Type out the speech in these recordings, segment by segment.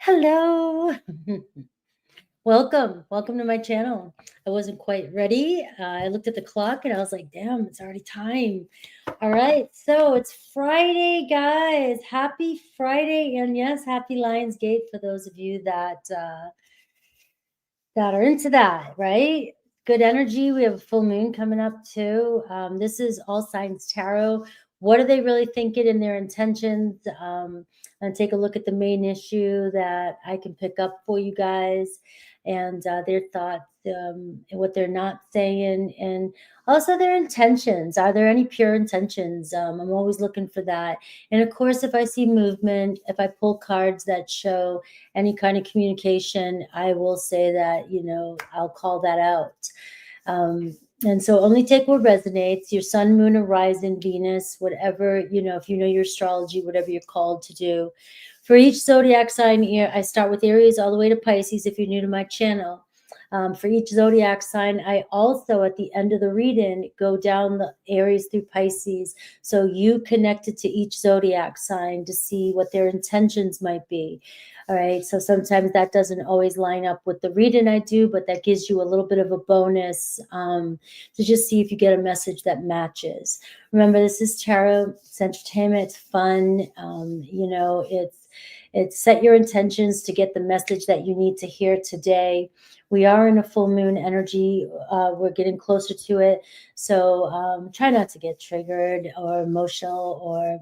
Hello. Welcome to my channel. I wasn't quite ready. I looked at the clock and I was like, damn, it's already time. All right, so it's Friday, guys. Happy Friday, and yes, happy Lionsgate for those of you that are into that, right? Good energy. We have a full moon coming up too. This is All Signs Tarot. What are they really thinking in their intentions? And take a look at the main issue that I can pick up for you guys, and their thoughts, and what they're not saying, and also their intentions. Are there any pure intentions? I'm always looking for that. And of course, if I see movement, if I pull cards that show any kind of communication, I will say that, I'll call that out. And so only take what resonates. Your sun, moon, or rising, Venus, whatever, if you know your astrology, whatever you're called to do. For each zodiac sign here, I start with Aries all the way to Pisces if you're new to my channel. For each zodiac sign, I also, at the end of the reading, go down the Aries through Pisces. So you connected to each zodiac sign to see what their intentions might be. All right. So sometimes that doesn't always line up with the reading I do, but that gives you a little bit of a bonus to just see if you get a message that matches. Remember, this is tarot. It's entertainment. It's fun. It's set your intentions to get the message that you need to hear today. We are in a full moon energy. We're getting closer to it. So try not to get triggered or emotional or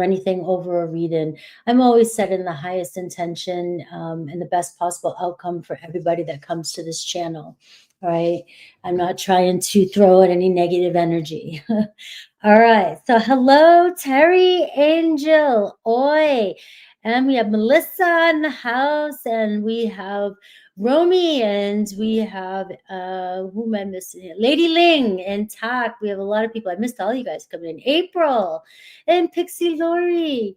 anything over a reading. I'm always setting the highest intention and the best possible outcome for everybody that comes to this channel. All right. I'm not trying to throw out any negative energy. All right. So hello, Terry Angel. Oi. And we have Melissa in the house, and we have Romy, and we have who am I missing here? Lady Ling and Tak. We have a lot of people. I missed all you guys coming in. April and Pixie Lori.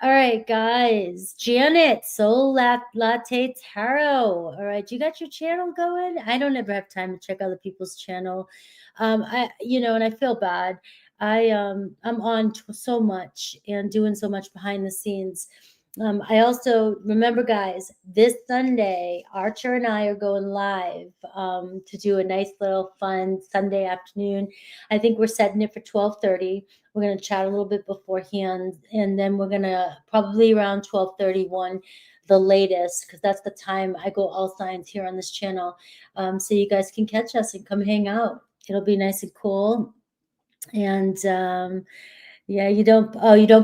All right, guys. Janet, Soul Latte Tarot. All right, you got your channel going? I don't ever have time to check other people's channel. And I feel bad. I'm on so much and doing so much behind the scenes. I also remember, guys, this Sunday, Archer and I are going live to do a nice little fun Sunday afternoon. I think we're setting it for 12:30. We're going to chat a little bit beforehand, and then we're going to probably around 12:31, the latest, because that's the time I go all signs here on this channel. So you guys can catch us and come hang out. It'll be nice and cool. And yeah, you don't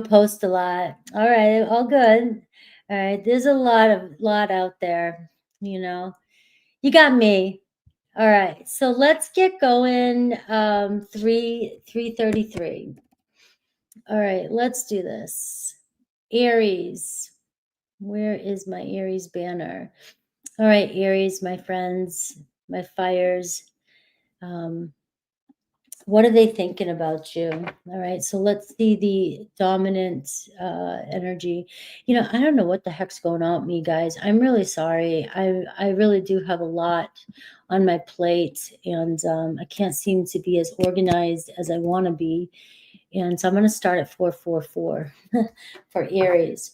post a lot. All right, all good. All right, there's a lot out there, You got me. All right, so let's get going. 333. All right, let's do this. Aries. Where is my Aries banner? All right, Aries, my friends, my fires. What are they thinking about you? All right, so let's see the dominant energy. I don't know what the heck's going on with me, guys. I'm really sorry. I really do have a lot on my plate, and I can't seem to be as organized as I want to be. And so I'm going to start at 444 for Aries.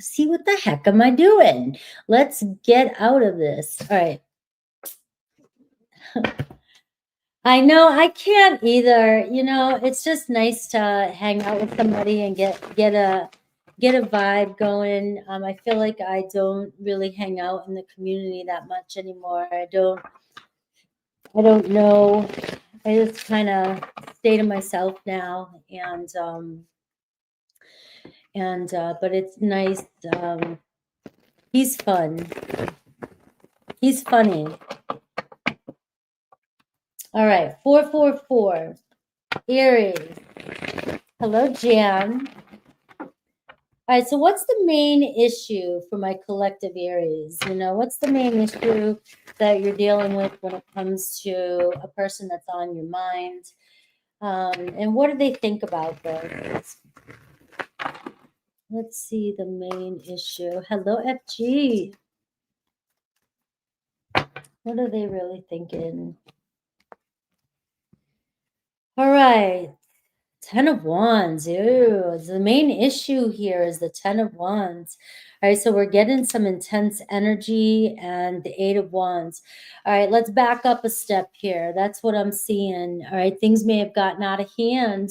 See, what the heck am I doing? Let's get out of this. All right. I know I can't either. It's just nice to hang out with somebody and get a vibe going. I feel like I don't really hang out in the community that much anymore. I don't know. I just kind of stay to myself now, but it's nice. He's fun. He's funny. All right, 444, Aries. Hello, Jan. All right, so what's the main issue for my collective Aries? What's the main issue that you're dealing with when it comes to a person that's on your mind? And what do they think about this? Let's see the main issue. Hello, FG. What are they really thinking? All right. Ten of Wands. Ew. The main issue here is the Ten of Wands. All right, so we're getting some intense energy and the Eight of Wands. All right, let's back up a step here. That's what I'm seeing. All right, things may have gotten out of hand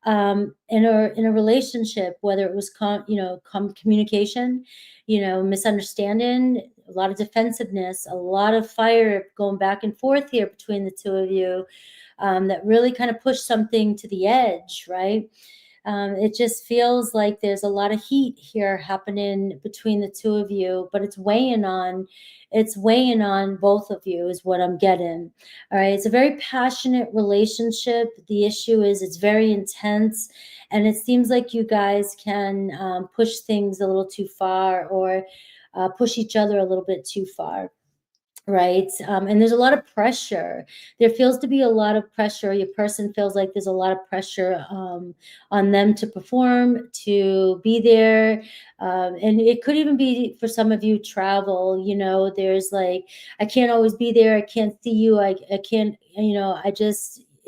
in a relationship, whether it was communication, misunderstanding, a lot of defensiveness, a lot of fire going back and forth here between the two of you, that really kind of pushed something to the edge, right? It just feels like there's a lot of heat here happening between the two of you, but it's weighing on both of you is what I'm getting. All right. It's a very passionate relationship. The issue is it's very intense, and it seems like you guys can push things a little too far, or push each other a little bit too far. Right. And there's a lot of pressure. There feels to be a lot of pressure. Your person feels like there's a lot of pressure on them to perform, to be there. And it could even be for some of you travel, there's like, I can't always be there. I can't see you. I can't,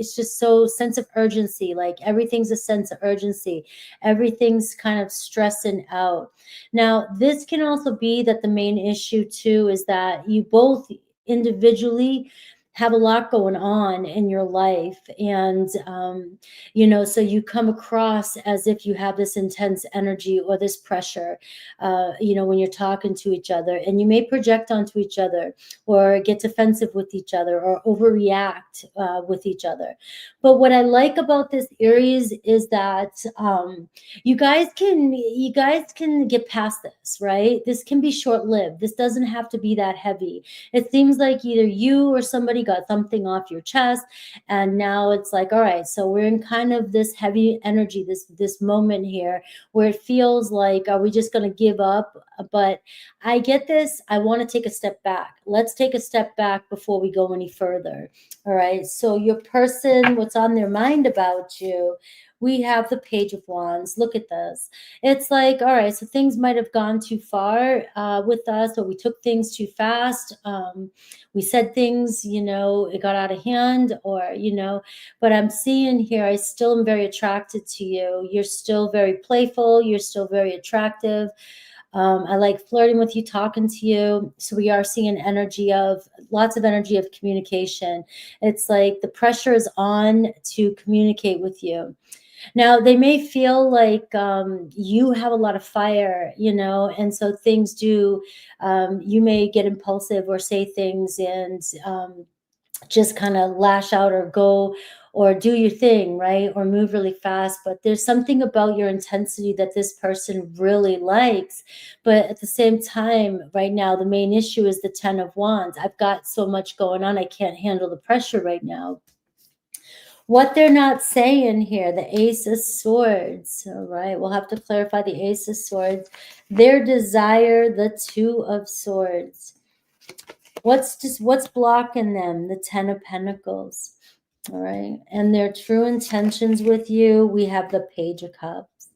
it's just so sense of urgency. Like everything's a sense of urgency. Everything's kind of stressing out. Now, this can also be that the main issue too is that you both individually have a lot going on in your life, and so you come across as if you have this intense energy or this pressure when you're talking to each other, and you may project onto each other or get defensive with each other or overreact with each other. But what I like about this Aries is that you guys can get past this, right? This can be short-lived. This doesn't have to be that heavy. It seems like either you or somebody got something off your chest, and now it's like, all right, so we're in kind of this heavy energy, this moment here where it feels like, are we just going to give up? But I get this. I want to take a step back. Let's take a step back before we go any further. All right. So your person, what's on their mind about you? We have the Page of Wands. Look at this. It's like, all right, so things might have gone too far with us, or we took things too fast. We said things, it got out of hand, or, but I'm seeing here, I still am very attracted to you. You're still very playful. You're still very attractive. I like flirting with you, talking to you. So we are seeing lots of energy of communication. It's like the pressure is on to communicate with you. Now, they may feel like you have a lot of fire, and so things do, you may get impulsive or say things and just kind of lash out or go or do your thing, right? Or move really fast. But there's something about your intensity that this person really likes. But at the same time, right now, the main issue is the Ten of Wands. I've got so much going on. I can't handle the pressure right now. What they're not saying here, the Ace of Swords, all right, we'll have to clarify the Ace of Swords. Their desire, the Two of Swords. What's blocking them? The Ten of Pentacles, all right, and their true intentions with you. We have the Page of Cups.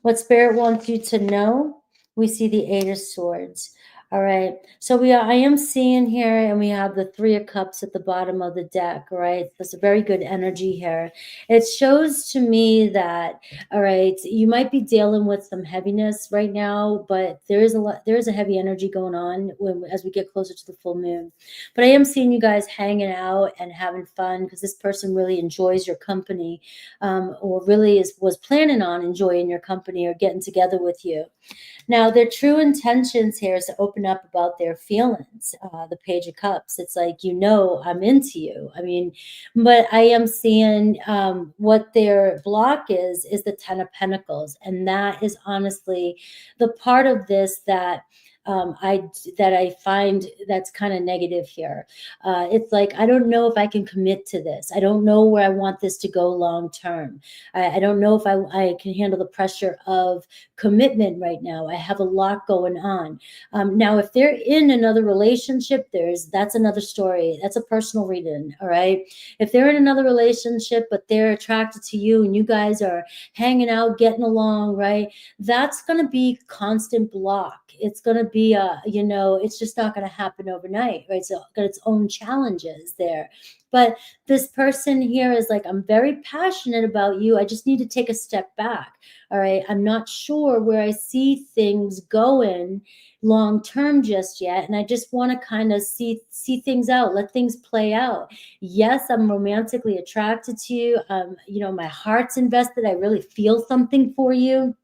What Spirit wants you to know, we see the Eight of Swords. All right, so I am seeing here, and we have the Three of Cups at the bottom of the deck, right? There's a very good energy here. It shows to me that, all right, you might be dealing with some heaviness right now, but there is a heavy energy going on as we get closer to the full moon. But I am seeing you guys hanging out and having fun because this person really enjoys your company, or really was planning on enjoying your company or getting together with you. Now, their true intentions here is to open up about their feelings. The Page of Cups. It's like, I'm into you. I mean, but I am seeing what their block is the Ten of Pentacles. And that is honestly the part of this that I find that's kind of negative here. It's like, I don't know if I can commit to this. I don't know where I want this to go long term. I don't know if I can handle the pressure of commitment right now. I have a lot going on. Now, if they're in another relationship, that's another story. That's a personal reading. All right. If they're in another relationship, but they're attracted to you and you guys are hanging out, getting along, right? That's going to be constant block. It's going to be it's just not going to happen overnight, right? So got its own challenges there. But this person here is like, I'm very passionate about you. I just need to take a step back. All right. I'm not sure where I see things going long term just yet. And I just want to kind of see things out, let things play out. Yes, I'm romantically attracted to you. My heart's invested. I really feel something for you.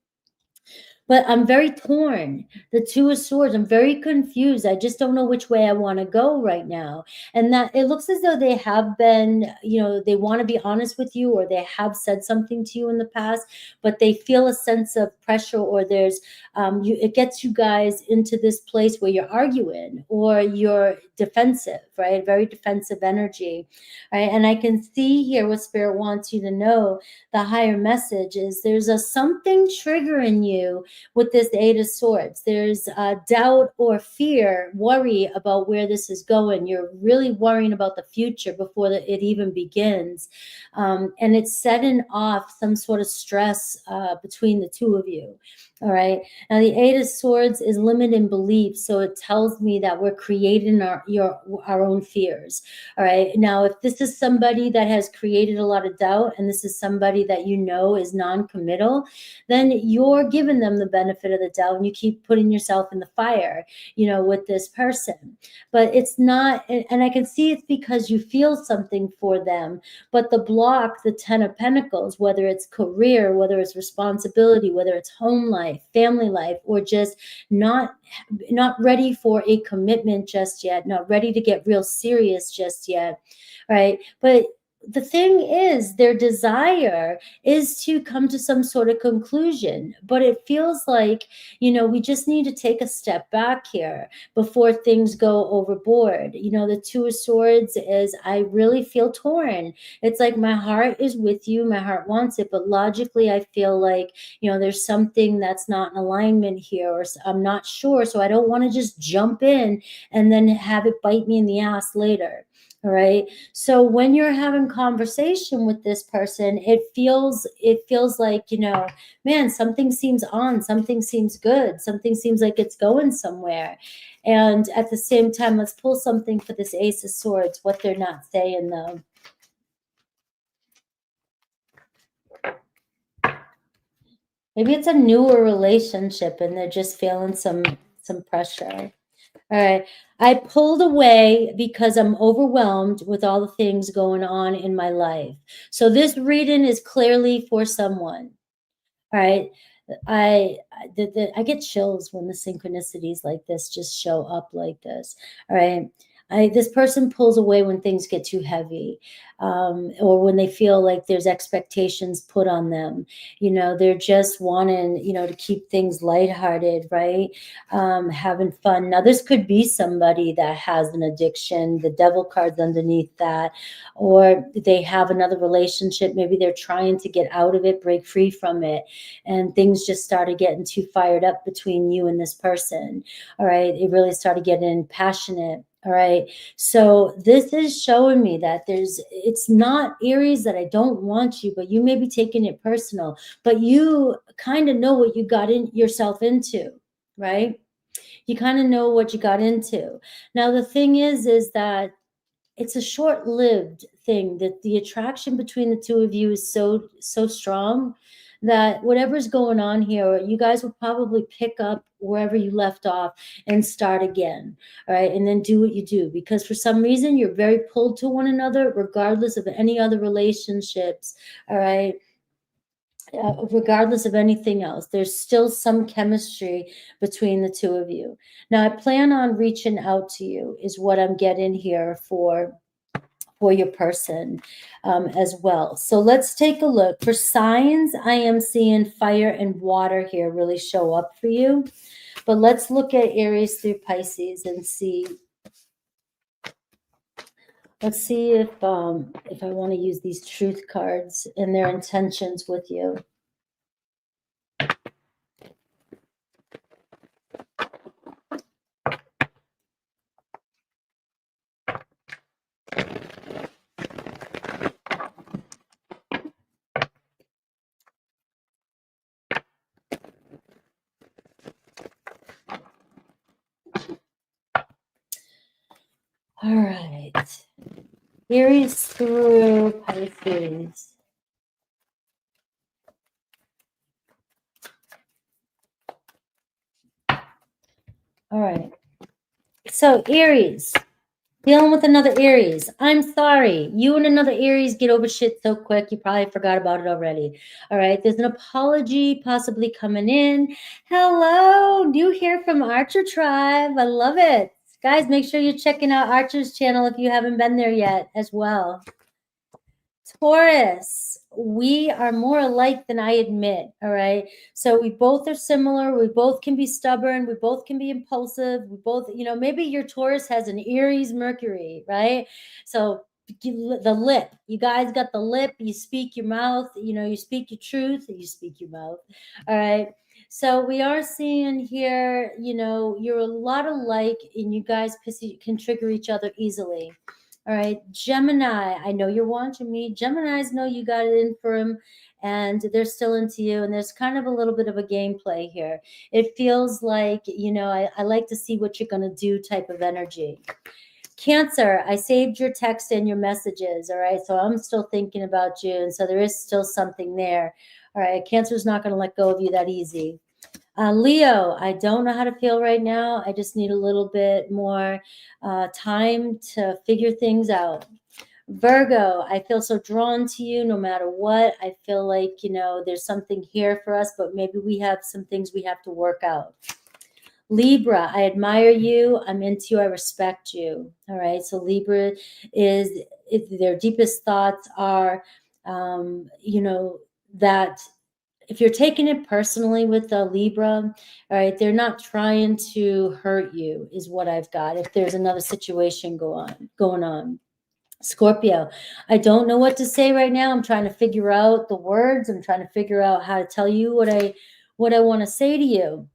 But I'm very torn. The Two of Swords, I'm very confused. I just don't know which way I want to go right now. And that it looks as though they have been, they want to be honest with you, or they have said something to you in the past, but they feel a sense of pressure, or there's, it gets you guys into this place where you're arguing or you're defensive, right? Very defensive energy, right? And I can see here what Spirit wants you to know. The higher message is there's a something triggering you with this Eight of Swords. There's doubt or fear, worry about where this is going. You're really worrying about the future before it even begins. And it's setting off some sort of stress between the two of you. All right. Now, the Eight of Swords is limiting belief. So it tells me that we're creating our own fears. All right. Now, if this is somebody that has created a lot of doubt, and this is somebody that is non-committal, then you're giving them the benefit of the doubt, and you keep putting yourself in the fire, with this person. But it's not, and I can see it's because you feel something for them, but the block, the Ten of Pentacles, whether it's career, whether it's responsibility, whether it's home life, family life, or just not ready for a commitment just yet, not ready to get real serious just yet, right? But the thing is, their desire is to come to some sort of conclusion, but it feels like, we just need to take a step back here before things go overboard. The Two of Swords is, I really feel torn. It's like my heart is with you, my heart wants it, but logically I feel like, there's something that's not in alignment here, or I'm not sure, so I don't want to just jump in and then have it bite me in the ass later. All right. So when you're having conversation with this person, it feels like, man, something seems on, something seems good, something seems like it's going somewhere. And at the same time, let's pull something for this Ace of Swords, what they're not saying though. Maybe it's a newer relationship and they're just feeling some pressure. All right. I pulled away because I'm overwhelmed with all the things going on in my life. So this reading is clearly for someone. All right. I get chills when the synchronicities like this just show up like this. All right. This person pulls away when things get too heavy, or when they feel like there's expectations put on them. They're just wanting, to keep things lighthearted, right? Having fun. Now, this could be somebody that has an addiction, the devil card's underneath that, or they have another relationship. Maybe they're trying to get out of it, break free from it, and things just started getting too fired up between you and this person. All right. It really started getting passionate. All right. So this is showing me that it's not Aries that I don't want you, but you may be taking it personal, but you kind of know what you got yourself into, right? You kind of know what you got into. Now, the thing is that it's a short-lived thing, that the attraction between the two of you is so strong that whatever's going on here, you guys will probably pick up wherever you left off and start again. All right. And then do what you do, because for some reason you're very pulled to one another, regardless of any other relationships. All right. Regardless of anything else, there's still some chemistry between the two of you. Now, I plan on reaching out to you, is what I'm getting here for your person as well. So let's take a look. For signs, I am seeing fire and water here really show up for you. But let's look at Aries through Pisces and see. Let's see if I want to use these truth cards and their intentions with you. Aries through Pisces. All right. So Aries, dealing with another Aries. I'm sorry. You and another Aries get over shit so quick, you probably forgot about it already. All right. There's an apology possibly coming in. Hello. New here from Archer Tribe. I love it. Guys, make sure you're checking out Archer's channel if you haven't been there yet as well. Taurus, we are more alike than I admit, all right? So we both are similar. We both can be stubborn. We both can be impulsive. We both, you know, maybe your Taurus has an Aries Mercury, right? So the lip, you guys got the lip, you speak your mouth, you know, you speak your truth, you speak your mouth, all right? So we are seeing here, you know, you're a lot alike and you guys can trigger each other easily. All right, Gemini, I know you're watching me. Geminis know you got it in for them and they're still into you. And there's kind of a little bit of a gameplay here. It feels like, you know, I like to see what you're going to do type of energy. Cancer, I saved your text and your messages. All right, so I'm still thinking about you. And so there is still something there. All right, Cancer's not going to let go of you that easy. Leo, I don't know how to feel right now. I just need a little bit more time to figure things out. Virgo, I feel so drawn to you no matter what. I feel like, you know, there's something here for us, but maybe we have some things we have to work out. Libra, I admire you. I'm into you. I respect you. All right. So Libra is, their deepest thoughts are, you know, that if you're taking it personally with the Libra, all right, they're not trying to hurt you is what I've got. If there's another situation going on. Scorpio, I don't know what to say right now. I'm trying to figure out the words. I'm trying to figure out how to tell you what I want to say to you.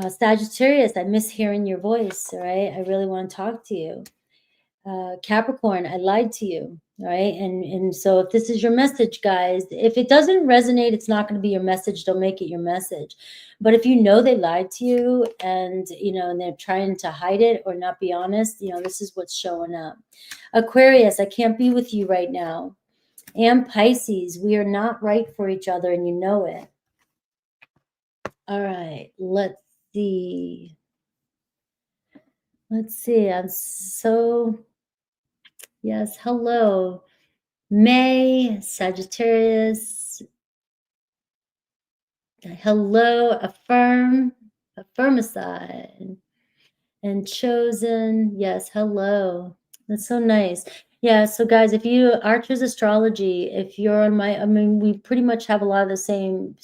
Sagittarius, I miss hearing your voice. All right, I really want to talk to you. Capricorn, I lied to you, right? And so if this is your message, guys, if it doesn't resonate, it's not going to be your message. Don't make it your message. But if you know they lied to you and, you know, and they're trying to hide it or not be honest, you know, this is what's showing up. Aquarius, I can't be with you right now. And Pisces, we are not right for each other and you know it. All right, let's see. Let's see. I'm so... Yes, hello. May, Sagittarius. Hello, affirmicide. And chosen. Yes, hello. That's so nice. Yeah, so guys, if you Archer's astrology, if you're on my, I mean, we pretty much have a lot of the same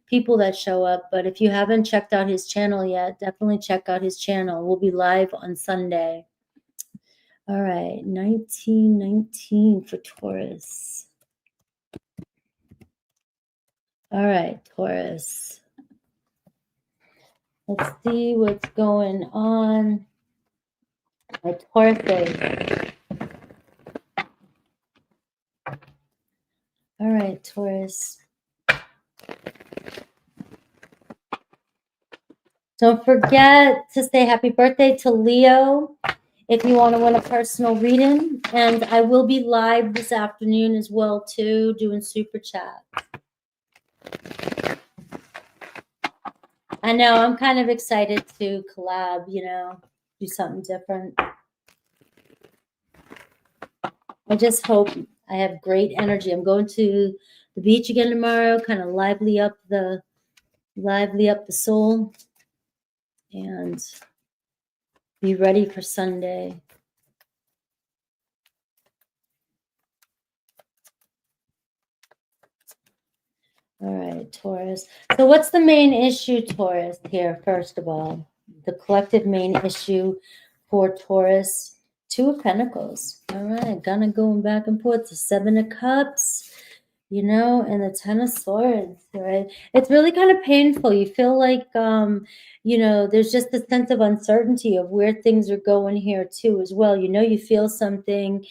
people that show up, but if you haven't checked out his channel yet, definitely check out his channel. We'll be live on Sunday. All right, 1919 for Taurus. All right, Taurus. Let's see what's going on. My Taurus. All right, Taurus. Don't forget to say happy birthday to Leo if you want to win a personal reading. And I will be live this afternoon as well, too, doing super chat. I know, I'm kind of excited to collab, you know, do something different. I just hope I have great energy. I'm going to the beach again tomorrow, kind of lively up the soul and be ready for Sunday. All right, Taurus. So what's the main issue, Taurus, here, first of all? The collective main issue for Taurus, Two of Pentacles. All right, kind of going back and forth. The Seven of Cups, you know, and the Ten of Swords, right? It's really kind of painful. You feel like, you know, there's just a sense of uncertainty of where things are going here, too, as well. You know, you feel something.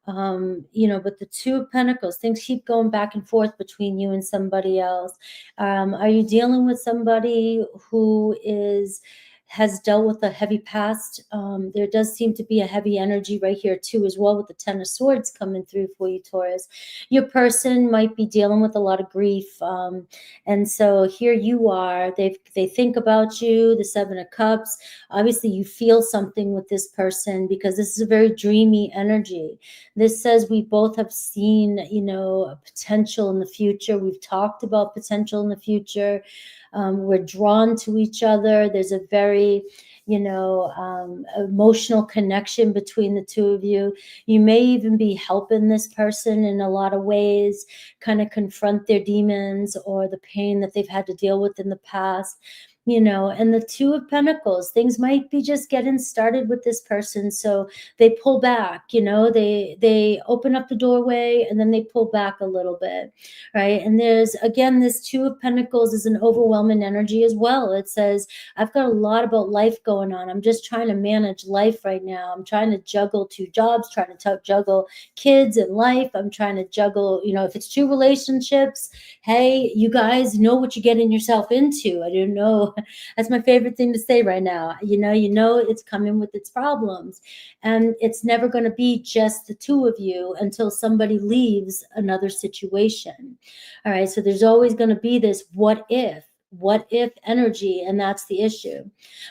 You know, but the Two of Pentacles, things keep going back and forth between you and somebody else. Are you dealing with somebody who is has dealt with a heavy past. There does seem to be a heavy energy right here too as well, with the Ten of Swords coming through for you, Taurus. Your person might be dealing with a lot of grief, and so here you are. They think about you. The Seven of Cups. Obviously, you feel something with this person because this is a very dreamy energy. This says we both have seen, you know, a potential in the future. We've talked about potential in the future. We're drawn to each other. There's a very, you know, emotional connection between the two of you. You may even be helping this person in a lot of ways, kind of confront their demons or the pain that they've had to deal with in the past. You know, and the Two of Pentacles, things might be just getting started with this person, so they pull back. You know, they open up the doorway and then they pull back a little bit, right? And there's, again, this Two of Pentacles is an overwhelming energy as well. It says, I've got a lot about life going on. I'm just trying to manage life right now. I'm trying to juggle 2 jobs, trying to juggle kids and life. I'm trying to juggle, you know, if it's 2 relationships, hey, you guys know what you're getting yourself into. I don't know. That's my favorite thing to say right now. You know, it's coming with its problems, and it's never going to be just the 2 of you until somebody leaves another situation. All right. So there's always going to be this what if energy, and that's the issue.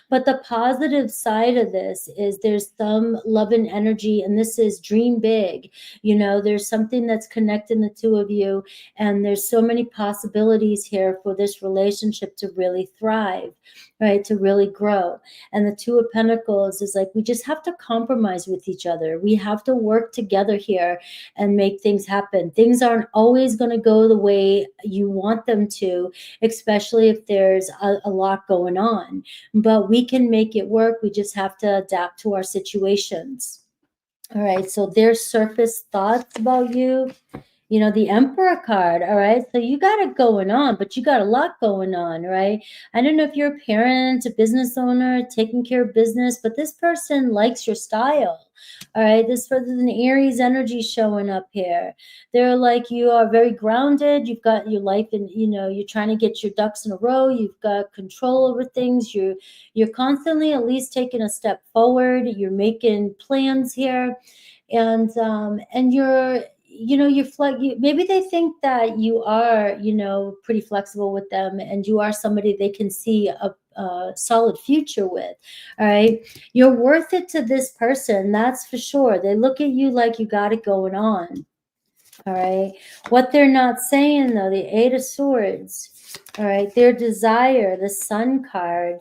But the positive side of this is there's some love and energy, and this is dream big. You know, there's something that's connecting the 2 of you, and there's so many possibilities here for this relationship to really thrive, right? To really grow. And the Two of Pentacles is like, we just have to compromise with each other. We have to work together here and make things happen. Things aren't always going to go the way you want them to, especially if there's a lot going on, but we can make it work. We just have to adapt to our situations. All right. So there's surface thoughts about you. You know, the Emperor card, all right? So you got it going on, but you got a lot going on, right? I don't know if you're a parent, a business owner, taking care of business, but this person likes your style, all right? This person is an Aries energy showing up here. They're like, you are very grounded. You've got your life in, you know, you're trying to get your ducks in a row. You've got control over things. You're constantly at least taking a step forward. You're making plans here. And you're, you know, maybe they think that you are, you know, pretty flexible with them, and you are somebody they can see a solid future with. All right. You're worth it to this person. That's for sure. They look at you like you got it going on. All right. What they're not saying though, the Eight of Swords, all right, their desire, the Sun card,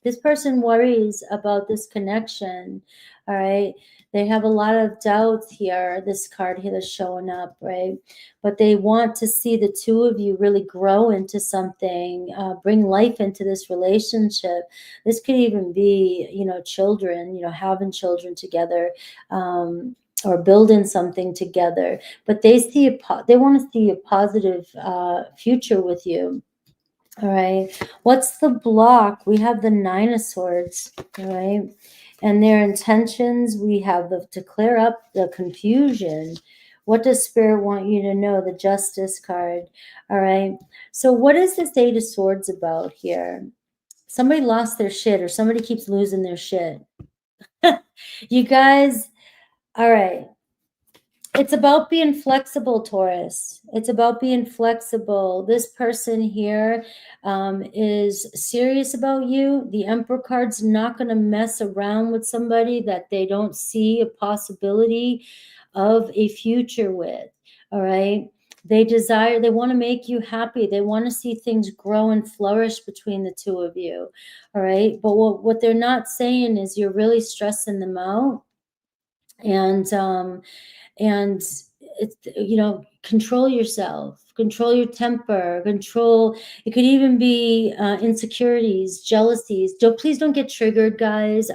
this person worries about this connection. All right. They have a lot of doubts here. This card here is showing up, right? But they want to see the 2 of you really grow into something, bring life into this relationship. This could even be, you know, children, you know, having children together, or building something together. But they want to see a positive future with you. All right. What's the block? We have the Nine of Swords. All right. And their intentions, we have to clear up the confusion. What does Spirit want you to know? The Justice card. All right. So what is this Eight of Swords about here? Somebody lost their shit, or somebody keeps losing their shit. You guys, all right. It's about being flexible, Taurus. It's about being flexible. This person here is serious about you. The Emperor card's not going to mess around with somebody that they don't see a possibility of a future with. All right. They want to make you happy. They want to see things grow and flourish between the 2 of you. All right. But what they're not saying is you're really stressing them out. And it's, you know, control yourself, control your temper, it could even be insecurities, jealousies. Please don't get triggered, guys.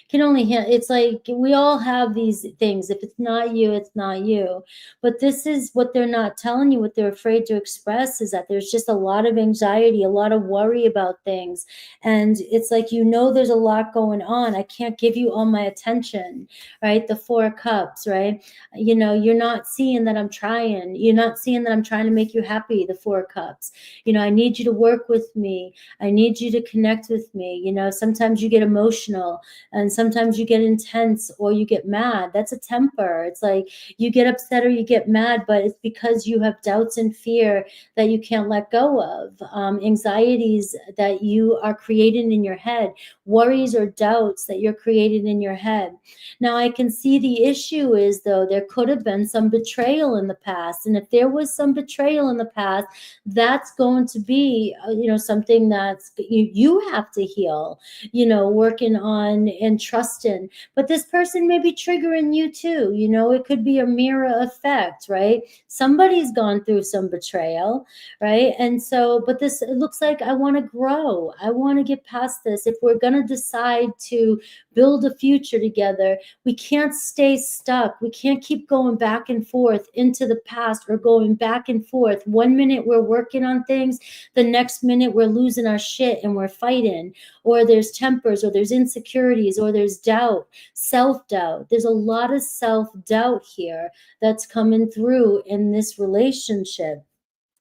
can only it's like we all have these things. If it's not you, it's not you. But this is what they're not telling you. What they're afraid to express is that there's just a lot of anxiety, a lot of worry about things. And it's like, there's a lot going on. I can't give you all my attention, right? The Four of Cups, right? You're not seeing that I'm trying. You're not seeing that I'm trying to make you happy, the Four of Cups. I need you to work with me. I need you to connect with me. Sometimes you get emotional and sometimes you get intense or you get mad. That's a temper. It's like you get upset or you get mad, but it's because you have doubts and fear that you can't let go of, anxieties that you are creating in your head, worries or doubts that you're creating in your head. Now, I can see the issue is, though, there could have been some betrayal in the past. And if there was some betrayal in the past, that's going to be, something that's you have to heal, working on and trusting. But this person may be triggering you too. It could be a mirror effect, right? Somebody's gone through some betrayal, right? And so, but it looks like I want to grow. I want to get past this. If we're going to decide to build a future together, we can't stay stuck. We can't keep going back and forth into the past or going back and forth. One minute we're working on things, the next minute we're losing our shit and we're fighting, or there's tempers, or there's insecurities, or there's doubt, self-doubt. There's a lot of self-doubt here that's coming through in this relationship.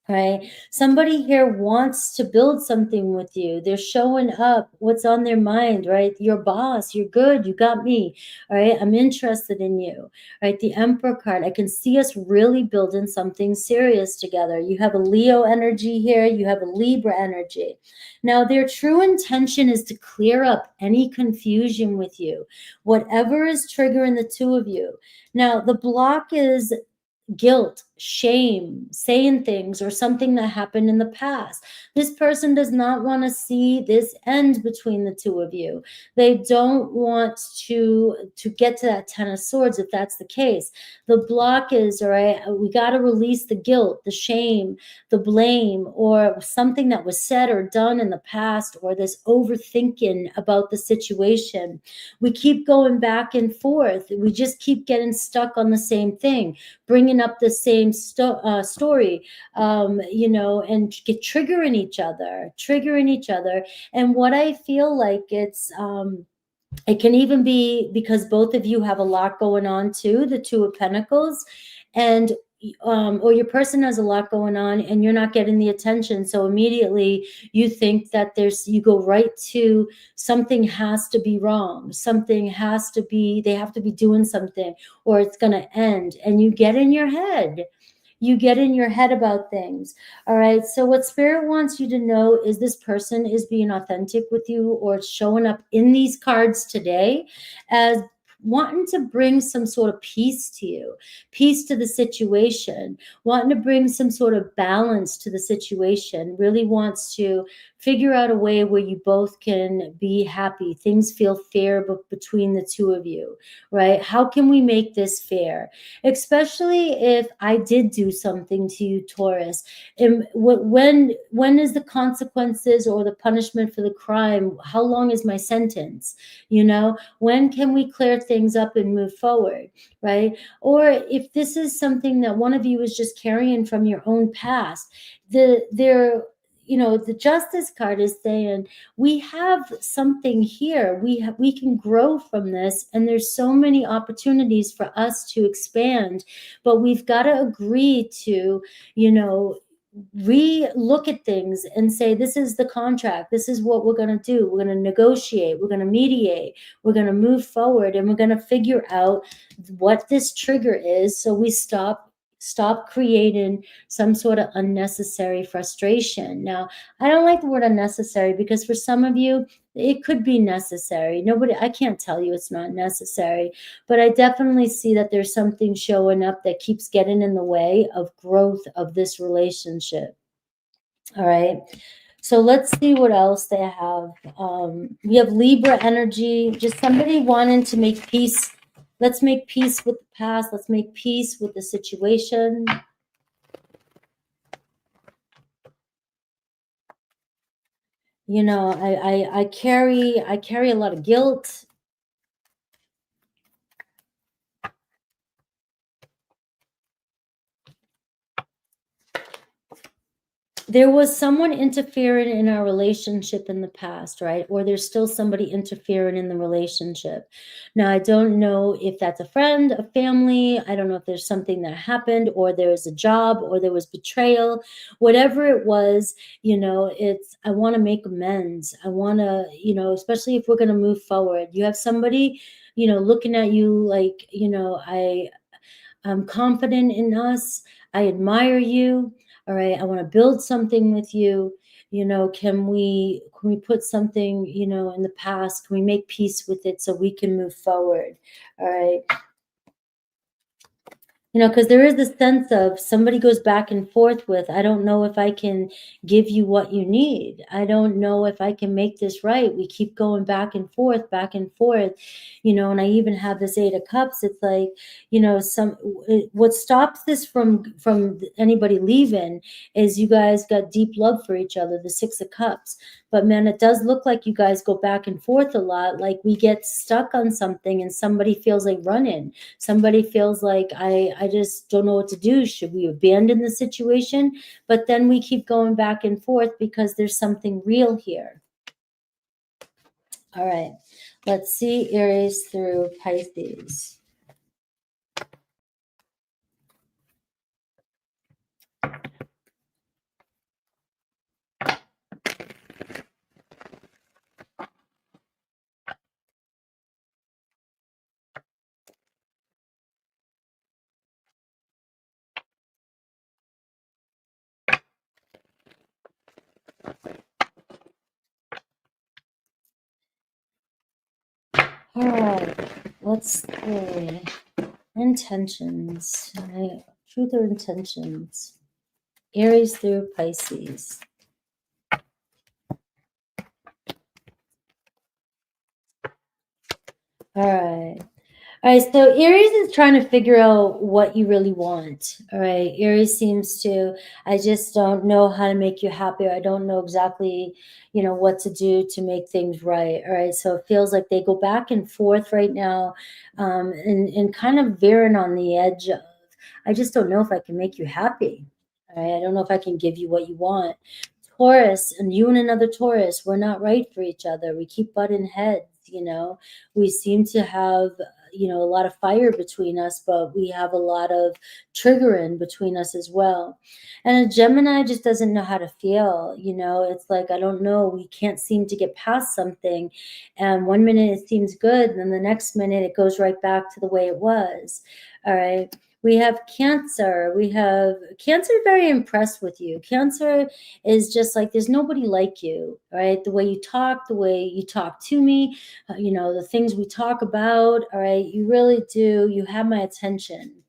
Right? Somebody here wants to build something with you. They're showing up what's on their mind, right? Your boss, you're good, you got me, all right? I'm interested in you, right? The Emperor card, I can see us really building something serious together. You have a Leo energy here, you have a Libra energy. Now, their true intention is to clear up any confusion with you, whatever is triggering the two of you. Now, the block is guilt, shame, saying things, or something that happened in the past. This person does not want to see this end between the two of you. They don't want to get to that Ten of Swords if that's the case. The block is, all right, we got to release the guilt, the shame, the blame, or something that was said or done in the past, or this overthinking about the situation. We keep going back and forth. We just keep getting stuck on the same thing, bringing up the same story, and get triggering each other. And what I feel like it can even be because both of you have a lot going on too, the Two of Pentacles, and or your person has a lot going on and you're not getting the attention. So immediately you think that you go right to something has to be wrong. Something has to be, they have to be doing something or it's going to end. And you get in your head. You get in your head about things. All right. So what Spirit wants you to know is this person is being authentic with you, or it's showing up in these cards today as wanting to bring some sort of peace to you, peace to the situation, wanting to bring some sort of balance to the situation, really wants to figure out a way where you both can be happy. Things feel fair between the two of you, right? How can we make this fair? Especially if I did do something to you, Taurus. And when is the consequences or the punishment for the crime? How long is my sentence? When can we clear things up and move forward, right? Or if this is something that one of you is just carrying from your own past, the Justice card is saying we have something here. We can grow from this, and there's so many opportunities for us to expand, but we've got to agree to, re-look at things and say, this is the contract. This is what we're going to do. We're going to negotiate. We're going to mediate. We're going to move forward, and we're going to figure out what this trigger is, so we stop creating some sort of unnecessary frustration. Now, I don't like the word unnecessary because for some of you, it could be necessary. I can't tell you it's not necessary, but I definitely see that there's something showing up that keeps getting in the way of growth of this relationship. All right. So let's see what else they have. We have Libra energy, just somebody wanting to make peace. Let's make peace with the past. Let's make peace with the situation. I carry a lot of guilt. there was someone interfering in our relationship in the past, right? Or there's still somebody interfering in the relationship. Now, I don't know if that's a friend, a family. I don't know if there's something that happened, or there's a job, or there was betrayal. Whatever it was, I want to make amends. I want to, especially if we're going to move forward. You have somebody, looking at you like, I'm confident in us. I admire you. All right. I want to build something with you. Can we put something, in the past? Can we make peace with it so we can move forward? All right. Because there is this sense of somebody goes back and forth with, I don't know if I can give you what you need. I don't know if I can make this right. We keep going back and forth, and I even have this Eight of Cups. It's like, what stops this from anybody leaving is you guys got deep love for each other, the Six of Cups. But man, it does look like you guys go back and forth a lot. Like we get stuck on something and somebody feels like running. Somebody feels like, I just don't know what to do. Should we abandon the situation? But then we keep going back and forth because there's something real here. All right. Let's see Aries through Pisces. All right. Let's see. Intentions. Right. Truth or intentions. Aries through Pisces. All right. All right, so Aries is trying to figure out what you really want. All right, Aries seems to, I just don't know how to make you happy. I don't know exactly, what to do to make things right. All right, so it feels like they go back and forth right now, and kind of veering on the edge of, I just don't know if I can make you happy. All right, I don't know if I can give you what you want. Taurus, and you and another Taurus, we're not right for each other. We keep butting heads. We seem to have a lot of fire between us, but we have a lot of triggering between us as well. And a Gemini just doesn't know how to feel. It's like, I don't know, we can't seem to get past something, and one minute it seems good, and then the next minute it goes right back to the way it was. All right. We have Cancer. Very impressed with you. Cancer is just like, there's nobody like you, right? The way you talk to me, the things we talk about, all right? You really do. You have my attention.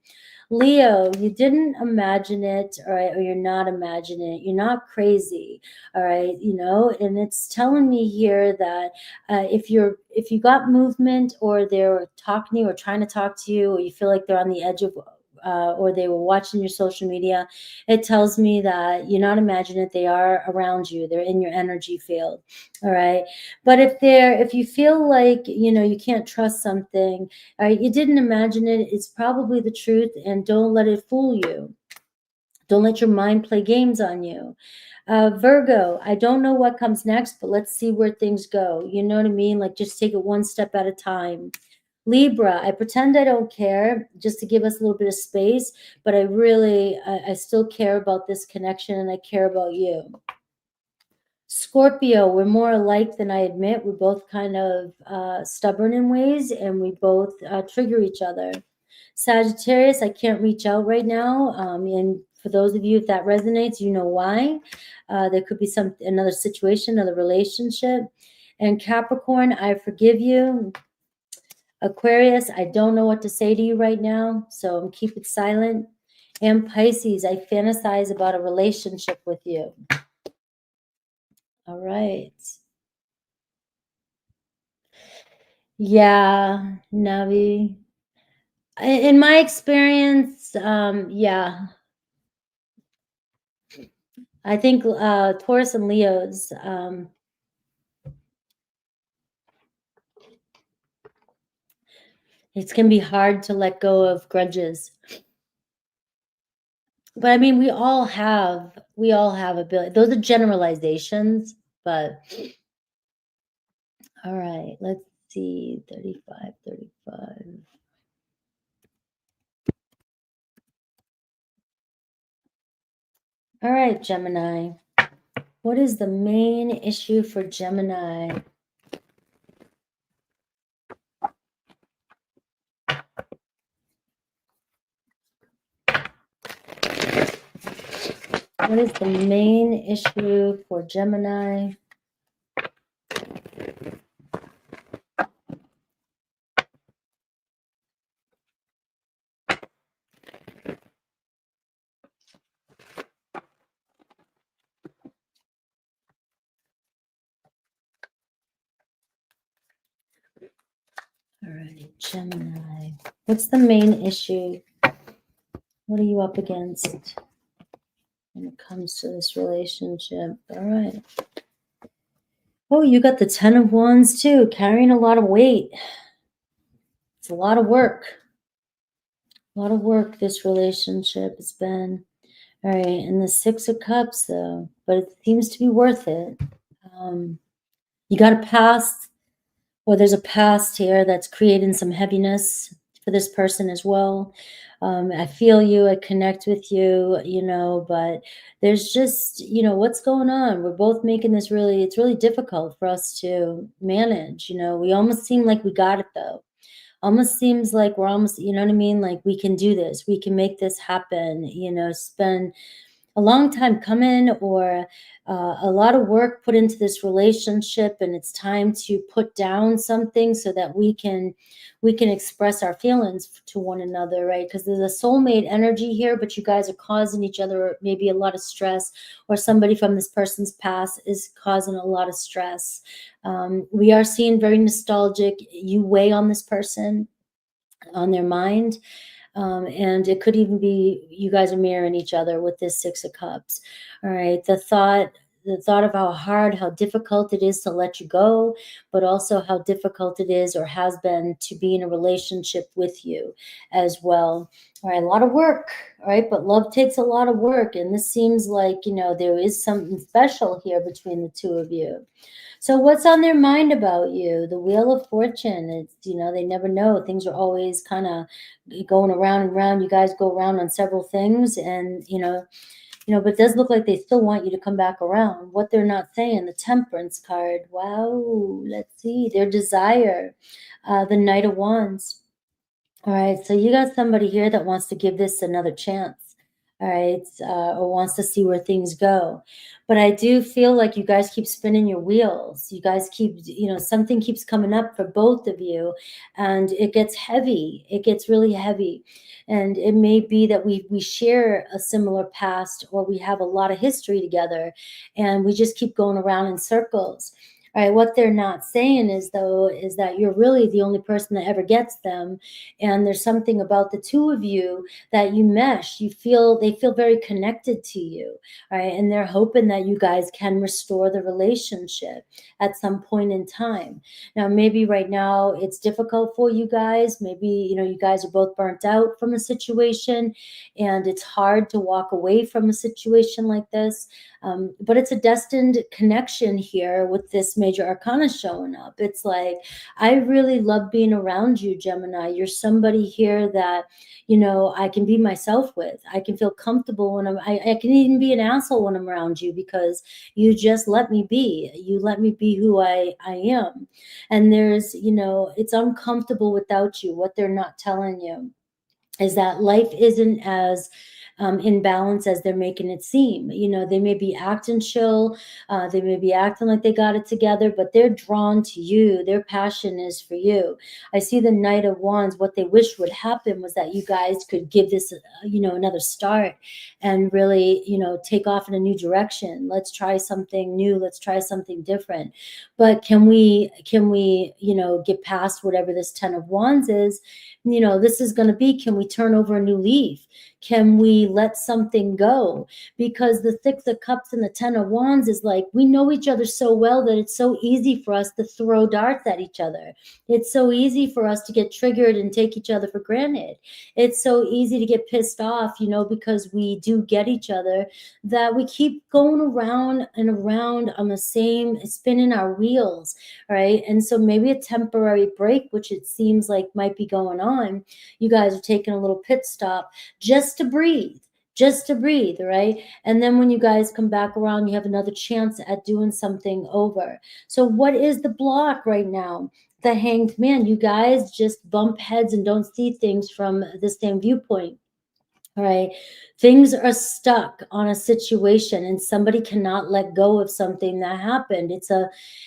Leo, you didn't imagine it, all right, or you're not imagining it. You're not crazy, all right, and it's telling me here that if you got movement, or they're talking to you or trying to talk to you, or you feel like they're on the edge of, or they were watching your social media, it tells me that you're not imagining it. They are around you. They're in your energy field, all right? But if you feel like, you can't trust something, all right, you didn't imagine it, it's probably the truth, and don't let it fool you. Don't let your mind play games on you. Virgo, I don't know what comes next, but let's see where things go. You know what I mean? Like, just take it one step at a time. Libra, I pretend I don't care, just to give us a little bit of space, but I still care about this connection, and I care about you. Scorpio, we're more alike than I admit. We're both kind of stubborn in ways, and we both trigger each other. Sagittarius, I can't reach out right now. And for those of you, if that resonates, you know why. There could be another situation, another relationship. And Capricorn, I forgive you. Aquarius, I don't know what to say to you right now, so keep it silent. And Pisces, I fantasize about a relationship with you. All right. Yeah, Navi. In my experience, yeah, I think Taurus and Leos, it's going to be hard to let go of grudges. But I mean, we all have ability. Those are generalizations, but all right, let's see, 35, 35. All right, Gemini. What is the main issue for Gemini? What is the main issue for Gemini? All right, Gemini. What's the main issue? What are you up against when it comes to this relationship? All right. Oh, you got the 10 of Wands too, carrying a lot of weight. It's a lot of work. A lot of work this relationship has been. All right, and the 6 of Cups though, but it seems to be worth it. You got a past, or there's a past here that's creating some heaviness for this person as well. I feel you, I connect with you, you know, but there's just, you know, what's going on? We're both making this really, it's really difficult for us to manage, you know. We almost seem like we got it though. Almost seems like we're almost, you know what I mean? Like we can do this, we can make this happen, you know, spend a long time coming, or a lot of work put into this relationship, and it's time to put down something so that we can express our feelings to one another, right? Because there's a soulmate energy here, but you guys are causing each other maybe a lot of stress, or somebody from this person's past is causing a lot of stress. We are seeing very nostalgic. You weigh on this person, on their mind. And it could even be you guys are mirroring each other with this 6 of Cups. All right, the thought of how hard, how difficult it is to let you go, but also how difficult it is or has been to be in a relationship with you as well. All right, a lot of work. All right, but love takes a lot of work, and this seems like, you know, there is something special here between the two of you. So what's on their mind about you? The Wheel of Fortune. It's, you know, they never know. Things are always kind of going around and around. You guys go around on several things, and but it does look like they still want you to come back around. What they're not saying, the Temperance card. Wow, let's see. Their desire, the Knight of Wands. All right, so you got somebody here that wants to give this another chance. All right, or wants to see where things go. But I do feel like you guys keep spinning your wheels. You guys keep, something keeps coming up for both of you, and it gets heavy. It gets really heavy. And it may be that we share a similar past, or we have a lot of history together, and we just keep going around in circles. All right, what they're not saying is that you're really the only person that ever gets them, and there's something about the two of you that you mesh. They feel very connected to you, all right, and they're hoping that you guys can restore the relationship at some point in time. Now, maybe right now it's difficult for you guys. Maybe you guys are both burnt out from a situation, and it's hard to walk away from a situation like this. But it's a destined connection here with this major arcana showing up. It's like, I really love being around you, Gemini. You're somebody here that, I can be myself with. I can feel comfortable when I can even be an asshole when I'm around you, because you just let me be. You let me be who I am. And there's, it's uncomfortable without you. What they're not telling you is that life isn't as in balance as they're making it seem. They may be acting chill, they may be acting like they got it together, but they're drawn to you. Their passion is for you. I see the Knight of Wands. What they wish would happen was that you guys could give this, another start, and really, take off in a new direction. Let's try something new. Let's try something different. But can we, get past whatever this 10 of Wands is? you know, this is going to be, can we turn over a new leaf? Can we let something go? Because the Six of Cups and the Ten of Wands is like, we know each other so well that it's so easy for us to throw darts at each other. It's so easy for us to get triggered and take each other for granted. It's so easy to get pissed off, you know, because we do get each other, that we keep going around and around on the same, spinning our wheels, right? And so maybe a temporary break, which it seems like might be going on, you guys are taking a little pit stop just to breathe, right? And then when you guys come back around, you have another chance at doing something over. So what is the block right now? The Hanged Man. You guys just bump heads and don't see things from the same viewpoint. All right. Things are stuck on a situation and somebody cannot let go of something that happened.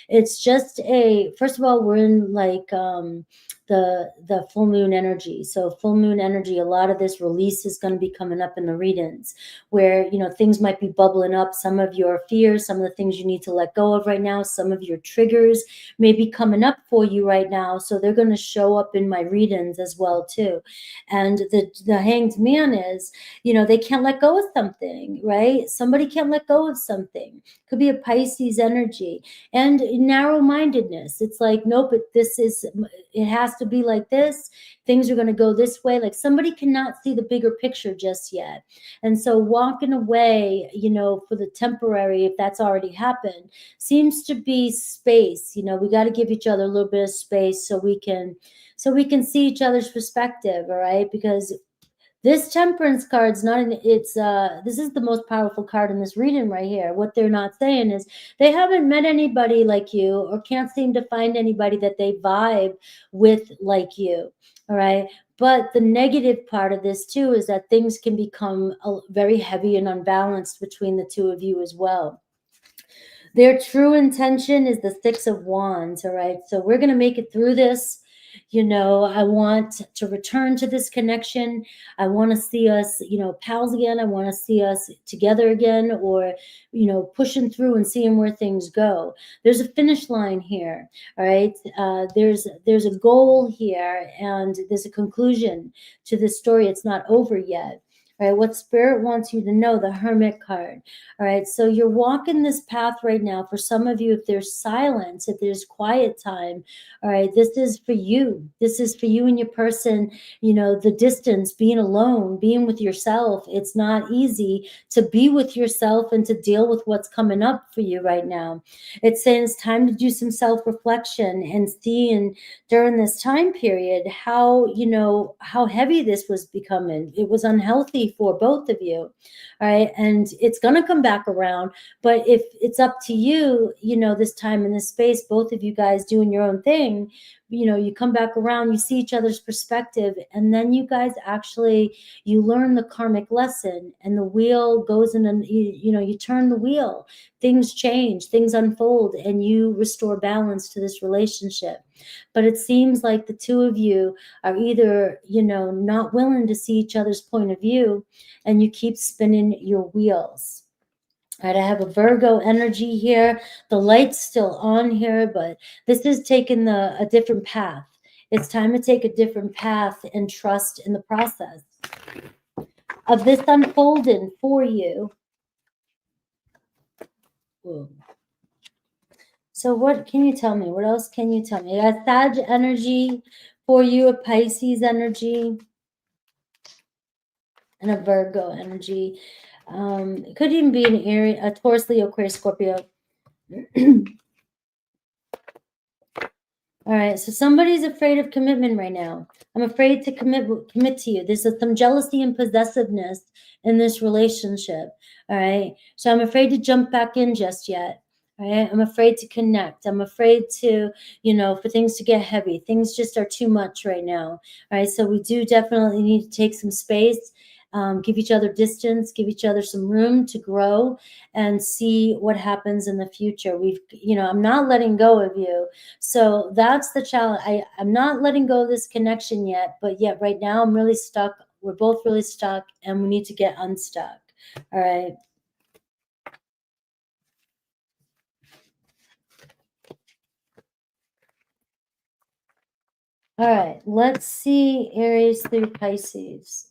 It's just a, first of all, we're in like the full moon energy. So full moon energy, a lot of this release is going to be coming up in the readings, where, you know, things might be bubbling up. Some of your fears, some of the things you need to let go of right now, some of your triggers may be coming up for you right now. So they're going to show up in my readings as well too. And the Hanged Man is, you know, they can't let go of something, right? Somebody can't let go of something. Could be a Pisces energy. And narrow-mindedness. It's like, nope, it has to be like this. Things are going to go this way. Like somebody cannot see the bigger picture just yet. And so walking away, you know, for the temporary, if that's already happened, seems to be space. You know, we got to give each other a little bit of space so we can see each other's perspective, all right? Because this Temperance card's not an, it's this is the most powerful card in this reading right here. What they're not saying is they haven't met anybody like you, or can't seem to find anybody that they vibe with like you. All right. But the negative part of this too is that things can become very heavy and unbalanced between the two of you as well. Their true intention is the Six of Wands. All right. So we're going to make it through this. You know, I want to return to this connection. I want to see us, you know, pals again. I want to see us together again, or, you know, pushing through and seeing where things go. There's a finish line here. All right. There's a goal here, and there's a conclusion to this story. It's not over yet. All right, what Spirit wants you to know, the Hermit card. All right, so you're walking this path right now. For some of you, if there's silence, if there's quiet time, all right, this is for you. This is for you and your person. You know, the distance, being alone, being with yourself. It's not easy to be with yourself and to deal with what's coming up for you right now. It's saying it's time to do some self-reflection and seeing during this time period how, you know, how heavy this was becoming. It was unhealthy for both of you. All right. And it's going to come back around. But if it's up to you, you know, this time in this space, both of you guys doing your own thing, you know, you come back around, you see each other's perspective, and then you guys actually, you learn the karmic lesson, and the wheel goes in, and you know, you turn the wheel, things change, things unfold, and you restore balance to this relationship. But it seems like the two of you are either, you know, not willing to see each other's point of view, and you keep spinning your wheels. All right, I have a Virgo energy here. The light's still on here, but this is taking a different path. It's time to take a different path and trust in the process of this unfolding for you. Ooh. So what can you tell me? What else can you tell me? I got Sag energy for you, a Pisces energy, and a Virgo energy. It could even be an Aries, a Taurus, Leo, Aquarius, Scorpio. All right, so somebody's afraid of commitment right now. I'm afraid to commit to you. There's some jealousy and possessiveness in this relationship. All right, so I'm afraid to jump back in just yet. All right, I'm afraid to connect. I'm afraid to, you know, for things to get heavy. Things just are too much right now. All right, so we do definitely need to take some space. Give each other distance, give each other some room to grow and see what happens in the future. You know, I'm not letting go of you. So that's the challenge. I'm not letting go of this connection yet, but yet right now I'm really stuck. We're both really stuck, and we need to get unstuck. All right. All right, let's see Aries through Pisces.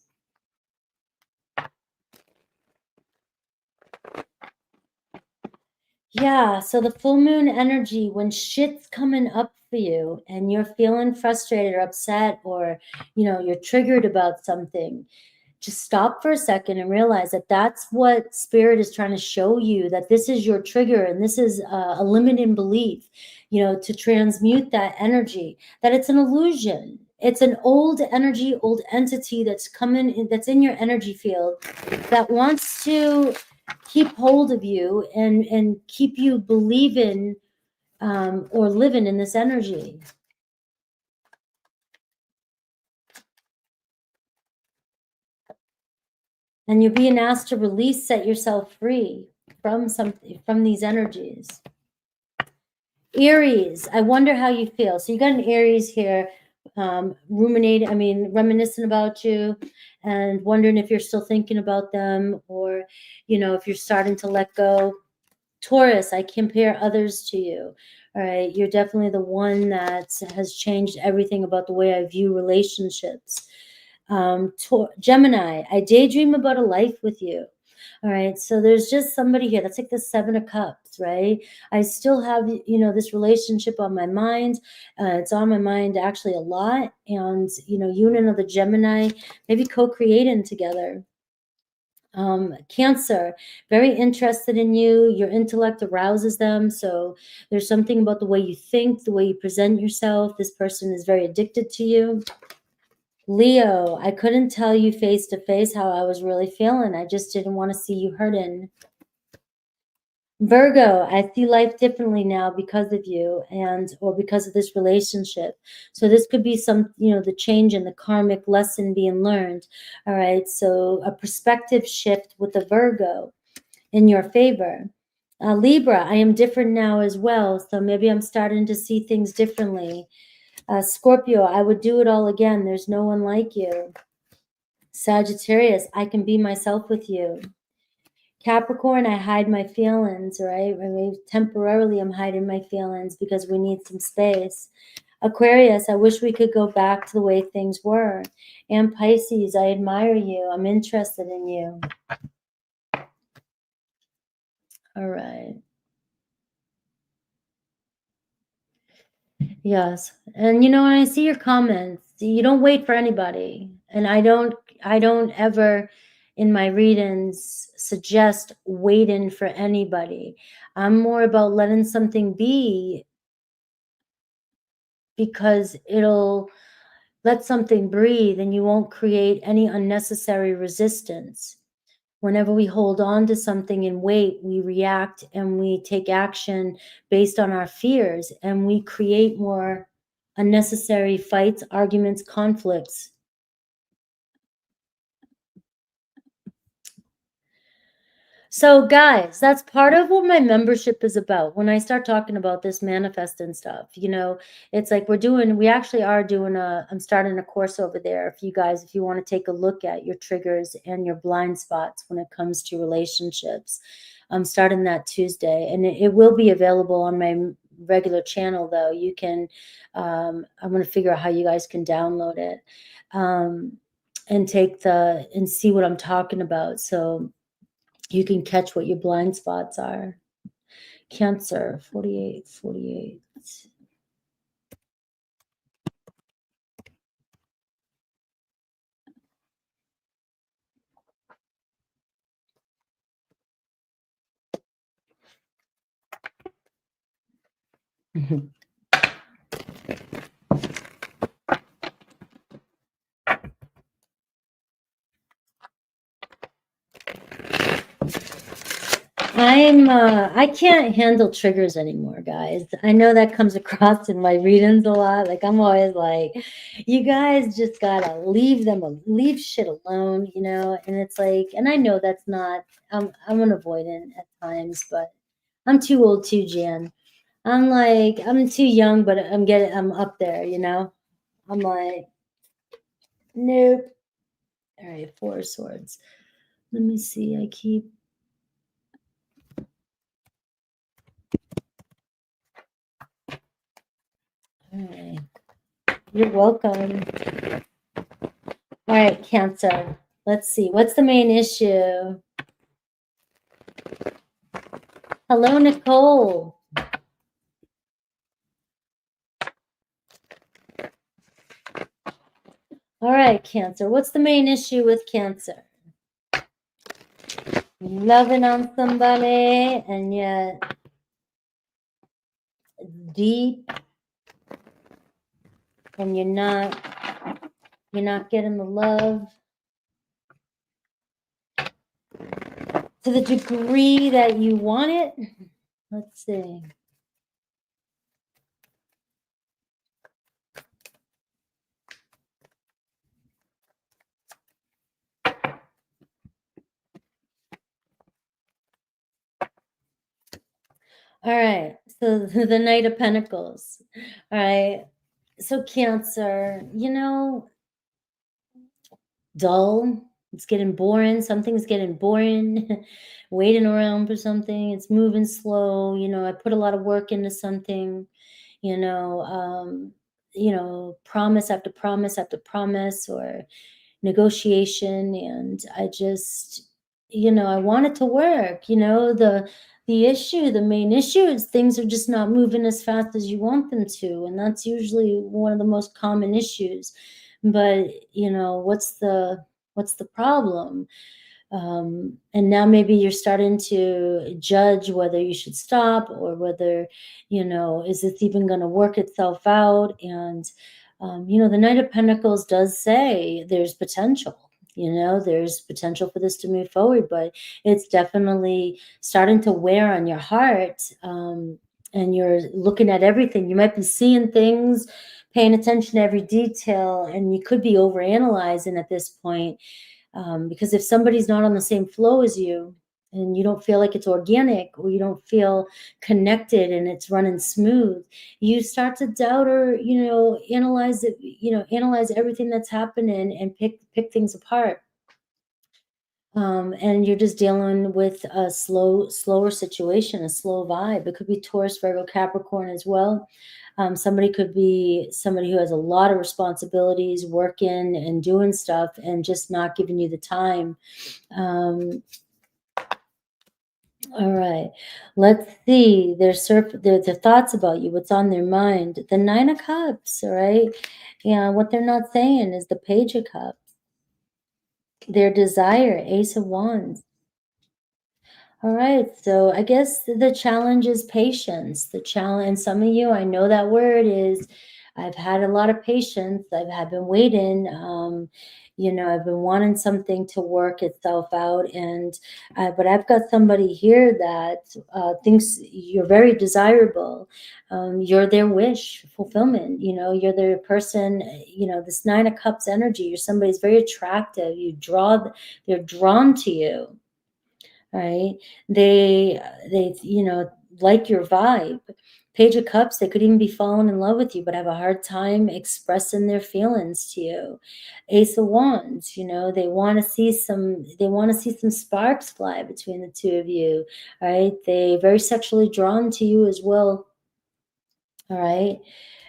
Yeah, so the full moon energy, when shit's coming up for you and you're feeling frustrated or upset, or, you know, you're triggered about something, just stop for a second and realize that that's what spirit is trying to show you, that this is your trigger and this is a limiting belief, you know, to transmute that energy, that it's an illusion. It's an old energy, old entity that's coming in, that's in your energy field, that wants to keep hold of you and keep you believing or living in this energy. And you're being asked to release, set yourself free from these energies. Aries, I wonder how you feel. So you got an Aries here, reminiscing about you and wondering if you're still thinking about them, or, you know, if you're starting to let go. Taurus, I compare others to you. All right, you're definitely the one that has changed everything about the way I view relationships. Gemini, I daydream about a life with you. All right, so there's just somebody here. That's like the Seven of Cups, right? I still have, you know, this relationship on my mind. It's on my mind actually a lot. And, you know, you and another Gemini, maybe co-creating together. Cancer, very interested in you. Your intellect arouses them. So there's something about the way you think, the way you present yourself. This person is very addicted to you. Leo, I couldn't tell you face to face how I was really feeling. I just didn't want to see you hurting. Virgo, I see life differently now because of you, or because of this relationship. So this could be some, you know, the change in the karmic lesson being learned. All right. So a perspective shift with the Virgo in your favor. Libra, I am different now as well. So maybe I'm starting to see things differently. Scorpio, I would do it all again. There's no one like you. Sagittarius, I can be myself with you. Capricorn, I hide my feelings, right? I mean, temporarily I'm hiding my feelings because we need some space. Aquarius, I wish we could go back to the way things were. And Pisces, I admire you. I'm interested in you. All right. Yes. And you know, when I see your comments, you don't wait for anybody. And I don't ever in my readings suggest waiting for anybody. I'm more about letting something be, because it'll let something breathe and you won't create any unnecessary resistance. Whenever we hold on to something and wait, we react and we take action based on our fears, and we create more unnecessary fights, arguments, conflicts. So guys, that's part of what my membership is about. When I start talking about this manifesting stuff, you know, it's like we actually are doing I'm starting a course over there. If you want to take a look at your triggers and your blind spots when it comes to relationships, I'm starting that Tuesday, and it will be available on my regular channel though. You can, I'm going to figure out how you guys can download it, and see what I'm talking about. So you can catch what your blind spots are. Cancer, 48, 48. I can't handle triggers anymore, guys. I know that comes across in my readings a lot. Like, I'm always like, you guys just gotta leave shit alone, you know? And it's like, and I know that's not, I'm an avoidant at times, but I'm too old too, Jan. I'm like, I'm too young, but I'm up there, you know? I'm like, nope. All right, 4 of Swords. Let me see. All right. You're welcome. All right, Cancer. Let's see. What's the main issue? Hello, Nicole. All right, Cancer. What's the main issue with Cancer? Loving on somebody and yet deep, and you're not getting the love to the degree that you want it. Let's see. All right, so the Knight of Pentacles. All right, so Cancer, you know, dull. It's getting boring. Something's getting boring. Waiting around for something. It's moving slow. You know, I put a lot of work into something. You know, promise after promise after promise, or negotiation, and I just, I want it to work. The main issue is things are just not moving as fast as you want them to, and that's usually one of the most common issues. But what's the problem? And now maybe you're starting to judge whether you should stop, or whether, is this even going to work itself out? And the Knight of Pentacles does say there's potential. There's potential for this to move forward, but it's definitely starting to wear on your heart. And you're looking at everything. You might be seeing things, paying attention to every detail, and you could be overanalyzing at this point. Because if somebody's not on the same flow as you, and you don't feel like it's organic, or you don't feel connected and it's running smooth, you start to doubt, or analyze it, analyze everything that's happening and pick things apart. And you're just dealing with a slower situation, a slow vibe. It could be Taurus, Virgo, Capricorn as well. Somebody could be somebody who has a lot of responsibilities, working and doing stuff, and just not giving you the time. All right, let's see their thoughts about you, what's on their mind. The Nine of Cups, all right? Yeah, what they're not saying is the Page of Cups. Their desire, Ace of Wands. All right, so I guess the challenge is patience. The challenge, and some of you, I know that word is, I've had a lot of patience. I've been waiting. I've been wanting something to work itself out, but I've got somebody here that thinks you're very desirable. You're their wish fulfillment. You're their person. This Nine of Cups energy. You're somebody who's very attractive. They're drawn to you. Right? They like your vibe. Page of Cups, they could even be falling in love with you, but have a hard time expressing their feelings to you. Ace of Wands, they want to see some sparks fly between the two of you. Right? They very sexually drawn to you as well. All right,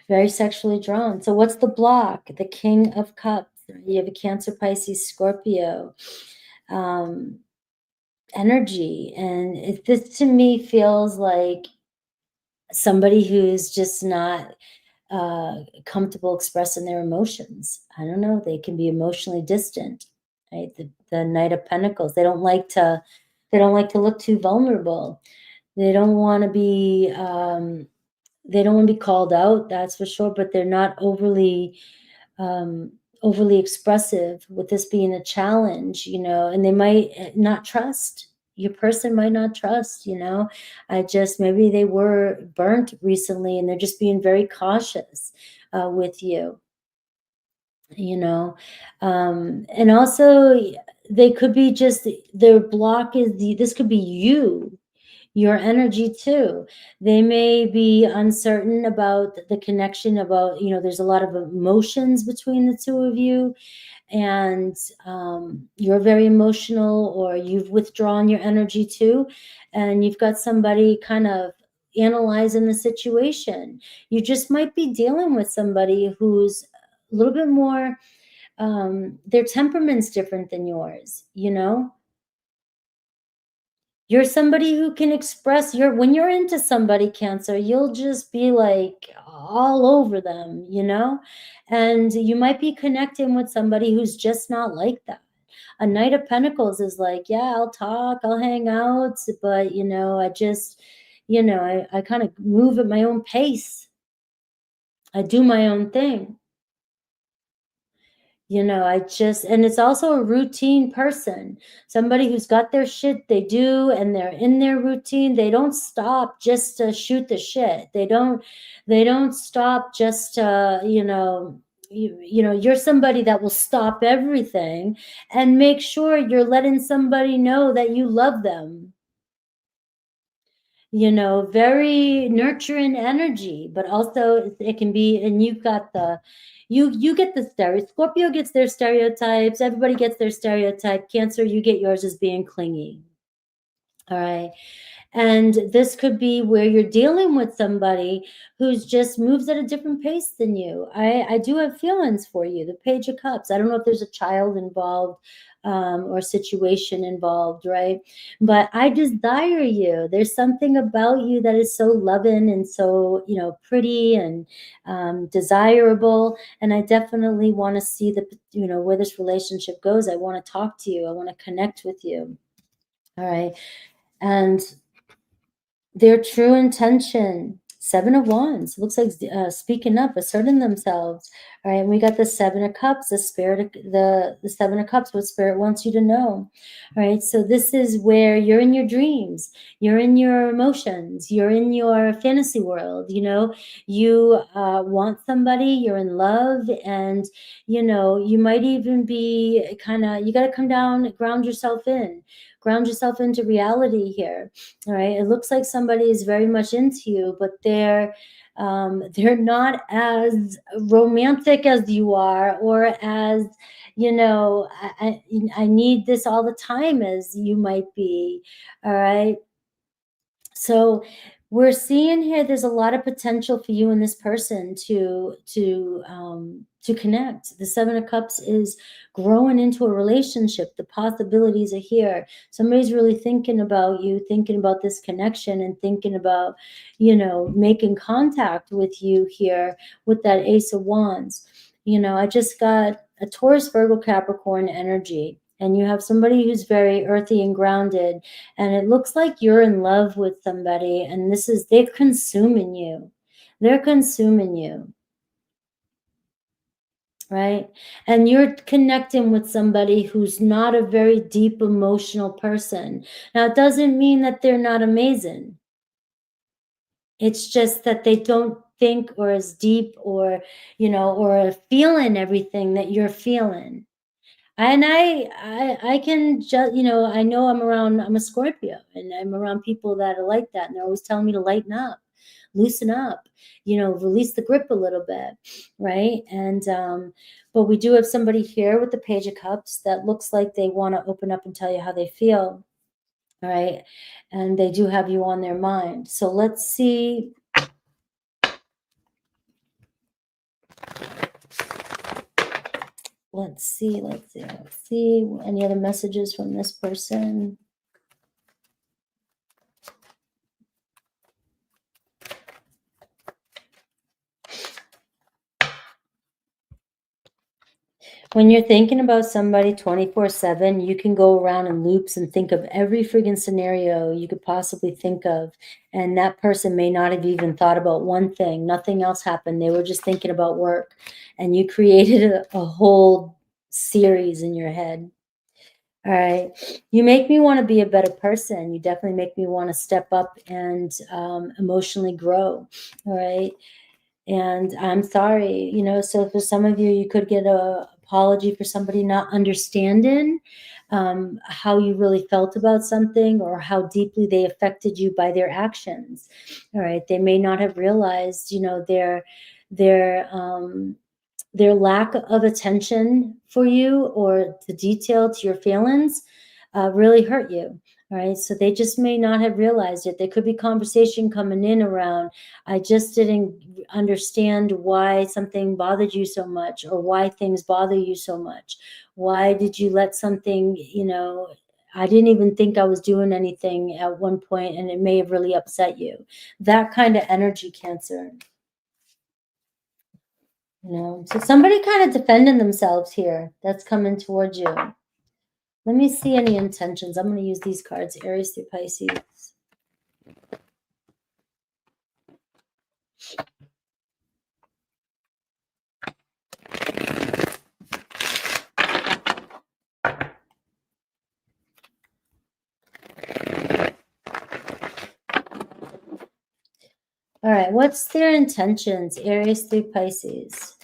very sexually drawn. So what's the block? The King of Cups. You have a Cancer, Pisces, Scorpio energy, and this to me feels like somebody who's just not comfortable expressing their emotions. I don't know, they can be emotionally distant. Right? The Knight of Pentacles, they don't like to look too vulnerable. They don't want to be called out, that's for sure, but they're not overly expressive, with this being a challenge, and they might not trust. Your person might not trust, maybe they were burnt recently and they're just being very cautious with you, and also they could be just, their block is this could be your energy too. They may be uncertain about the connection, about, there's a lot of emotions between the two of you, and you're very emotional, or you've withdrawn your energy too, and you've got somebody kind of analyzing the situation. You just might be dealing with somebody who's little bit more, their temperament's different than yours, you know? You're somebody who can express when you're into somebody, Cancer, you'll just be like all over them, you know? And you might be connecting with somebody who's just not like that. A Knight of Pentacles is like, yeah, I'll talk, I'll hang out, but you know, I just, you know, I kind of move at my own pace. I do my own thing. You know, and it's also a routine person, somebody who's got their shit they do and they're in their routine. They don't stop just to shoot the shit. They don't stop just to, you know, you know, you're somebody that will stop everything and make sure you're letting somebody know that you love them. You know, very nurturing energy, but also it can be, and you've got you get the Scorpio gets their stereotypes, everybody gets their stereotype. Cancer, you get yours as being clingy. All right. And this could be where you're dealing with somebody who's just moves at a different pace than you. I do have feelings for you. The Page of Cups. I don't know if there's a child involved or situation involved, right? But I desire you. There's something about you that is so loving and so, you know, pretty and desirable. And I definitely want to see you know, where this relationship goes. I want to talk to you. I want to connect with you. All right. And their true intention, 7 of Wands, looks like speaking up, asserting themselves. All right, and we got the 7 of Cups, the spirit, the 7 of Cups, what Spirit wants you to know. All right, so this is where you're in your dreams, you're in your emotions, you're in your fantasy world. You know, you want somebody, you're in love, and you know, you might even be you got to come down, ground yourself into reality here. All right, it looks like somebody is very much into you, but they're not as romantic as you are, or as, you know, I need this all the time as you might be. All right, so we're seeing here there's a lot of potential for you and this person to connect. The 7 of Cups is growing into a relationship. The possibilities are here. Somebody's really thinking about you, thinking about this connection, and thinking about, you know, making contact with you here with that Ace of Wands. You know, I just got a Taurus, Virgo, Capricorn energy, and you have somebody who's very earthy and grounded, and it looks like you're in love with somebody, and they're consuming you. They're consuming you, right? And you're connecting with somebody who's not a very deep emotional person. Now, it doesn't mean that they're not amazing. It's just that they don't think or as deep, or, you know, or feeling everything that you're feeling. And I can just, you know, I'm a Scorpio, and I'm around people that are like that. And they're always telling me to lighten up, loosen up, you know, release the grip a little bit. Right. And, but we do have somebody here with the Page of Cups that looks like they want to open up and tell you how they feel. All right. And they do have you on their mind. So let's see. Let's see any other messages from this person. When you're thinking about somebody 24/7, you can go around in loops and think of every friggin' scenario you could possibly think of. And that person may not have even thought about one thing. Nothing else happened. They were just thinking about work. And you created a whole series in your head. All right. You make me want to be a better person. You definitely make me want to step up and emotionally grow. All right. And I'm sorry, you know, so for some of you, you could get a apology for somebody not understanding how you really felt about something, or how deeply they affected you by their actions. All right. They may not have realized, you know, their lack of attention for you, or the detail to your feelings really hurt you. All right, so they just may not have realized it. There could be conversation coming in around, I just didn't understand why something bothered you so much, or why things bother you so much. Why did you let something, you know, I didn't even think I was doing anything at one point, and it may have really upset you. That kind of energy, Cancer. You know, so somebody kind of defending themselves here. That's coming towards you. Let me see any intentions. I'm going to use these cards, Aries through Pisces. All right, what's their intentions, Aries through Pisces?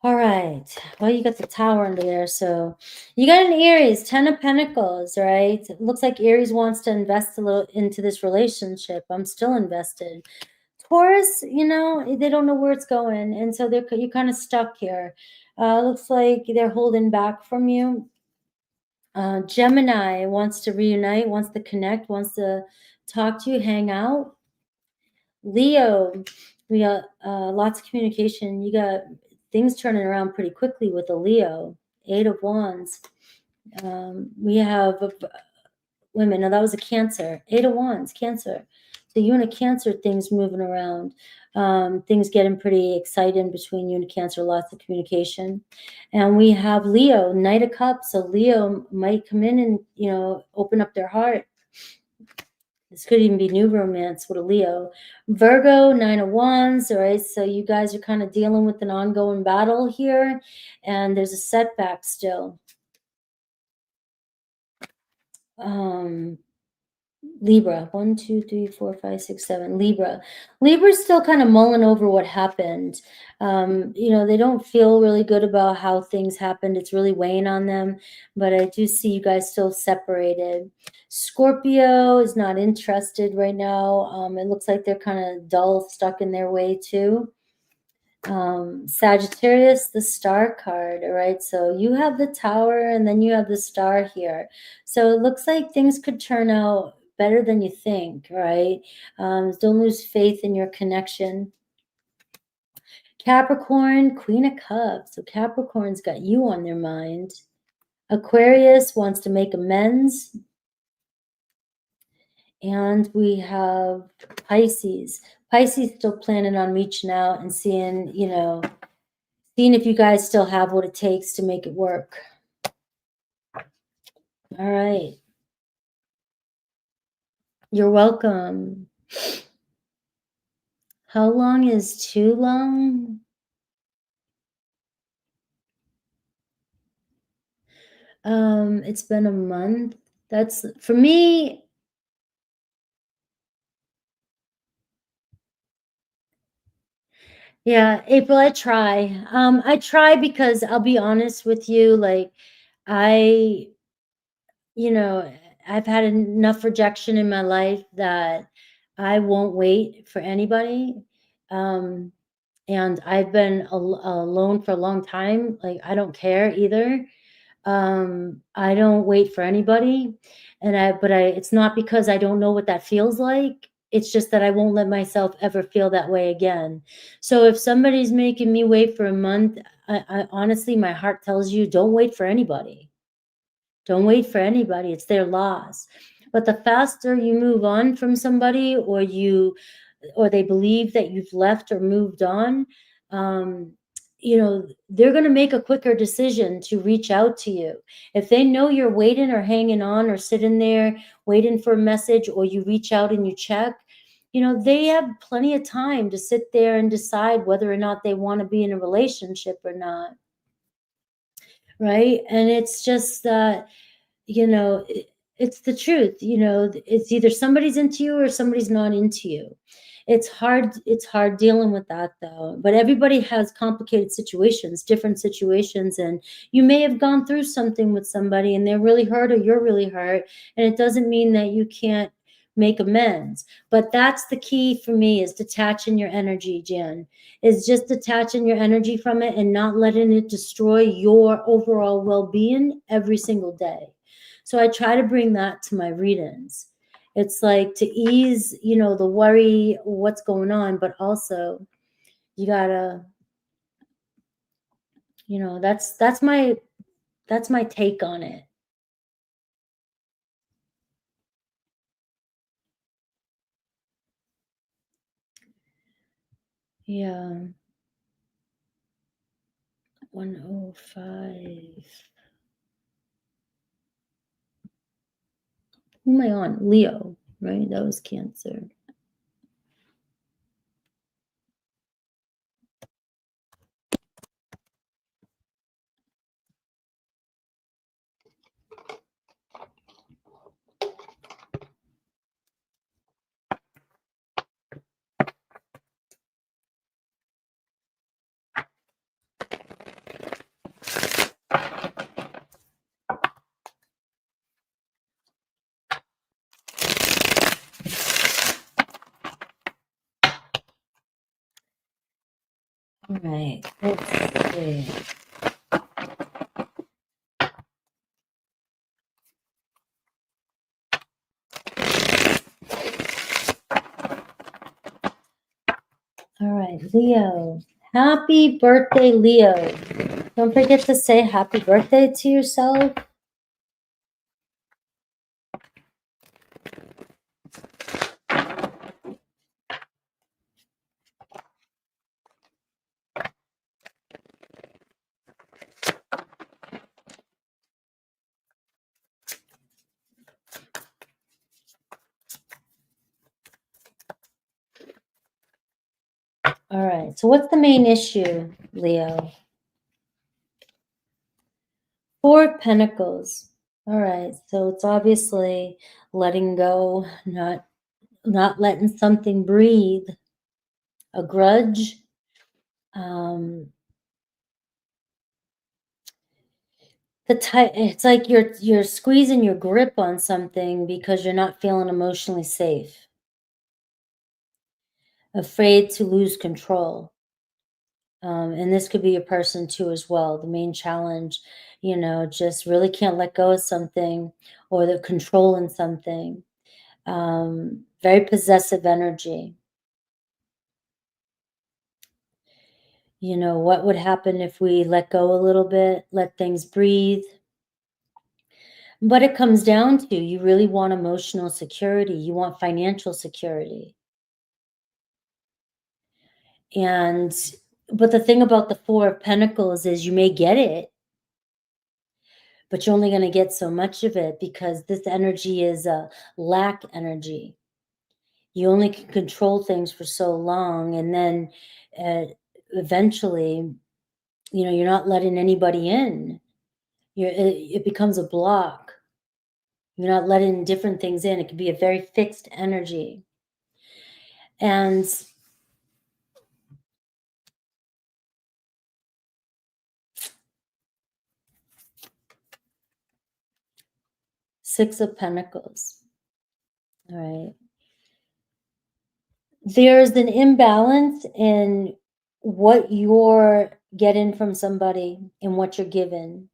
All right, well, you got the Tower under there, so you got an Aries, 10 of Pentacles, right? It looks like Aries wants to invest a little into this relationship. I'm still invested. Taurus, you know, they don't know where it's going, and so you're kind of stuck here. Looks like they're holding back from you. Gemini wants to reunite, wants to connect, wants to talk to you, hang out. Leo, we got lots of communication. You got things turning around pretty quickly with a Leo. 8 of Wands. We have women. Now that was a Cancer. 8 of Wands, Cancer. So you and a Cancer, things moving around. Things getting pretty exciting between you and Cancer, lots of communication. And we have Leo, Knight of Cups. So Leo might come in and, you know, open up their heart. This could even be new romance with a Leo. Virgo, 9 of Wands, all right? So you guys are kind of dealing with an ongoing battle here, and there's a setback still. Libra, 1, 2, 3, 4, 5, 6, 7. Libra's still kind of mulling over what happened. You know, they don't feel really good about how things happened. It's really weighing on them, but I do see you guys still separated. Scorpio is not interested right now. It looks like they're kind of dull, stuck in their way too. Sagittarius, the star card, all right? So you have the Tower and then you have the star here. So it looks like things could turn out better than you think, right? Don't lose faith in your connection. Capricorn, Queen of Cups. So Capricorn's got you on their mind. Aquarius wants to make amends. And we have Pisces. Pisces still planning on reaching out and seeing, you know, seeing if you guys still have what it takes to make it work. All right. You're welcome. How long is too long? It's been a month. That's, for me, yeah, April, I try. I try because I'll be honest with you, like, I, you know, I've had enough rejection in my life that I won't wait for anybody. And I've been alone for a long time. Like, I don't care either. I don't wait for anybody. But it's not because I don't know what that feels like. It's just that I won't let myself ever feel that way again. So if somebody's making me wait for a month, I honestly, my heart tells you, don't wait for anybody. Don't wait for anybody. It's their loss. But the faster you move on from somebody, or they believe that you've left or moved on, you know, they're going to make a quicker decision to reach out to you. If they know you're waiting or hanging on or sitting there waiting for a message, or you reach out and you check, you know, they have plenty of time to sit there and decide whether or not they want to be in a relationship or not. Right. And it's just that, you know, it's the truth. You know, it's either somebody's into you or somebody's not into you. It's hard dealing with that, though. But everybody has complicated situations, different situations, and you may have gone through something with somebody and they're really hurt or you're really hurt, and it doesn't mean that you can't make amends. But that's the key for me, is detaching your energy, Jan, is just detaching your energy from it and not letting it destroy your overall well-being every single day. So I try to bring that to my readings. It's like to ease, you know, the worry, what's going on, but also you gotta, you know, that's my take on it. Yeah. 105. Who am I on? Leo, right? That was Cancer. All right, let's see. All right, Leo. Happy birthday, Leo. Don't forget to say happy birthday to yourself. All right, so what's the main issue, Leo? Four of Pentacles. All right, so it's obviously letting go, not letting something breathe, a grudge. It's like you're squeezing your grip on something because you're not feeling emotionally safe, afraid to lose control. And this could be a person too as well. The main challenge, you know, just really can't let go of something, or the control in something. Very possessive energy. You know, what would happen if we let go a little bit, let things breathe? But it comes down to, you really want emotional security. You want financial security. And, but the thing about the Four of Pentacles is you may get it, but you're only going to get so much of it, because this energy is a lack energy. You only can control things for so long, and then eventually, you know, you're not letting anybody in. It becomes a block. You're not letting different things in. It can be a very fixed energy. And Six of Pentacles. All right. There's an imbalance in what you're getting from somebody and what you're given.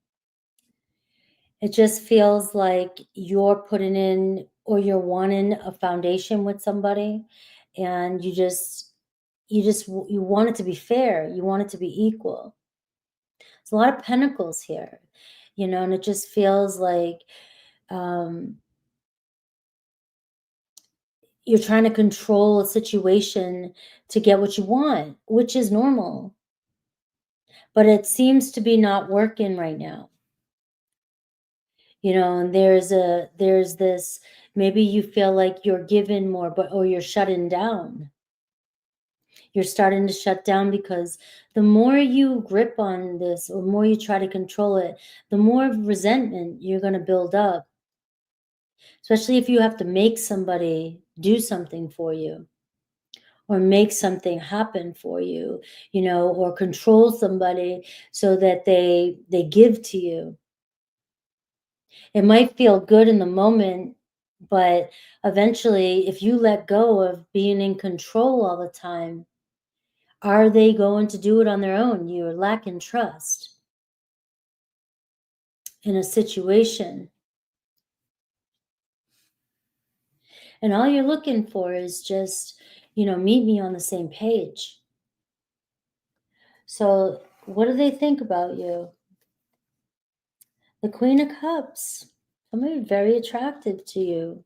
It just feels like you're putting in, or you're wanting a foundation with somebody, and you want it to be fair. You want it to be equal. There's a lot of pentacles here, you know, and it just feels like you're trying to control a situation to get what you want, which is normal. But it seems to be not working right now. You know, and there's this, maybe you feel like you're given more, or you're shutting down. You're starting to shut down, because the more you grip on this, or more you try to control it, the more resentment you're going to build up. Especially if you have to make somebody do something for you, or make something happen for you, you know, or control somebody so that they give to you. It might feel good in the moment, But eventually, if you let go of being in control all the time, are they going to do it on their own? You're lacking trust in a situation. And all you're looking for is just, meet me on the same page. So what do they think about you? The Queen of Cups. Somebody very attractive to you.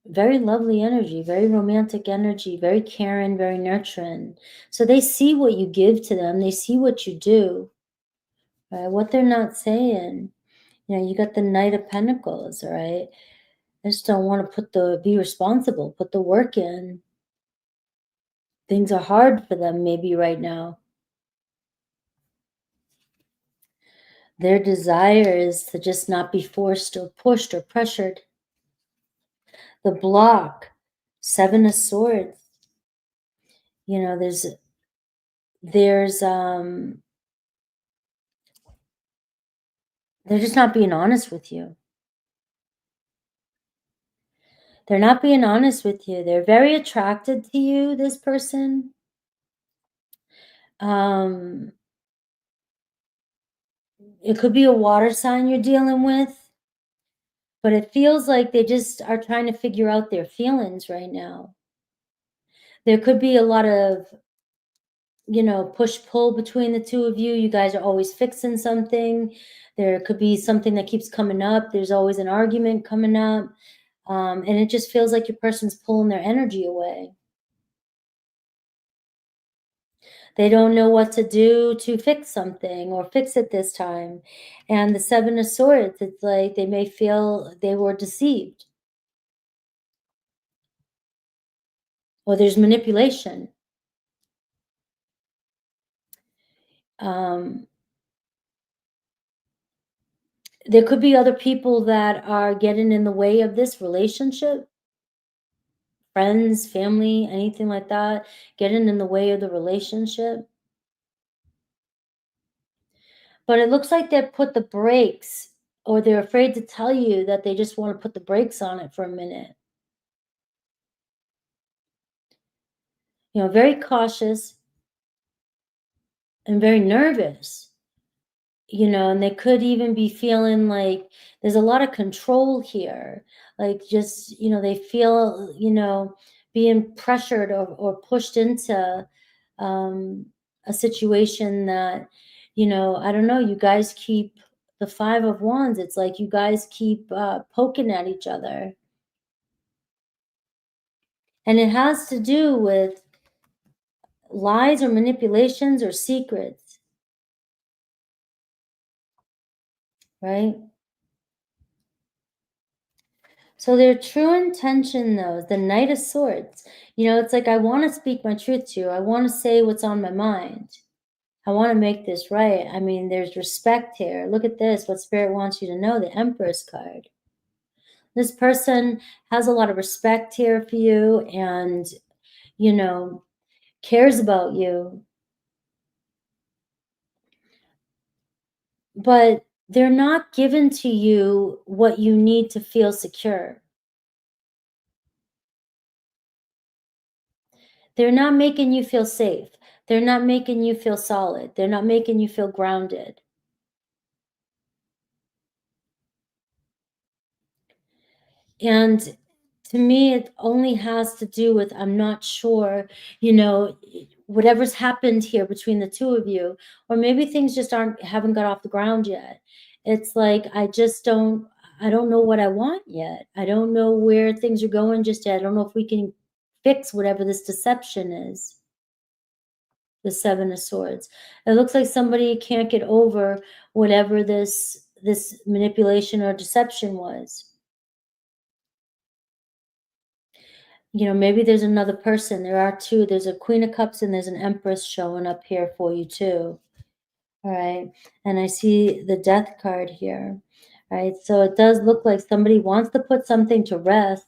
Very lovely energy, very romantic energy, very caring, very nurturing. So they see what you give to them. They see what you do, right? What they're not saying. You got the Knight of Pentacles, right? They just don't want to be responsible, put the work in. Things are hard for them maybe right now. Their desire is to just not be forced or pushed or pressured. The block, Seven of Swords. There's they're just not being honest with you. They're not being honest with you. They're very attracted to you, this person. It could be a water sign you're dealing with, but it feels like they just are trying to figure out their feelings right now. There could be a lot of, push-pull between the two of you. You guys are always fixing something. There could be something that keeps coming up. There's always an argument coming up. And it just feels like your person's pulling their energy away. They don't know what to do to fix something or fix it this time. And the Seven of Swords, it's like they may feel they were deceived. Or there's manipulation. There could be other people that are getting in the way of this relationship. Friends, family, anything like that, getting in the way of the relationship. But it looks like they put the brakes, or they're afraid to tell you that they just want to put the brakes on it for a minute. Very cautious and very nervous, and they could even be feeling like there's a lot of control here. Like just, they feel, being pressured or pushed into a situation that, I don't know, you guys keep the Five of Wands. It's like you guys keep poking at each other. And it has to do with lies or manipulations or secrets, right? So their true intention, though, the Knight of Swords, it's like, I want to speak my truth to you. I want to say what's on my mind. I want to make this right. I mean, there's respect here. Look at this, what Spirit wants you to know, the Empress card. This person has a lot of respect here for you and, cares about you. But they're not giving to you what you need to feel secure. They're not making you feel safe. They're not making you feel solid. They're not making you feel grounded. And to me, it only has to do with, I'm not sure, whatever's happened here between the two of you, or maybe things just haven't got off the ground yet. It's like, I don't know what I want yet. I don't know where things are going just yet. I don't know if we can fix whatever this deception is. The Seven of Swords. It looks like somebody can't get over whatever this manipulation or deception was. Maybe there's another person. There are two. There's a Queen of Cups and there's an Empress showing up here for you too. All right. And I see the Death card here. All right. So it does look like somebody wants to put something to rest.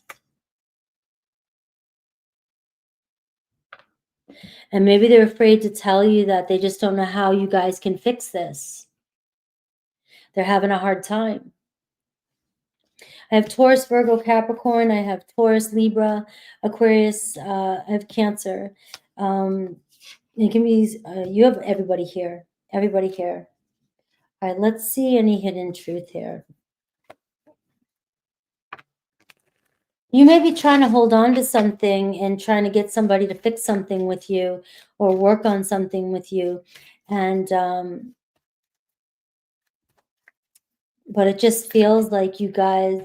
And maybe they're afraid to tell you that they just don't know how you guys can fix this. They're having a hard time. I have Taurus, Virgo, Capricorn. I have Taurus, Libra, Aquarius. I have Cancer. It can be, you have everybody here. Everybody here. All right, let's see any hidden truth here. You may be trying to hold on to something and trying to get somebody to fix something with you or work on something with you. And, but it just feels like you guys,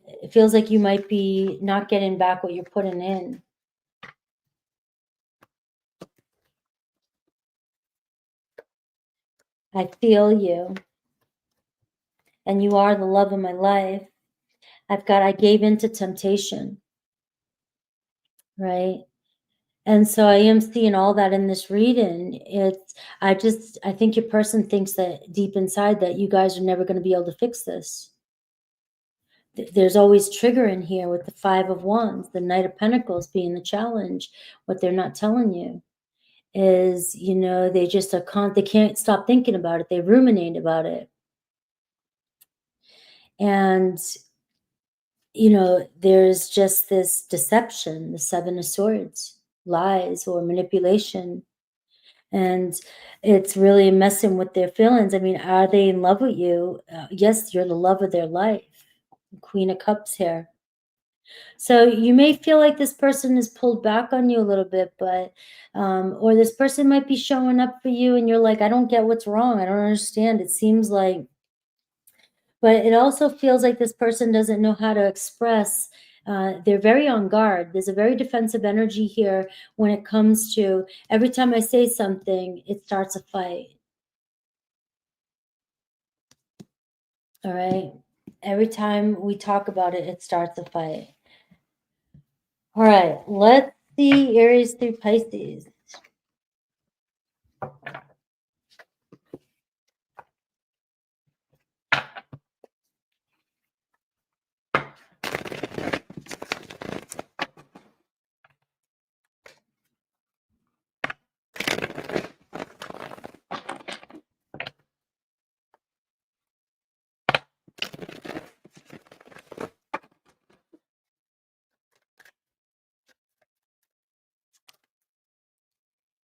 it feels like you might be not getting back what you're putting in. I feel you. And you are the love of my life. I gave into temptation. Right? And so I am seeing all that in this reading. I think your person thinks that deep inside that you guys are never going to be able to fix this. There's always trigger in here with the 5 of Wands, the Knight of Pentacles being the challenge. What they're not telling you is, you know, they just they can't stop thinking about it. They ruminate about it. And, you know, there's just this deception, the 7 of Swords, lies or manipulation. And it's really messing with their feelings. I mean, are they in love with you? Yes, you're the love of their life. Queen of Cups here. So you may feel like this person is pulled back on you a little bit, but, or this person might be showing up for you and you're like, I don't get what's wrong. I don't understand. It seems like, but it also feels like this person doesn't know how to express. They're very on guard. There's a very defensive energy here when it comes to every time I say something, it starts a fight. All right. Every time we talk about it, it starts a fight. All right. Let's see Aries through Pisces.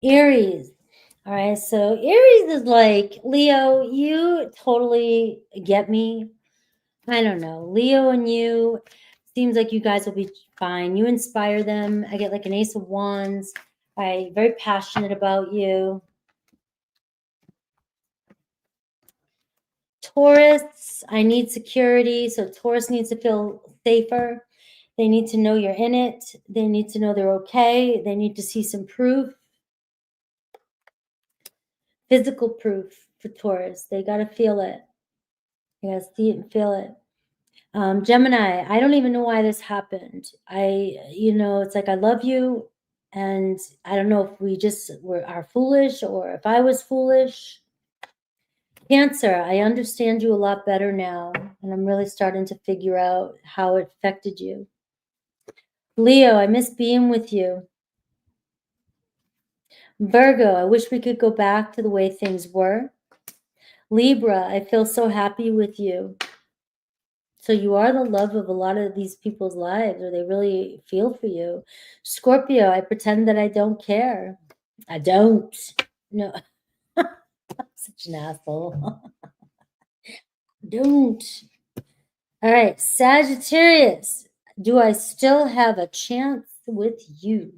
Aries. All right. So Aries is like, Leo, you totally get me. I don't know. Leo and you, seems like you guys will be fine. You inspire them. I get like an Ace of Wands. I'm very passionate about you. Taurus, I need security. So Taurus needs to feel safer. They need to know you're in it. They need to know they're okay. They need to see some proof. Physical proof for Taurus. They got to feel it. They got to see it and feel it. Gemini, I don't even know why this happened. You know, it's like, I love you. And I don't know if we just are foolish or if I was foolish. Cancer, I understand you a lot better now. And I'm really starting to figure out how it affected you. Leo, I miss being with you. Virgo, I wish we could go back to the way things were. Libra, I feel so happy with you. So you are the love of a lot of these people's lives, or they really feel for you. Scorpio, I pretend that I don't care. I don't. No, I'm such an asshole. Don't. All right, Sagittarius, do I still have a chance with you?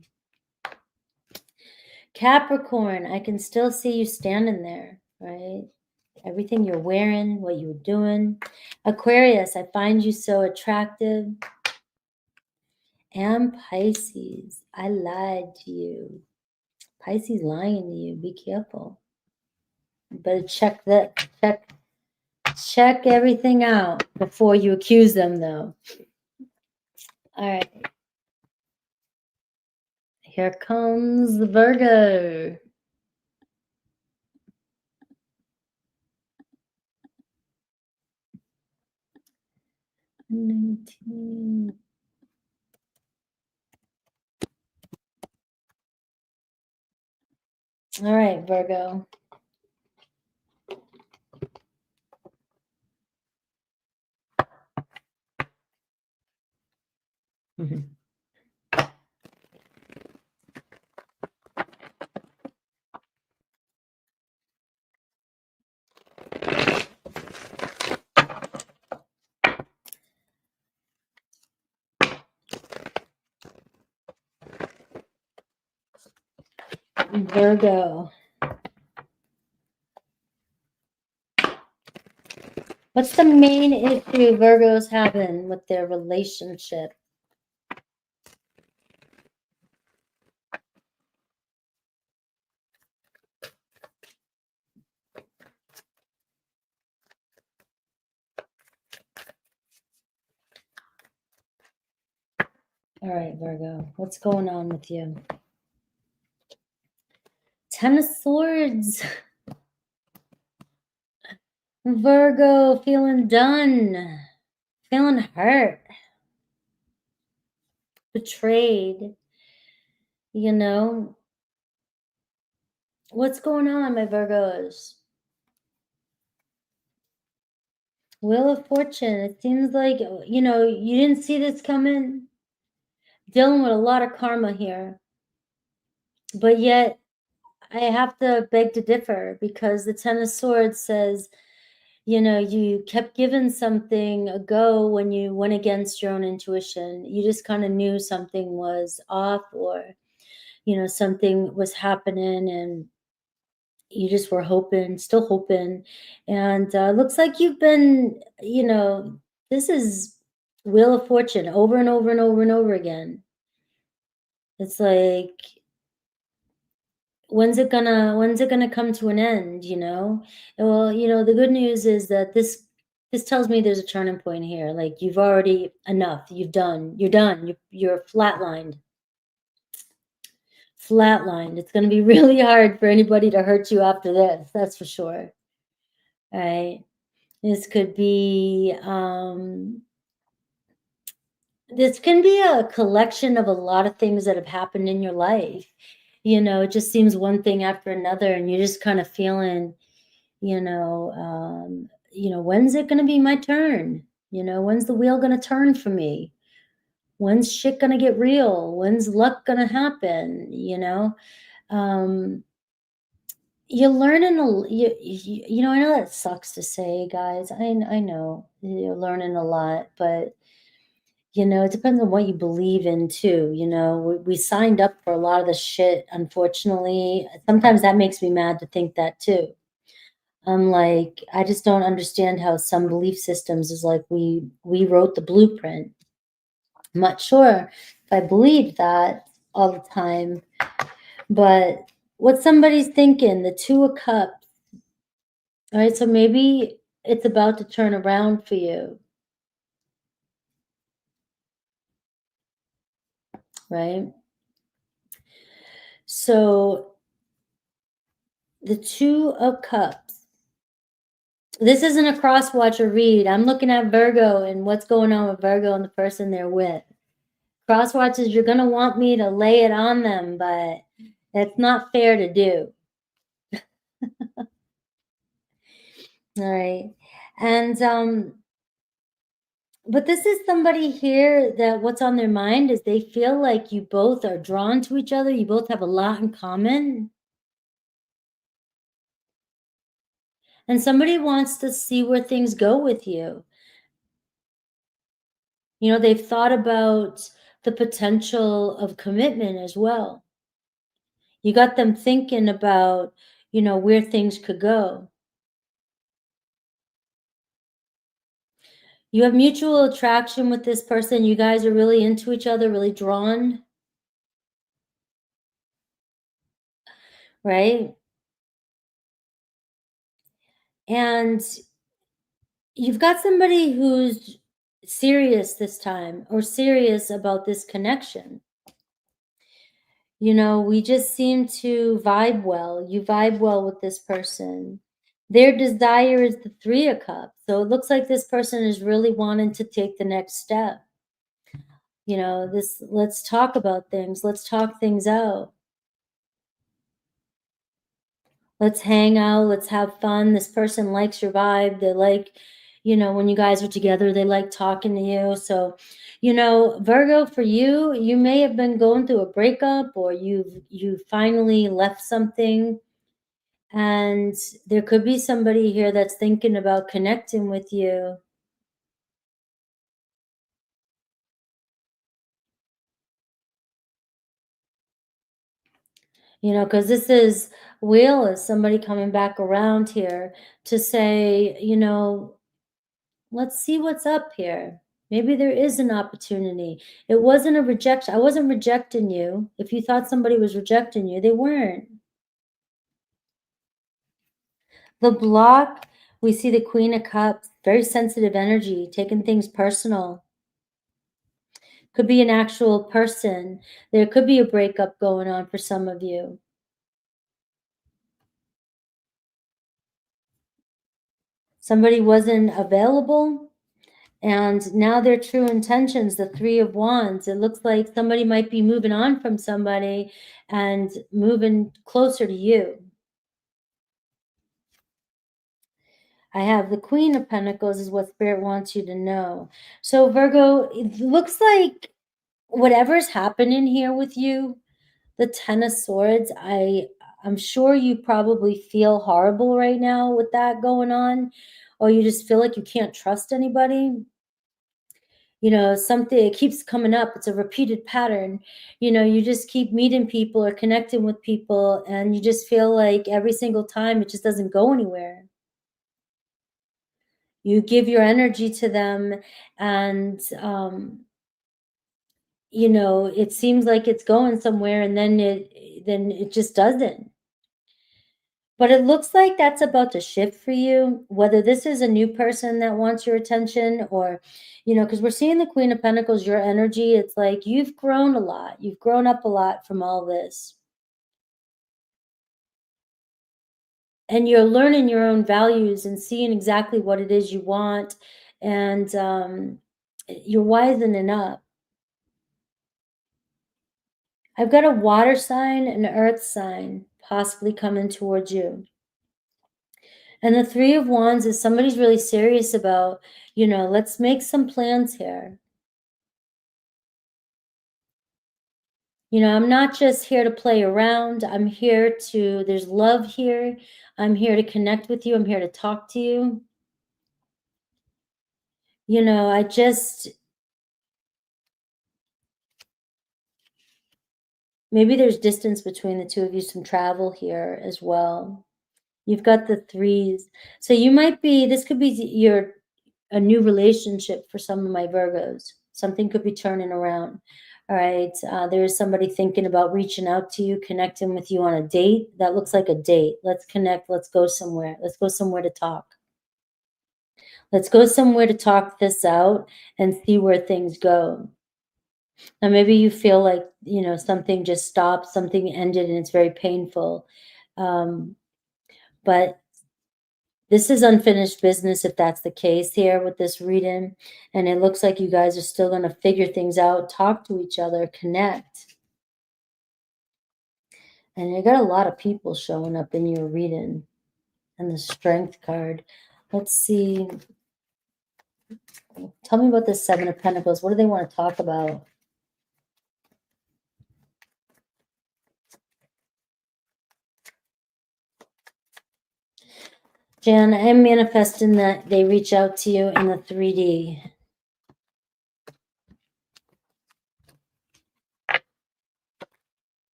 Capricorn, I can still see you standing there, right? Everything you're wearing, what you were doing. Aquarius, I find you so attractive. And Pisces, I lied to you. Pisces lying to you. Be careful. You better check everything out before you accuse them, though. All right. Here comes the Virgo. All right, Virgo. Mhm. Virgo. What's the main issue Virgo's having with their relationship? All right, Virgo, what's going on with you? Ten of Swords. Virgo, feeling done, feeling hurt, betrayed, you know. What's going on, my Virgos? Wheel of Fortune. It seems like, you know, you didn't see this coming. Dealing with a lot of karma here. But yet, I have to beg to differ, because the Ten of Swords says, you know, you kept giving something a go when you went against your own intuition. You just kind of knew something was off, or, you know, something was happening, and you just were hoping, still hoping. And looks like you've been, you know, this is Wheel of Fortune over and over and over and over again. It's like, when's it gonna come to an end, you know? Well, you know, the good news is that this tells me there's a turning point here. Like, you've already enough. You're done. You're flatlined. Flatlined. It's going to be really hard for anybody to hurt you after this. That's for sure. All right. This could be this can be a collection of a lot of things that have happened in your life. You know, it just seems one thing after another, and you're just kind of feeling, you know, when's it going to be my turn? You know, when's the wheel going to turn for me? When's shit going to get real? When's luck going to happen? You know, you're learning you know, I know that sucks to say, guys. I know you're learning a lot, but you know, it depends on what you believe in too. You know, we signed up for a lot of the shit, unfortunately. Sometimes that makes me mad to think that too. I'm like, I just don't understand how some belief systems is like, we wrote the blueprint. I'm not sure if I believe that all the time, but what somebody's thinking, the Two of Cups. All right, so maybe it's about to turn around for you, right? So the Two of Cups. This isn't a cross watch or read. I'm looking at Virgo and what's going on with Virgo and the person they're with. Cross watches, you're going to want me to lay it on them, but that's not fair to do. All right. And but this is somebody here that what's on their mind is they feel like you both are drawn to each other. You both have a lot in common. And somebody wants to see where things go with you. You know, they've thought about the potential of commitment as well. You got them thinking about, you know, where things could go. You have mutual attraction with this person. You guys are really into each other, really drawn. Right? And you've got somebody who's serious this time, or serious about this connection. You know, we just seem to vibe well. You vibe well with this person. Their desire is the Three of Cups. So it looks like this person is really wanting to take the next step. You know, let's talk about things. Let's talk things out. Let's hang out. Let's have fun. This person likes your vibe. They like, You know, when you guys are together, they like talking to you. So, Virgo, for you, you may have been going through a breakup, or you finally left something, and there could be somebody here that's thinking about connecting with you. Because this is Wheel is somebody coming back around here to say, let's see what's up here. Maybe there is an opportunity. It wasn't a rejection. I wasn't rejecting you. If you thought somebody was rejecting you, they weren't. The block, we see the Queen of Cups, very sensitive energy, taking things personal. Could be an actual person. There could be a breakup going on for some of you. Somebody wasn't available, and now their true intentions, the Three of Wands. It looks like somebody might be moving on from somebody and moving closer to you. I have the Queen of Pentacles is what Spirit wants you to know. So Virgo, it looks like whatever's happening here with you, the Ten of Swords, I'm sure you probably feel horrible right now with that going on, or you just feel like you can't trust anybody. Something, it keeps coming up. It's a repeated pattern. You just keep meeting people or connecting with people, and you just feel like every single time it just doesn't go anywhere. You give your energy to them, and it seems like it's going somewhere, and then it just doesn't. But it looks like that's about to shift for you, whether this is a new person that wants your attention, or, because we're seeing the Queen of Pentacles, your energy, it's like you've grown a lot. You've grown up a lot from all this. And you're learning your own values and seeing exactly what it is you want. And you're wisening up. I've got a water sign, an earth sign, possibly coming towards you. And the Three of Wands is somebody's really serious about, let's make some plans here. I'm not just here to play around. I'm here there's love here. I'm here to connect with you. I'm here to talk to you. Maybe there's distance between the two of you, some travel here as well. You've got the threes. So this could be a new relationship for some of my Virgos. Something could be turning around. All right. There is somebody thinking about reaching out to you, connecting with you on a date. That looks like a date. Let's connect. Let's go somewhere. Let's go somewhere to talk. Let's go somewhere to talk this out and see where things go. Now, maybe you feel like, something just stopped, something ended, and it's very painful. But this is unfinished business if that's the case here with this reading. And it looks like you guys are still going to figure things out, talk to each other, connect. And you got a lot of people showing up in your reading. And the Strength card. Let's see. Tell me about the Seven of Pentacles. What do they want to talk about? Jan, I'm manifesting that they reach out to you in the 3D.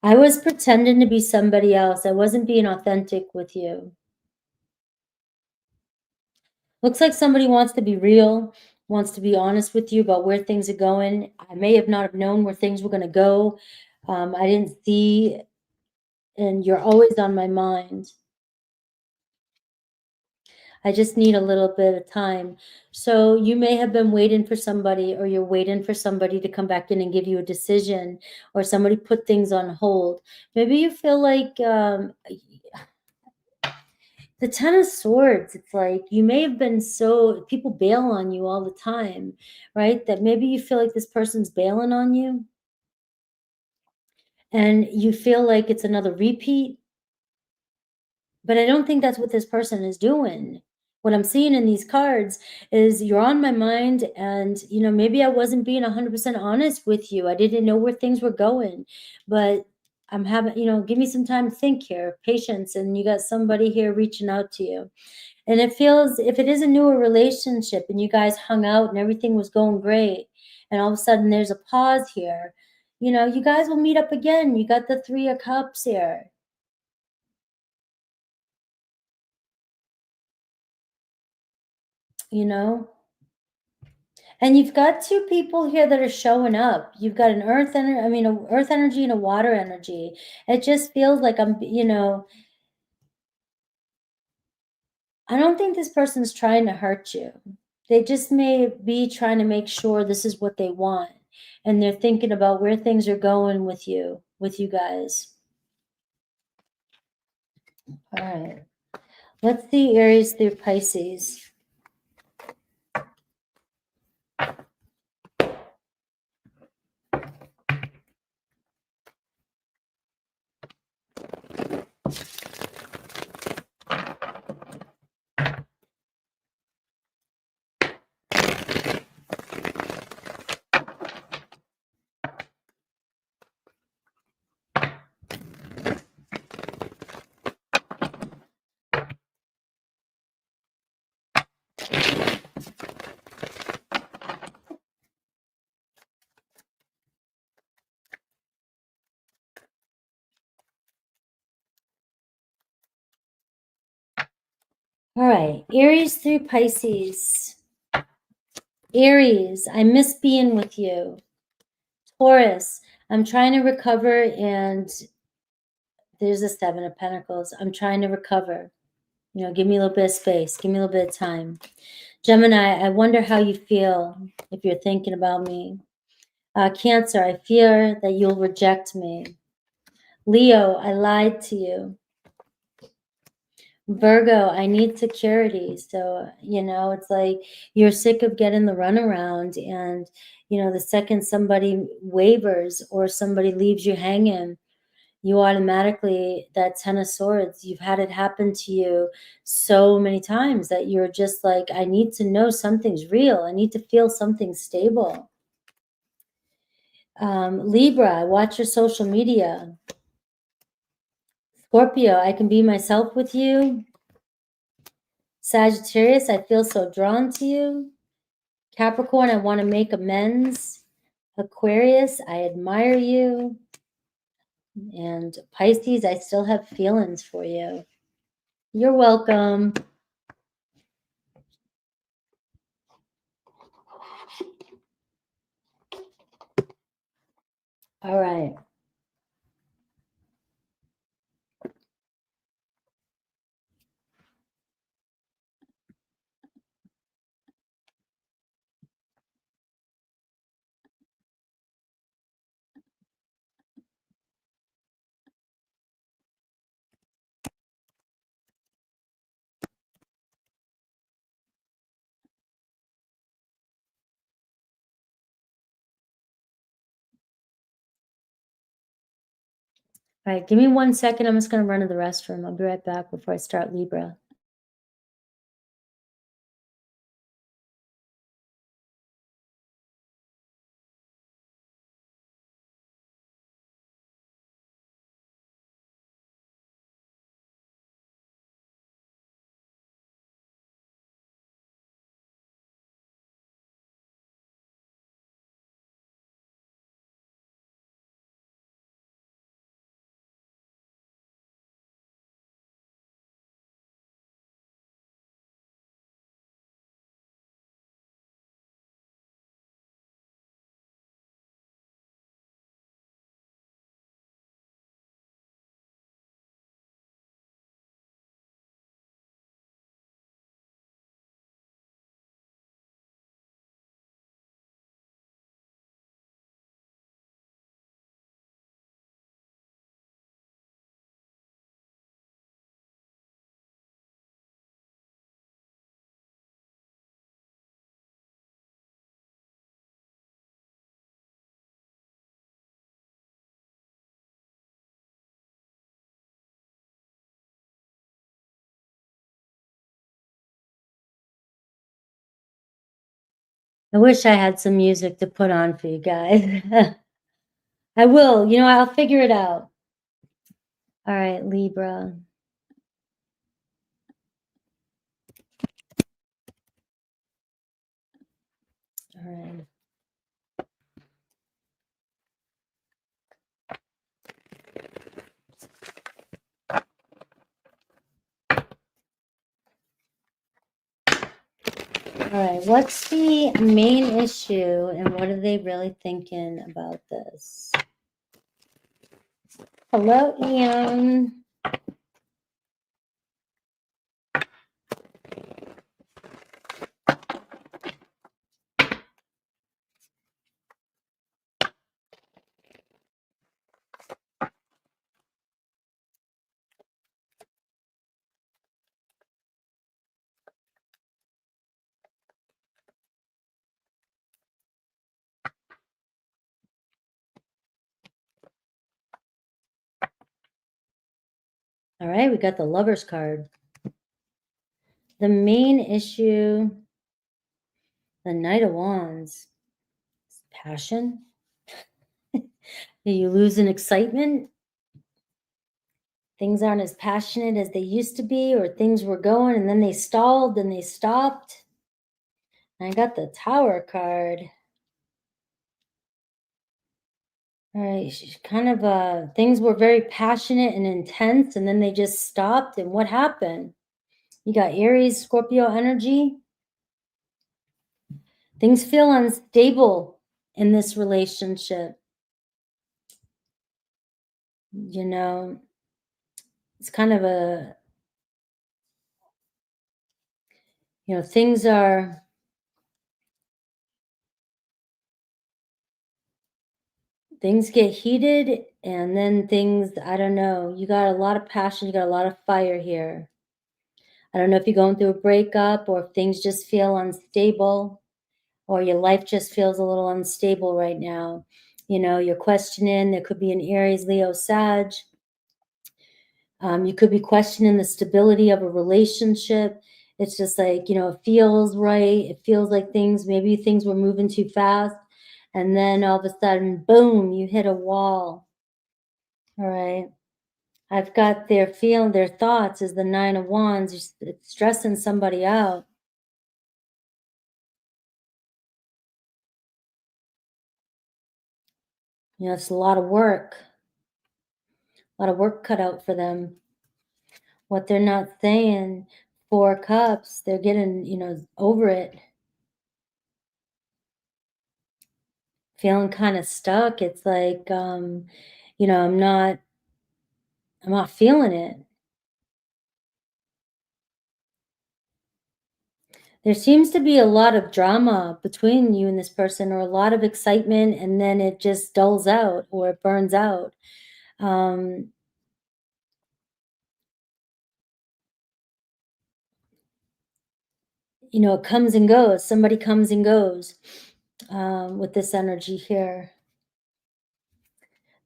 I was pretending to be somebody else. I wasn't being authentic with you. Looks like somebody wants to be real, wants to be honest with you about where things are going. I may have not have known where things were going to go. I didn't see, and you're always on my mind. I just need a little bit of time. So you may have been waiting for somebody, or you're waiting for somebody to come back in and give you a decision, or somebody put things on hold. Maybe you feel like the Ten of Swords, it's like you may have been people bail on you all the time, right? That maybe you feel like this person's bailing on you, and you feel like it's another repeat. But I don't think that's what this person is doing. what I'm seeing in these cards is you're on my mind, and, you know, maybe I wasn't being 100% honest with you. I didn't know where things were going, but I'm having, you know, give me some time to think here, patience, and you got somebody here reaching out to you. And it feels, if it is a newer relationship and you guys hung out and everything was going great, and all of a sudden there's a pause here, you know, you guys will meet up again. You got the Three of Cups here. You know, and you've got two people here that are showing up. You've got an earth energy and a water energy. It just feels like I'm, you know, I don't think this person's trying to hurt you. They just may be trying to make sure this is what they want. And they're thinking about where things are going with you guys. All right. Let's see Aries through Pisces. All right, Aries through Pisces. Aries, I miss being with you. Taurus, I'm trying to recover, and there's the Seven of Pentacles. I'm trying to recover. You know, give me a little bit of space. Give me a little bit of time. Gemini, I wonder how you feel if you're thinking about me. Cancer, I fear that you'll reject me. Leo, I lied to you. Virgo, I need security. So, you know, it's like you're sick of getting the runaround, and, you know, the second somebody wavers or somebody leaves you hanging, you automatically, that Ten of Swords, you've had it happen to you so many times that you're just like, I need to know something's real. I need to feel something stable. Libra, I watch your social media. Scorpio, I can be myself with you. Sagittarius, I feel so drawn to you. Capricorn, I want to make amends. Aquarius, I admire you. And Pisces, I still have feelings for you. You're welcome. All right. All right, give me 1 second. I'm just going to run to the restroom. I'll be right back before I start Libra. I wish I had some music to put on for you guys. I will, I'll figure it out. All right, Libra. All right. All right, what's the main issue and what are they really thinking about this? Hello, Ian. All right, we got the Lovers card. The main issue, the Knight of Wands, passion. You lose in excitement. Things aren't as passionate as they used to be, or things were going and then they stalled and they stopped. And I got the Tower card. All right, kind of things were very passionate and intense and then they just stopped. And what happened? You got Aries, Scorpio energy. Things feel unstable in this relationship. It's kind of things get heated and then things, I don't know, you got a lot of passion, you got a lot of fire here. I don't know if you're going through a breakup or if things just feel unstable or your life just feels a little unstable right now. You're questioning, there could be an Aries, Leo, Sag. You could be questioning the stability of a relationship. It's just like, it feels right. It feels like maybe things were moving too fast. And then all of a sudden, boom, you hit a wall. All right. I've got their thoughts is the Nine of Wands. It's stressing somebody out. It's a lot of work. A lot of work cut out for them. What they're not saying, 4 Cups, they're getting, over it. Feeling kind of stuck. It's like, I'm not feeling it. There seems to be a lot of drama between you and this person, or a lot of excitement, and then it just dulls out or it burns out. It comes and goes. Somebody comes and goes with this energy here.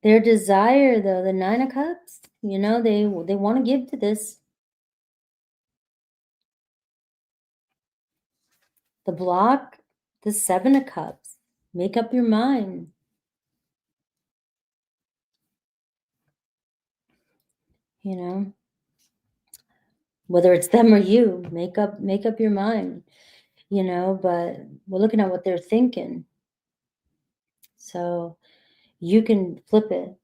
Their desire, though, the 9 of Cups, they want to give to this. The block, the 7 of Cups. Make up your mind. Whether it's them or you, make up your mind, but we're looking at what they're thinking. So you can flip it.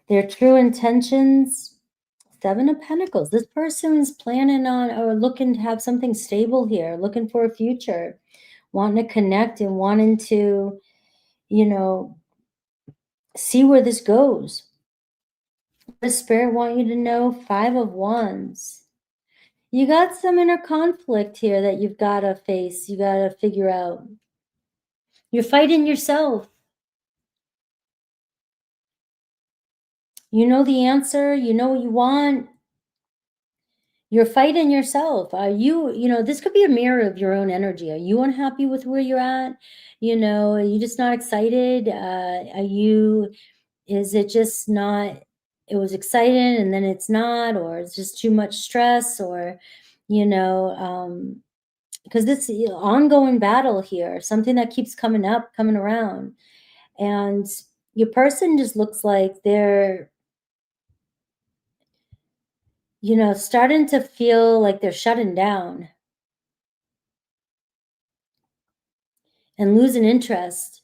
Their true intentions, 7 of Pentacles. This person is planning on or looking to have something stable here, looking for a future, wanting to connect and wanting to, see where this goes. What does Spirit want you to know? 5 of Wands. You got some inner conflict here that you've got to face. You got to figure out. You're fighting yourself. You know the answer. You know what you want. You're fighting yourself. Are you, this could be a mirror of your own energy. Are you unhappy with where you're at? Are you just not excited? Is it just not, it was exciting and then it's not, or it's just too much stress, or, because it's ongoing battle here, something that keeps coming up, coming around. And your person just looks like they're, starting to feel like they're shutting down and losing interest.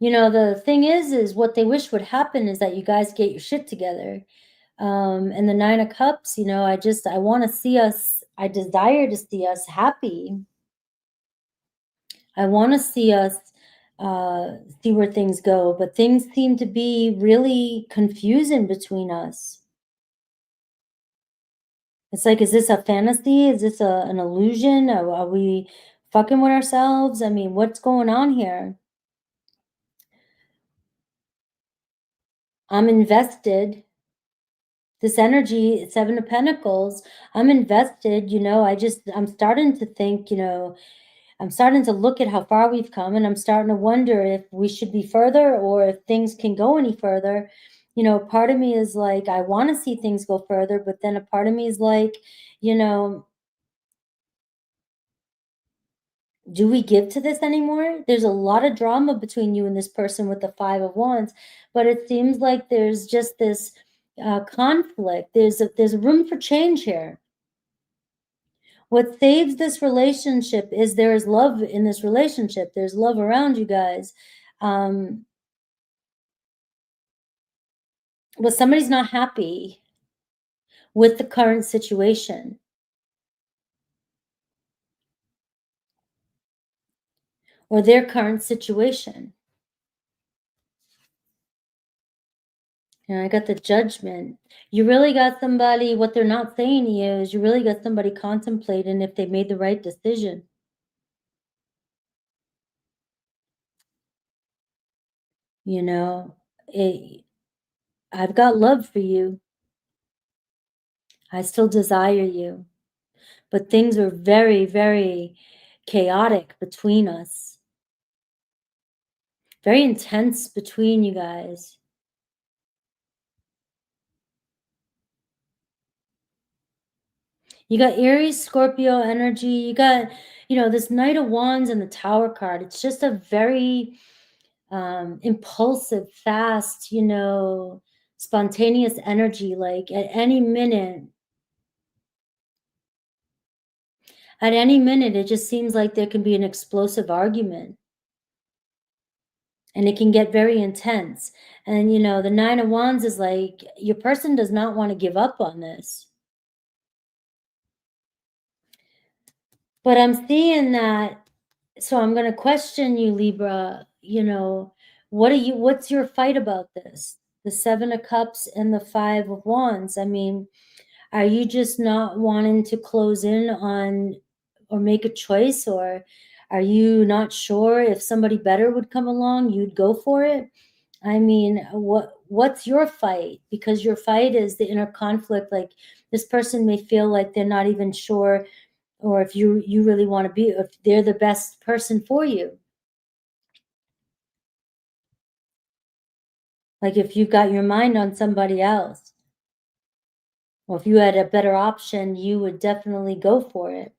The thing is what they wish would happen is that you guys get your shit together. And the Nine of Cups, I want to see us, I desire to see us happy. I want to see us see where things go, but things seem to be really confusing between us. It's like, is this a fantasy? Is this an illusion? Are we fucking with ourselves? I mean, what's going on here? I'm invested. This energy, Seven of Pentacles, I'm invested, I'm starting to think, I'm starting to look at how far we've come, and I'm starting to wonder if we should be further or if things can go any further. Part of me is like, I want to see things go further, but then a part of me is like, do we give to this anymore? There's a lot of drama between you and this person with the Five of Wands, but it seems like there's just this conflict. There's room for change here. What saves this relationship is there is love in this relationship. There's love around you guys. But somebody's not happy with the current situation or their current situation. I got the Judgment. You really got somebody, what they're not saying to you is you really got somebody contemplating if they made the right decision. I've got love for you. I still desire you. But things are very, very chaotic between us. Very intense between you guys. You got Aries, Scorpio energy. You got, this Knight of Wands and the Tower card. It's just a very impulsive, fast, spontaneous energy. Like at any minute, it just seems like there can be an explosive argument. And it can get very intense. And, the Nine of Wands is like, your person does not want to give up on this. But I'm seeing that, so I'm going to question you, Libra, what's your fight about this? The Seven of Cups and the Five of Wands. I mean, are you just not wanting to close in on or make a choice, or are you not sure if somebody better would come along, you'd go for it? I mean, what's your fight? Because your fight is the inner conflict. Like this person may feel like they're not even sure, or if you really want to be, if they're the best person for you. Like if you've got your mind on somebody else, or if you had a better option, you would definitely go for it.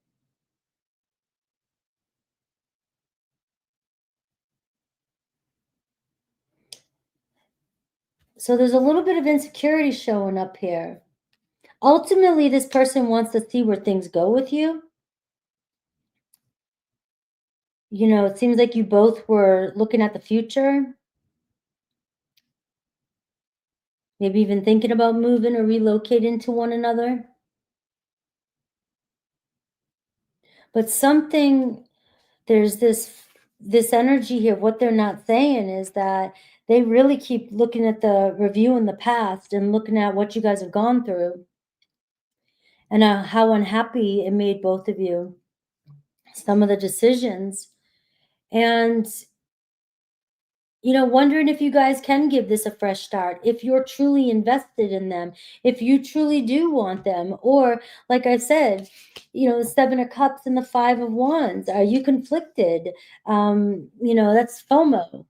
So there's a little bit of insecurity showing up here. Ultimately, this person wants to see where things go with you. It seems like you both were looking at the future. Maybe even thinking about moving or relocating to one another. But there's this energy here. What they're not saying is that they really keep looking at the review in the past and looking at what you guys have gone through and how unhappy it made both of you, some of the decisions. And wondering if you guys can give this a fresh start, if you're truly invested in them, if you truly do want them, or like I said, the Seven of Cups and the Five of Wands, are you conflicted? That's FOMO.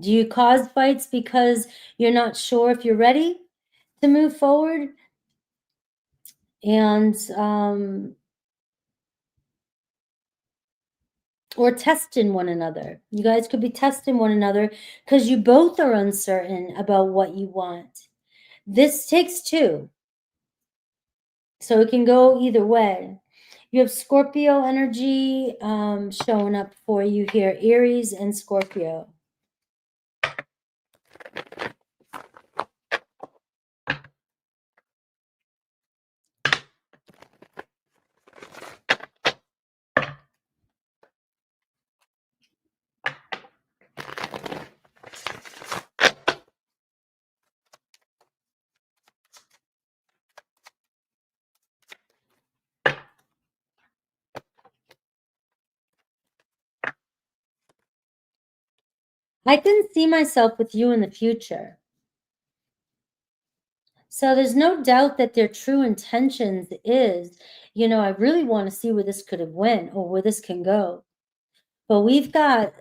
Do you cause fights because you're not sure if you're ready? to move forward. And or testing one another. You guys could be testing one another because you both are uncertain about what you want. This takes two. So it can go either way. You have Scorpio energy showing up for you here, Aries and Scorpio. I can see myself with you in the future. So there's no doubt that their true intentions is, you know, I really want to see where this could have went or where this can go. But we've got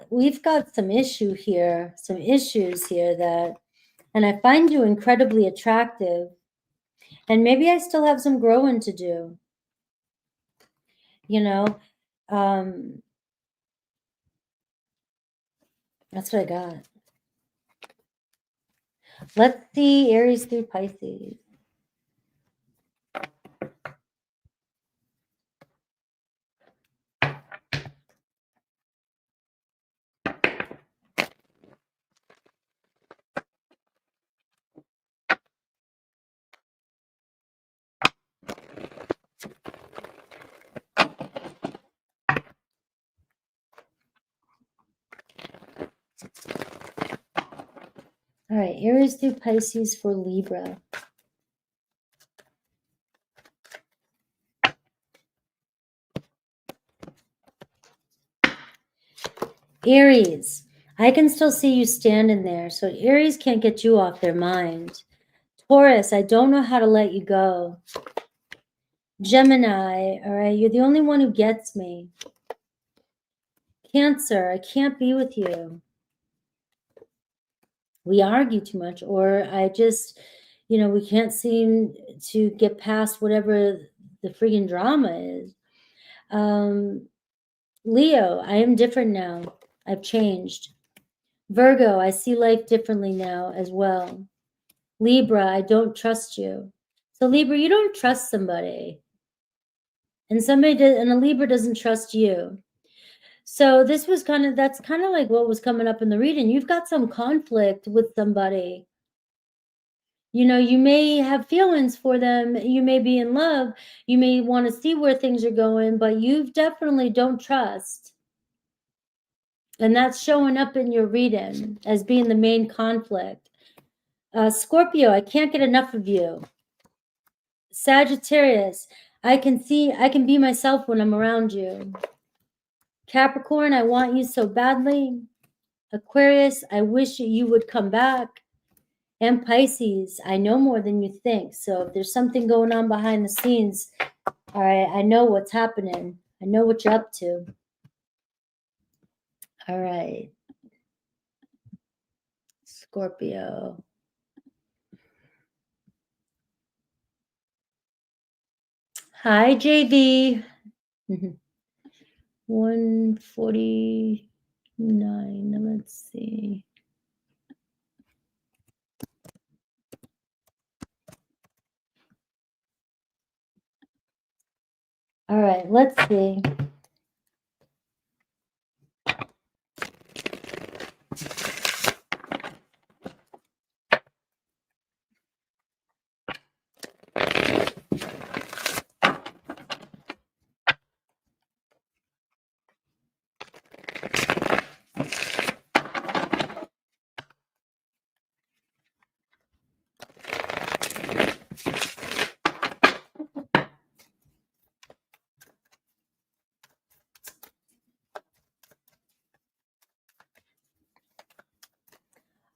some issues here that, and I find you incredibly attractive. And maybe I still have some growing to do. You know, that's what I got. Let's see Aries through Pisces. All right, Aries through Pisces for Libra. Aries, I can still see you standing there. So Aries can't get you off their mind. Taurus, I don't know how to let you go. Gemini, all right, you're the only one who gets me. Cancer, I can't be with you. We argue too much, or I just, you know, we can't seem to get past whatever the friggin' drama is. Leo, I am different now. I've changed. Virgo, I see life differently now as well. Libra, I don't trust you. So Libra, you don't trust somebody. And a Libra doesn't trust you. So this was that's kind of like what was coming up in the reading. You've got some conflict with somebody. You know, you may have feelings for them. You may be in love. You may want to see where things are going, but you definitely don't trust. And that's showing up in your reading as being the main conflict. Scorpio, I can't get enough of you. Sagittarius, I can be myself when I'm around you. Capricorn, I want you so badly. Aquarius, I wish you would come back. And Pisces, I know more than you think. So if there's something going on behind the scenes, all right, I know what's happening. I know what you're up to. All right. Scorpio. Hi, JV. 149. Let's see. All right, let's see.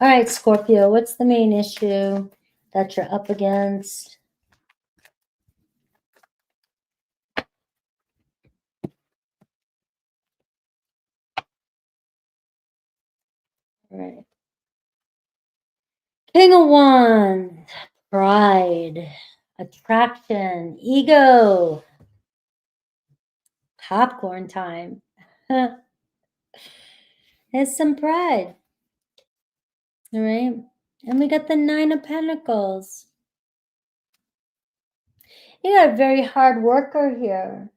All right, Scorpio, what's the main issue that you're up against? All right. King of Wands. Pride, attraction, ego, popcorn time. There's some pride, all right? And we got the Nine of Pentacles. You got a very hard worker here.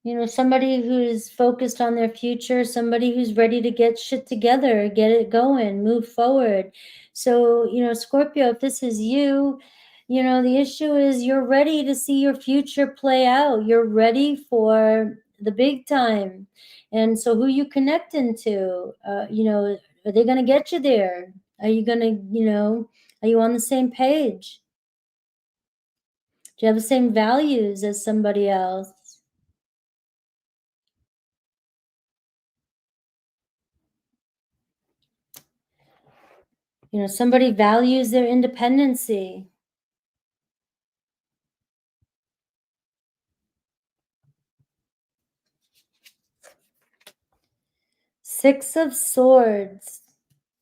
You know, somebody who's focused on their future, somebody who's ready to get shit together, get it going, move forward. So, you know, Scorpio, if this is you, you know, the issue is you're ready to see your future play out. You're ready for the big time. And so who you connecting to, you know, are they going to get you there? Are you going to, you know, are you on the same page? Do you have the same values as somebody else? You know, somebody values their independency. Six of Swords.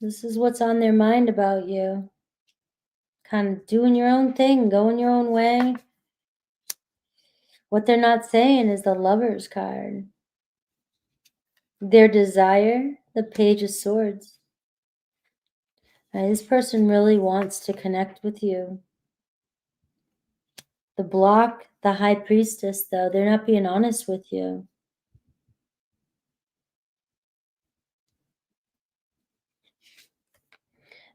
This is what's on their mind about you. Kind of doing your own thing, going your own way. What they're not saying is the Lover's card. Their desire, the Page of Swords. This person really wants to connect with you. The block, the High Priestess, though, they're not being honest with you.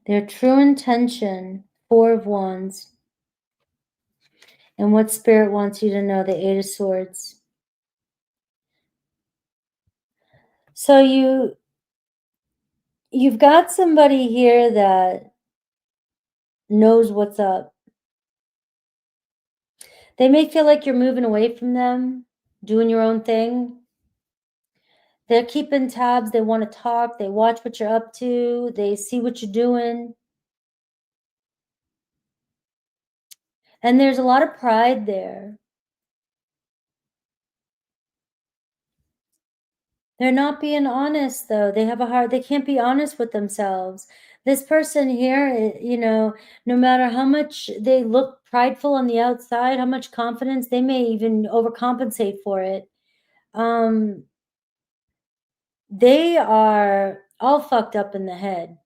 Their true intention, Four of Wands. And what Spirit wants you to know, the Eight of Swords. So you've got somebody here that knows what's up. They may feel like you're moving away from them, doing your own thing. They're keeping tabs. They want to talk. They watch what you're up to. They see what you're doing. And there's a lot of pride there. They're not being honest, though. They have a hard, they can't be honest with themselves. This person here, you know, no matter how much they look prideful on the outside, how much confidence, they may even overcompensate for it. They are all fucked up in the head.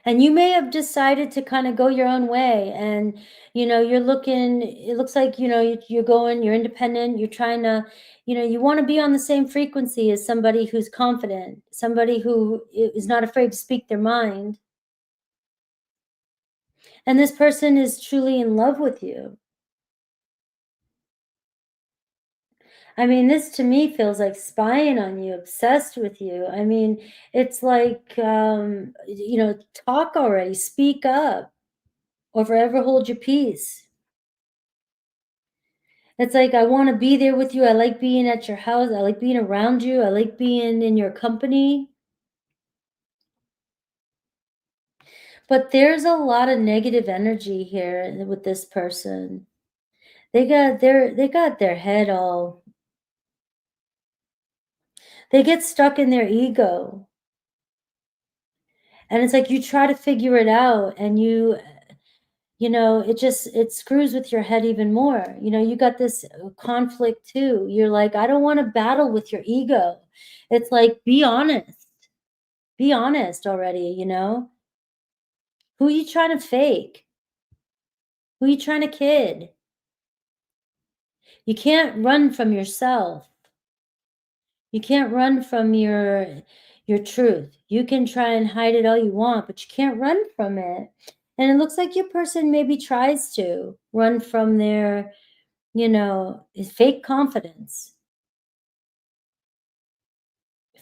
And you may have decided to kind of go your own way, and you know, you're looking, it looks like, you know, you're going, you're independent, you're trying to, you know, you want to be on the same frequency as somebody who's confident, somebody who is not afraid to speak their mind. And this person is truly in love with you. I mean, this to me feels like spying on you, obsessed with you. I mean, it's like, you know, talk already, speak up, or forever hold your peace. It's like, I want to be there with you. I like being at your house. I like being around you. I like being in your company. But there's a lot of negative energy here with this person. They got their head all, they get stuck in their ego. And it's like you try to figure it out, and you know, it screws with your head even more. You know, you got this conflict too. You're like, I don't want to battle with your ego. It's like, be honest. Be honest already, you know? Who you trying to fake? Who you trying to kid? You can't run from yourself. You can't run from your truth. You can try and hide it all you want, but you can't run from it. And it looks like your person maybe tries to run from their, you know, fake confidence.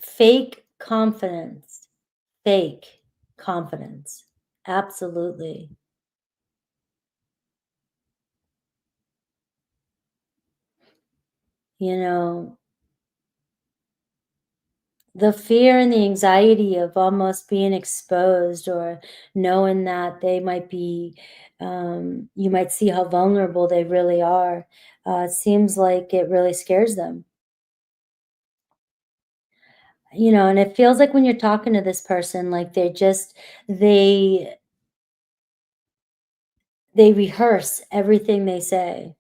Fake confidence. Fake confidence. Absolutely. You know, the fear and the anxiety of almost being exposed, or knowing that they might be, you might see how vulnerable they really are. It seems like it really scares them. You know, and it feels like when you're talking to this person, like they they rehearse everything they say.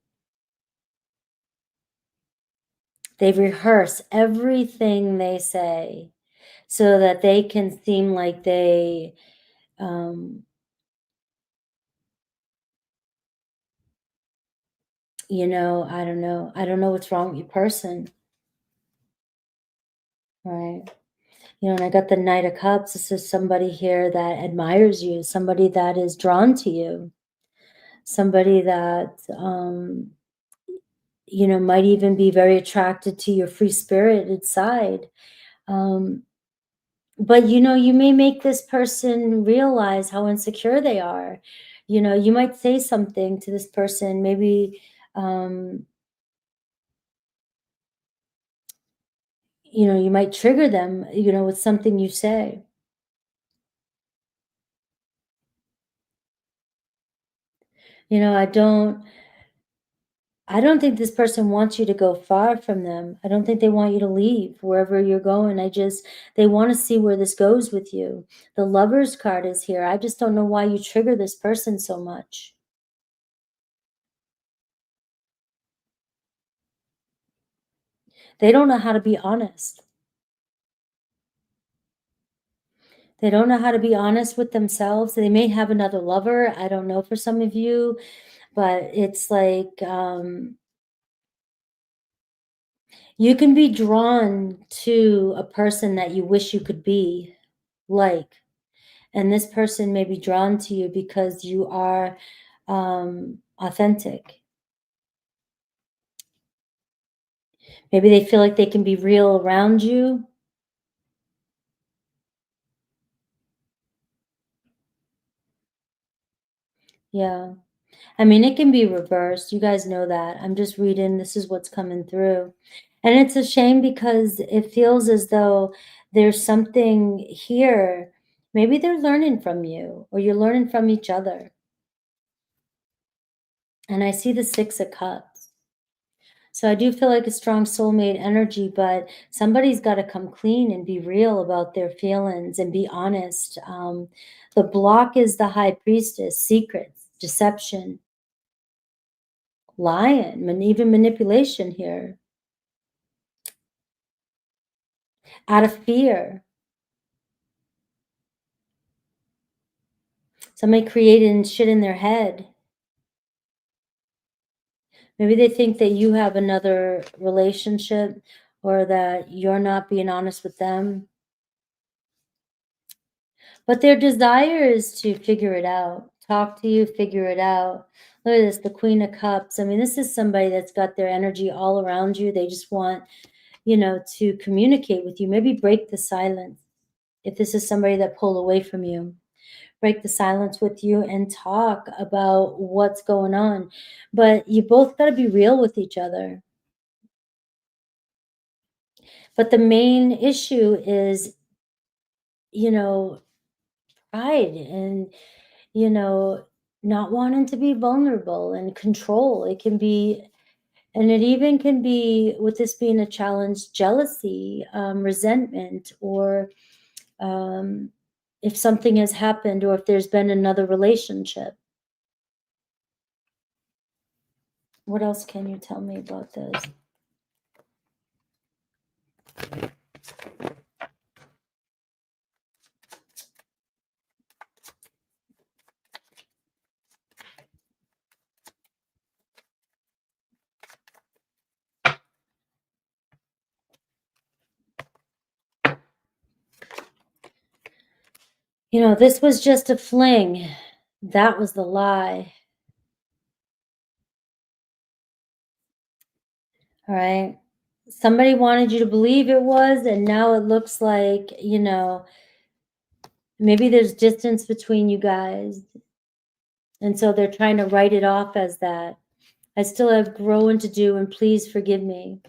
They rehearse everything they say so that they can seem like they, um, you know, I don't know. I don't know what's wrong with your person, right? You know, and I got the Knight of Cups. This is somebody here that admires you, somebody that is drawn to you, somebody that, you know, might even be very attracted to your free spirited side. Um, but, you know, you may make this person realize how insecure they are. You know, you might say something to this person, maybe, um, you know, you might trigger them, you know, with something you say. You know, I don't think this person wants you to go far from them. I don't think they want you to leave wherever you're going. They want to see where this goes with you. The Lover's card is here. I just don't know why you trigger this person so much. They don't know how to be honest. They don't know how to be honest with themselves. They may have another lover. I don't know for some of you, but it's like, you can be drawn to a person that you wish you could be like. And this person may be drawn to you because you are, authentic. Maybe they feel like they can be real around you. Yeah. I mean, it can be reversed. You guys know that. I'm just reading. This is what's coming through. And it's a shame because it feels as though there's something here. Maybe they're learning from you or you're learning from each other. And I see the Six of Cups. So I do feel like a strong soulmate energy, but somebody's got to come clean and be real about their feelings and be honest. The block is the High Priestess, secrets, deception, lying, and even manipulation here, out of fear. Somebody creating shit in their head. Maybe they think that you have another relationship or that you're not being honest with them. But their desire is to figure it out, talk to you, figure it out. Look at this, the Queen of Cups. I mean, this is somebody that's got their energy all around you. They just want, you know, to communicate with you. Maybe break the silence. If this is somebody that pulled away from you, break the silence with you and talk about what's going on. But you both got to be real with each other. But the main issue is, you know, pride and, you know, not wanting to be vulnerable and control. It can be, and it even can be, with this being a challenge, jealousy, resentment, or um, if something has happened or if there's been another relationship. What else can you tell me about this? You know, this was just a fling. That was the lie. All right. Somebody wanted you to believe it was, and now it looks like, you know, maybe there's distance between you guys. And so they're trying to write it off as that. I still have growing to do, and please forgive me.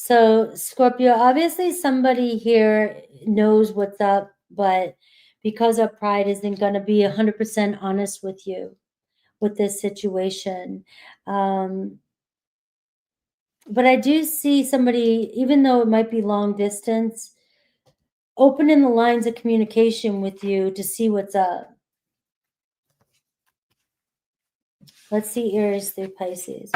So, Scorpio, obviously somebody here knows what's up, but because our pride isn't going to be 100% honest with you with this situation. Um, But I do see somebody, even though it might be long distance, opening the lines of communication with you to see what's up. Let's see Aries through Pisces.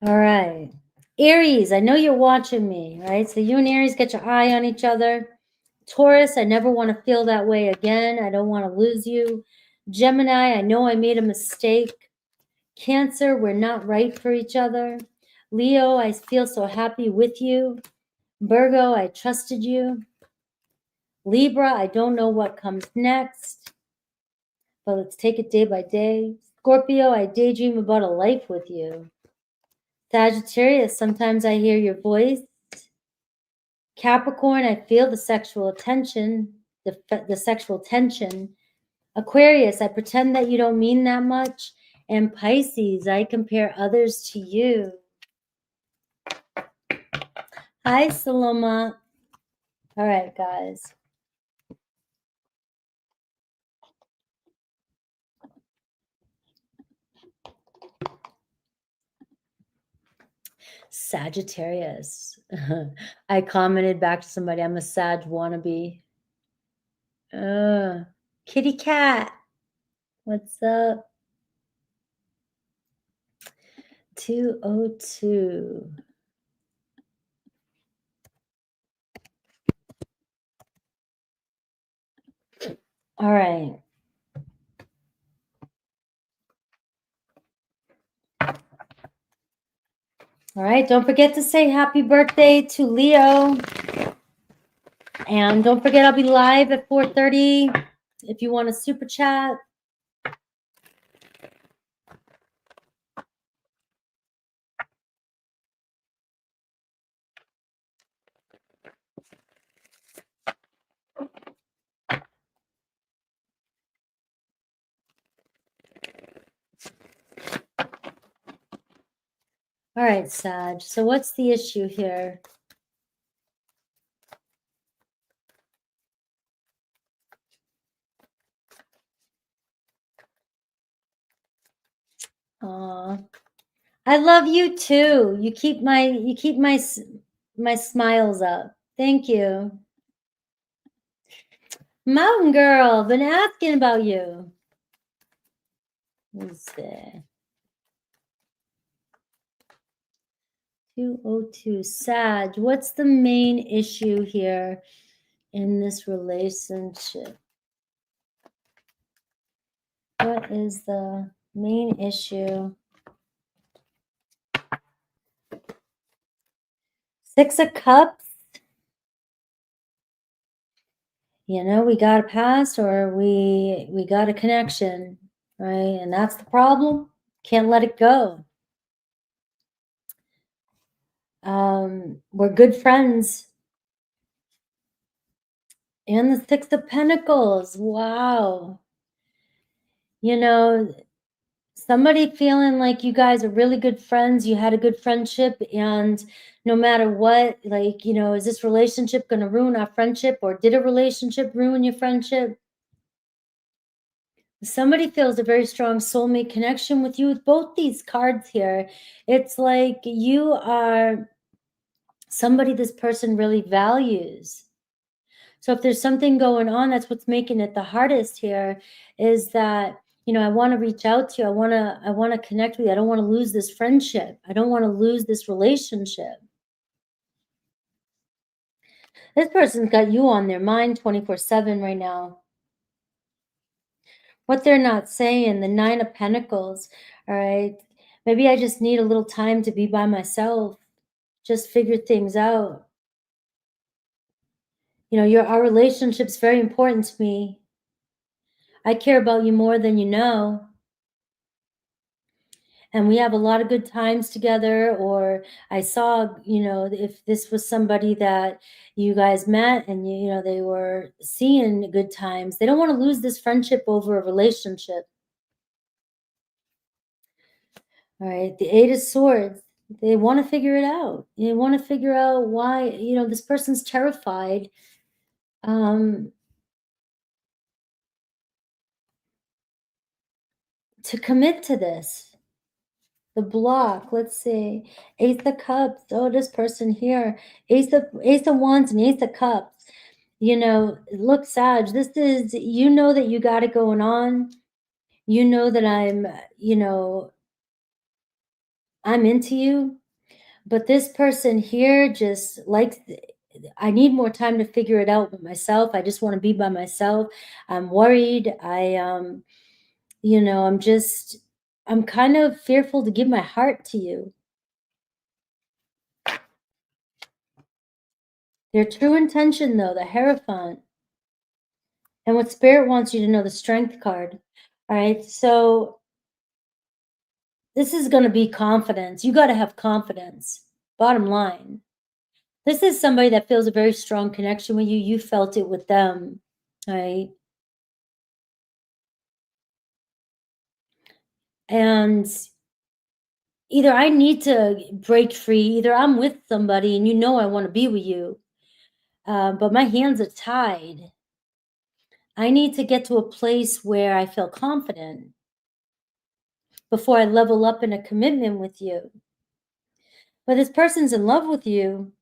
All right. Aries, I know you're watching me, right? So you and Aries get your eye on each other. Taurus, I never want to feel that way again. I don't want to lose you. Gemini, I know I made a mistake. Cancer, we're not right for each other. Leo, I feel so happy with you. Virgo, I trusted you. Libra, I don't know what comes next, but let's take it day by day. Scorpio, I daydream about a life with you. Sagittarius, sometimes I hear your voice. Capricorn, I feel the sexual tension, the sexual tension. Aquarius, I pretend that you don't mean that much. And Pisces, I compare others to you. Hi, Saloma. All right, guys. Sagittarius. I commented back to somebody, I'm a Sag wannabe. Kitty cat. What's up? 202. All right. All right. Don't forget to say happy birthday to Leo. And don't forget, I'll be live at 4:30 if you want to super chat. All right, Sag. So what's the issue here? Aw. I love you too. You keep my smiles up. Thank you. Mountain Girl, been asking about you. Who's there? 202. Sag, what's the main issue here in this relationship? What is the main issue? 6 of Cups. You know, we got a past or we got a connection, right? And that's the problem. Can't let it go. We're good friends. And the 6 of Pentacles. Wow. You know, somebody feeling like you guys are really good friends, you had a good friendship, and no matter what, like, you know, is this relationship going to ruin our friendship, or did a relationship ruin your friendship? Somebody feels a very strong soulmate connection with you with both these cards here. It's like you are somebody this person really values. So if there's something going on, that's what's making it the hardest here, is that, you know, I want to reach out to you. I want to connect with you. I don't want to lose this friendship. I don't want to lose this relationship. This person's got you on their mind 24/7 right now. What they're not saying, the 9 of Pentacles, all right? Maybe I just need a little time to be by myself, just figure things out. You know, our relationship's very important to me. I care about you more than you know. and we have a lot of good times together, or I saw, you know, if this was somebody that you guys met and you know they were seeing good times, they don't want to lose this friendship over a relationship. All right, the Eight of Swords, they want to figure it out. They want to figure out why, you know, this person's terrified to commit to this. The block, let's see, Ace of Cups. Oh, this person here, Ace of Wands and Ace of Cups. You know, look, Sag, this is, you know that you got it going on. You know that I'm, you know, I'm into you. But this person here just likes, I need more time to figure it out with myself. I just want to be by myself. I'm worried. You know, I'm kind of fearful to give my heart to you. Their true intention, though, the Hierophant. And what Spirit wants you to know, the Strength card. All right, so this is going to be confidence. You got to have confidence. Bottom line. This is somebody that feels a very strong connection with you. You felt it with them, right? And either I need to break free, either I'm with somebody and you know I want to be with you, but my hands are tied. I need to get to a place where I feel confident before I level up in a commitment with you. But this person's in love with you.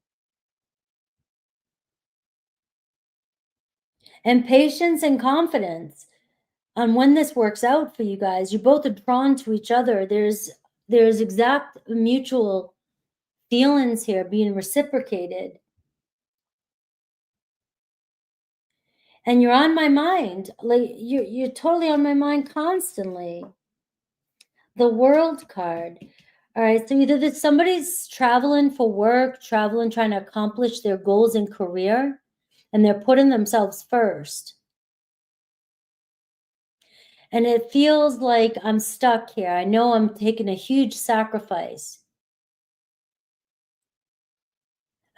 And patience and confidence on when this works out for you guys. You both are drawn to each other. There's exact mutual feelings here being reciprocated. And you're on my mind. Like you're totally on my mind constantly. The World card. All right, so either somebody's traveling for work, traveling, trying to accomplish their goals in career, and they're putting themselves first. And it feels like I'm stuck here. I know I'm taking a huge sacrifice.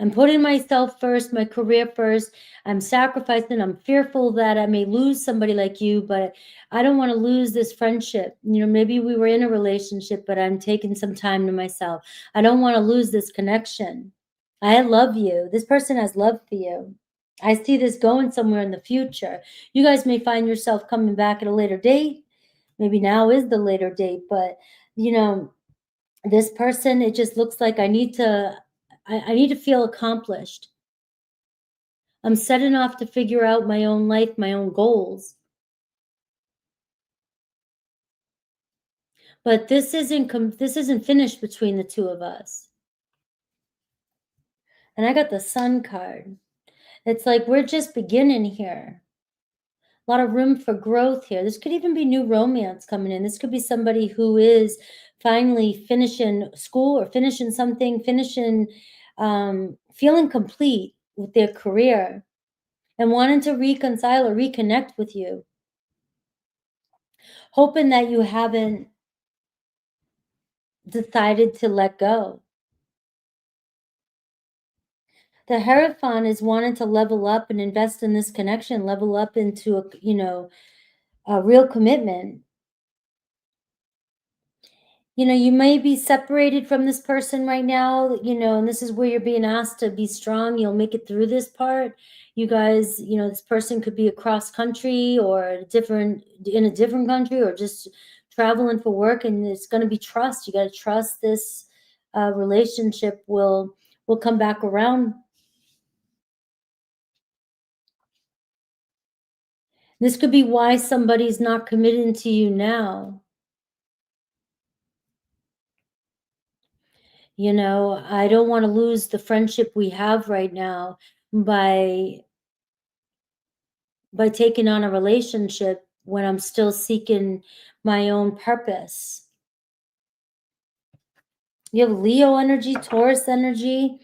I'm putting myself first, my career first. I'm sacrificing. I'm fearful that I may lose somebody like you, but I don't want to lose this friendship. You know, maybe we were in a relationship, but I'm taking some time to myself. I don't want to lose this connection. I love you. This person has love for you. I see this going somewhere in the future. You guys may find yourself coming back at a later date. Maybe now is the later date, but you know, this person, it just looks like I need to feel accomplished. I'm setting off to figure out my own life, my own goals. But this isn't finished between the two of us. And I got the Sun card. It's like we're just beginning here. A lot of room for growth here. This could even be new romance coming in. This could be somebody who is finally finishing school or finishing something, feeling complete with their career and wanting to reconcile or reconnect with you. Hoping that you haven't decided to let go. The Hierophant is wanting to level up and invest in this connection, level up into a real commitment. You know, you may be separated from this person right now, you know, and this is where you're being asked to be strong. You'll make it through this part. You guys, you know, this person could be across country or in a different country or just traveling for work, and it's going to be trust. You got to trust this relationship will come back around. This could be why somebody's not committing to you now. You know, I don't want to lose the friendship we have right now by taking on a relationship when I'm still seeking my own purpose. You have Leo energy, Taurus energy,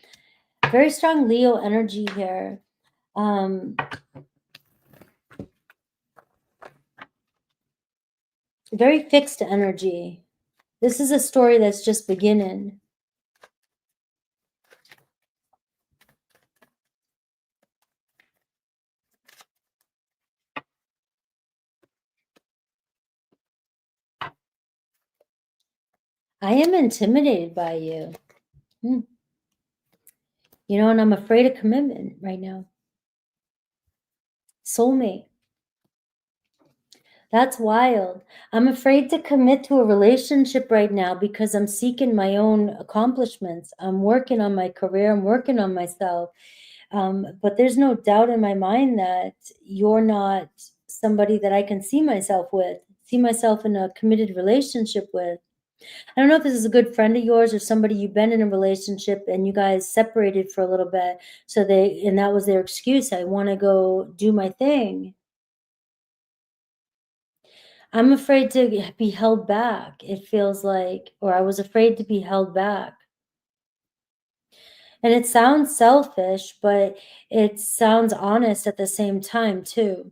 very strong Leo energy here. Very fixed energy. This is a story that's just beginning. I am intimidated by you. You know, and I'm afraid of commitment right now. Soulmate. That's wild. I'm afraid to commit to a relationship right now because I'm seeking my own accomplishments. I'm working on my career. I'm working on myself. But there's no doubt in my mind that you're not somebody that I can see myself with, see myself in a committed relationship with. I don't know if this is a good friend of yours or somebody you've been in a relationship and you guys separated for a little bit. And that was their excuse. I want to go do my thing. I'm afraid to be held back. It feels like, or I was afraid to be held back. And it sounds selfish, but it sounds honest at the same time too.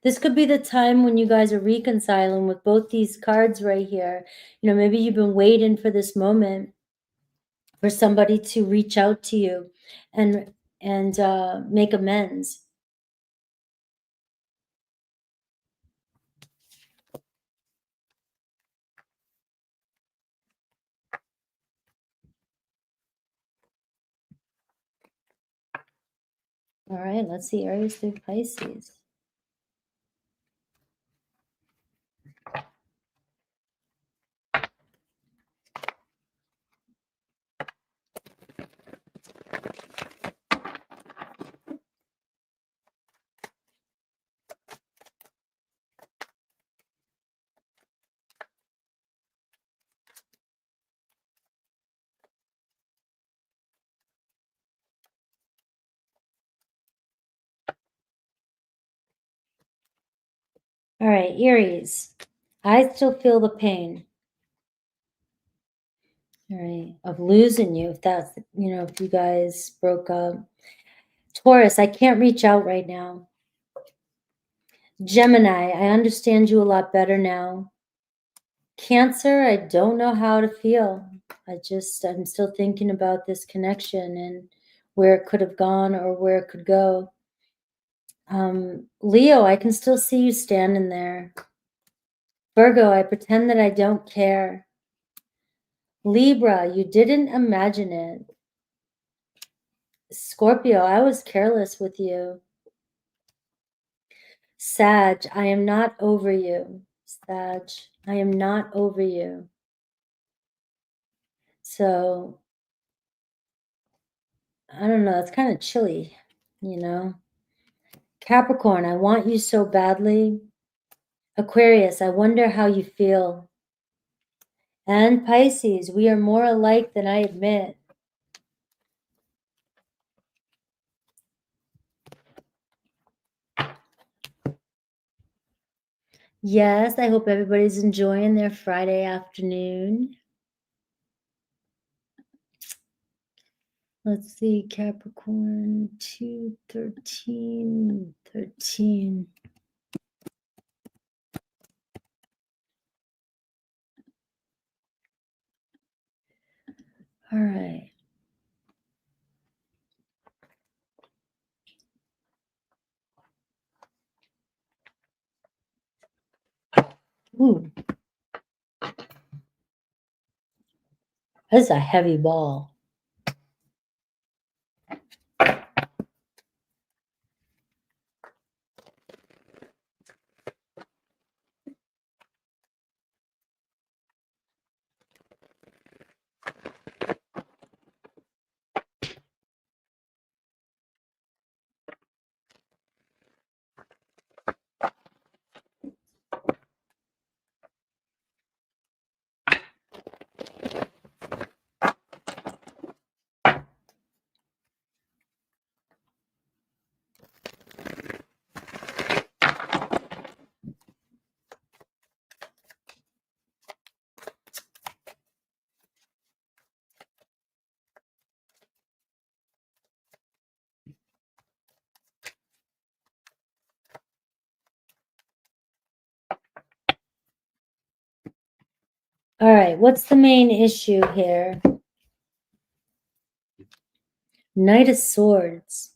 This could be the time when you guys are reconciling with both these cards right here. You know, maybe you've been waiting for this moment for somebody to reach out to you and make amends. All right, let's see Aries through Pisces. All right, Aries, I still feel the pain. All right, of losing you, if that's, you know, if you guys broke up. Taurus, I can't reach out right now. Gemini, I understand you a lot better now. Cancer, I don't know how to feel. I'm still thinking about this connection and where it could have gone or where it could go. Leo, I can still see you standing there. Virgo, I pretend that I don't care. Libra, you didn't imagine it. Scorpio, I was careless with you. Sag, I am not over you. Sag, I am not over you. So, I don't know, it's kind of chilly, you know? Capricorn, I want you so badly. Aquarius, I wonder how you feel. And Pisces, we are more alike than I admit. Yes, I hope everybody's enjoying their Friday afternoon. Let's see, Capricorn, 2, 13, 13. All right. Ooh. That's a heavy ball. All right, what's the main issue here? Knight of Swords.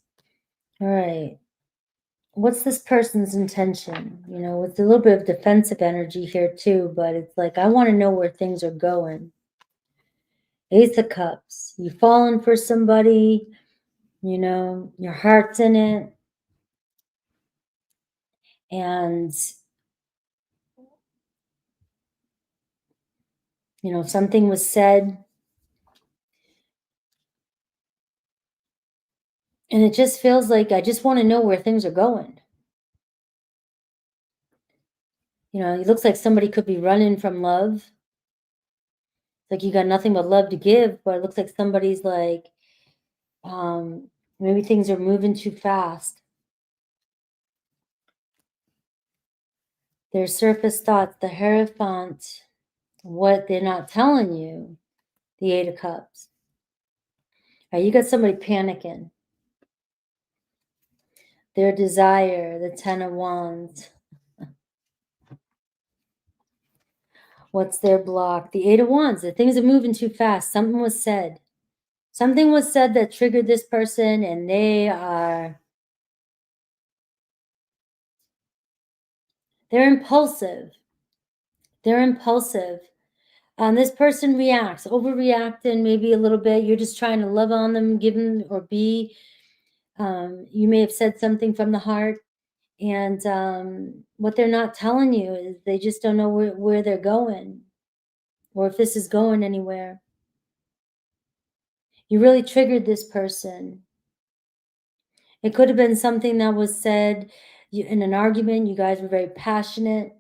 All right. What's this person's intention? You know, with a little bit of defensive energy here too, but it's like, I want to know where things are going. Ace of Cups. You've fallen for somebody, you know, your heart's in it. And, you know, something was said. And it just feels like, I just want to know where things are going. You know, it looks like somebody could be running from love. Like you got nothing but love to give, but it looks like somebody's like, maybe things are moving too fast. Their surface thoughts, the Hierophant, what they're not telling you, the Eight of Cups. All right, you got somebody panicking. Their desire, the Ten of Wands. What's their block? The Eight of Wands. The things are moving too fast. Something was said. Something was said that triggered this person, and they're impulsive. They're impulsive. This person reacts, overreacting maybe a little bit. You're just trying to love on them, give them, or be. You may have said something from the heart, and what they're not telling you is they just don't know where they're going, or if this is going anywhere. You really triggered this person. It could have been something that was said in an argument. You guys were very passionate.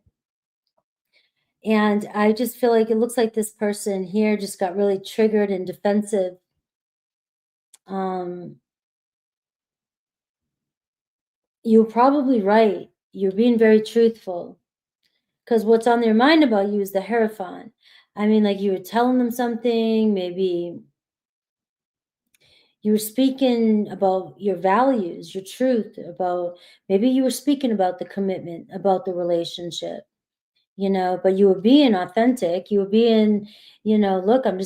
And I just feel like it looks like this person here just got really triggered and defensive. You're probably right. You're being very truthful. Because what's on their mind about you is the Hierophant. I mean, like you were telling them something, maybe you were speaking about your values, your truth, about maybe you were speaking about the commitment, about the relationship, you know, but you were being authentic. You were being, you know, look, I'm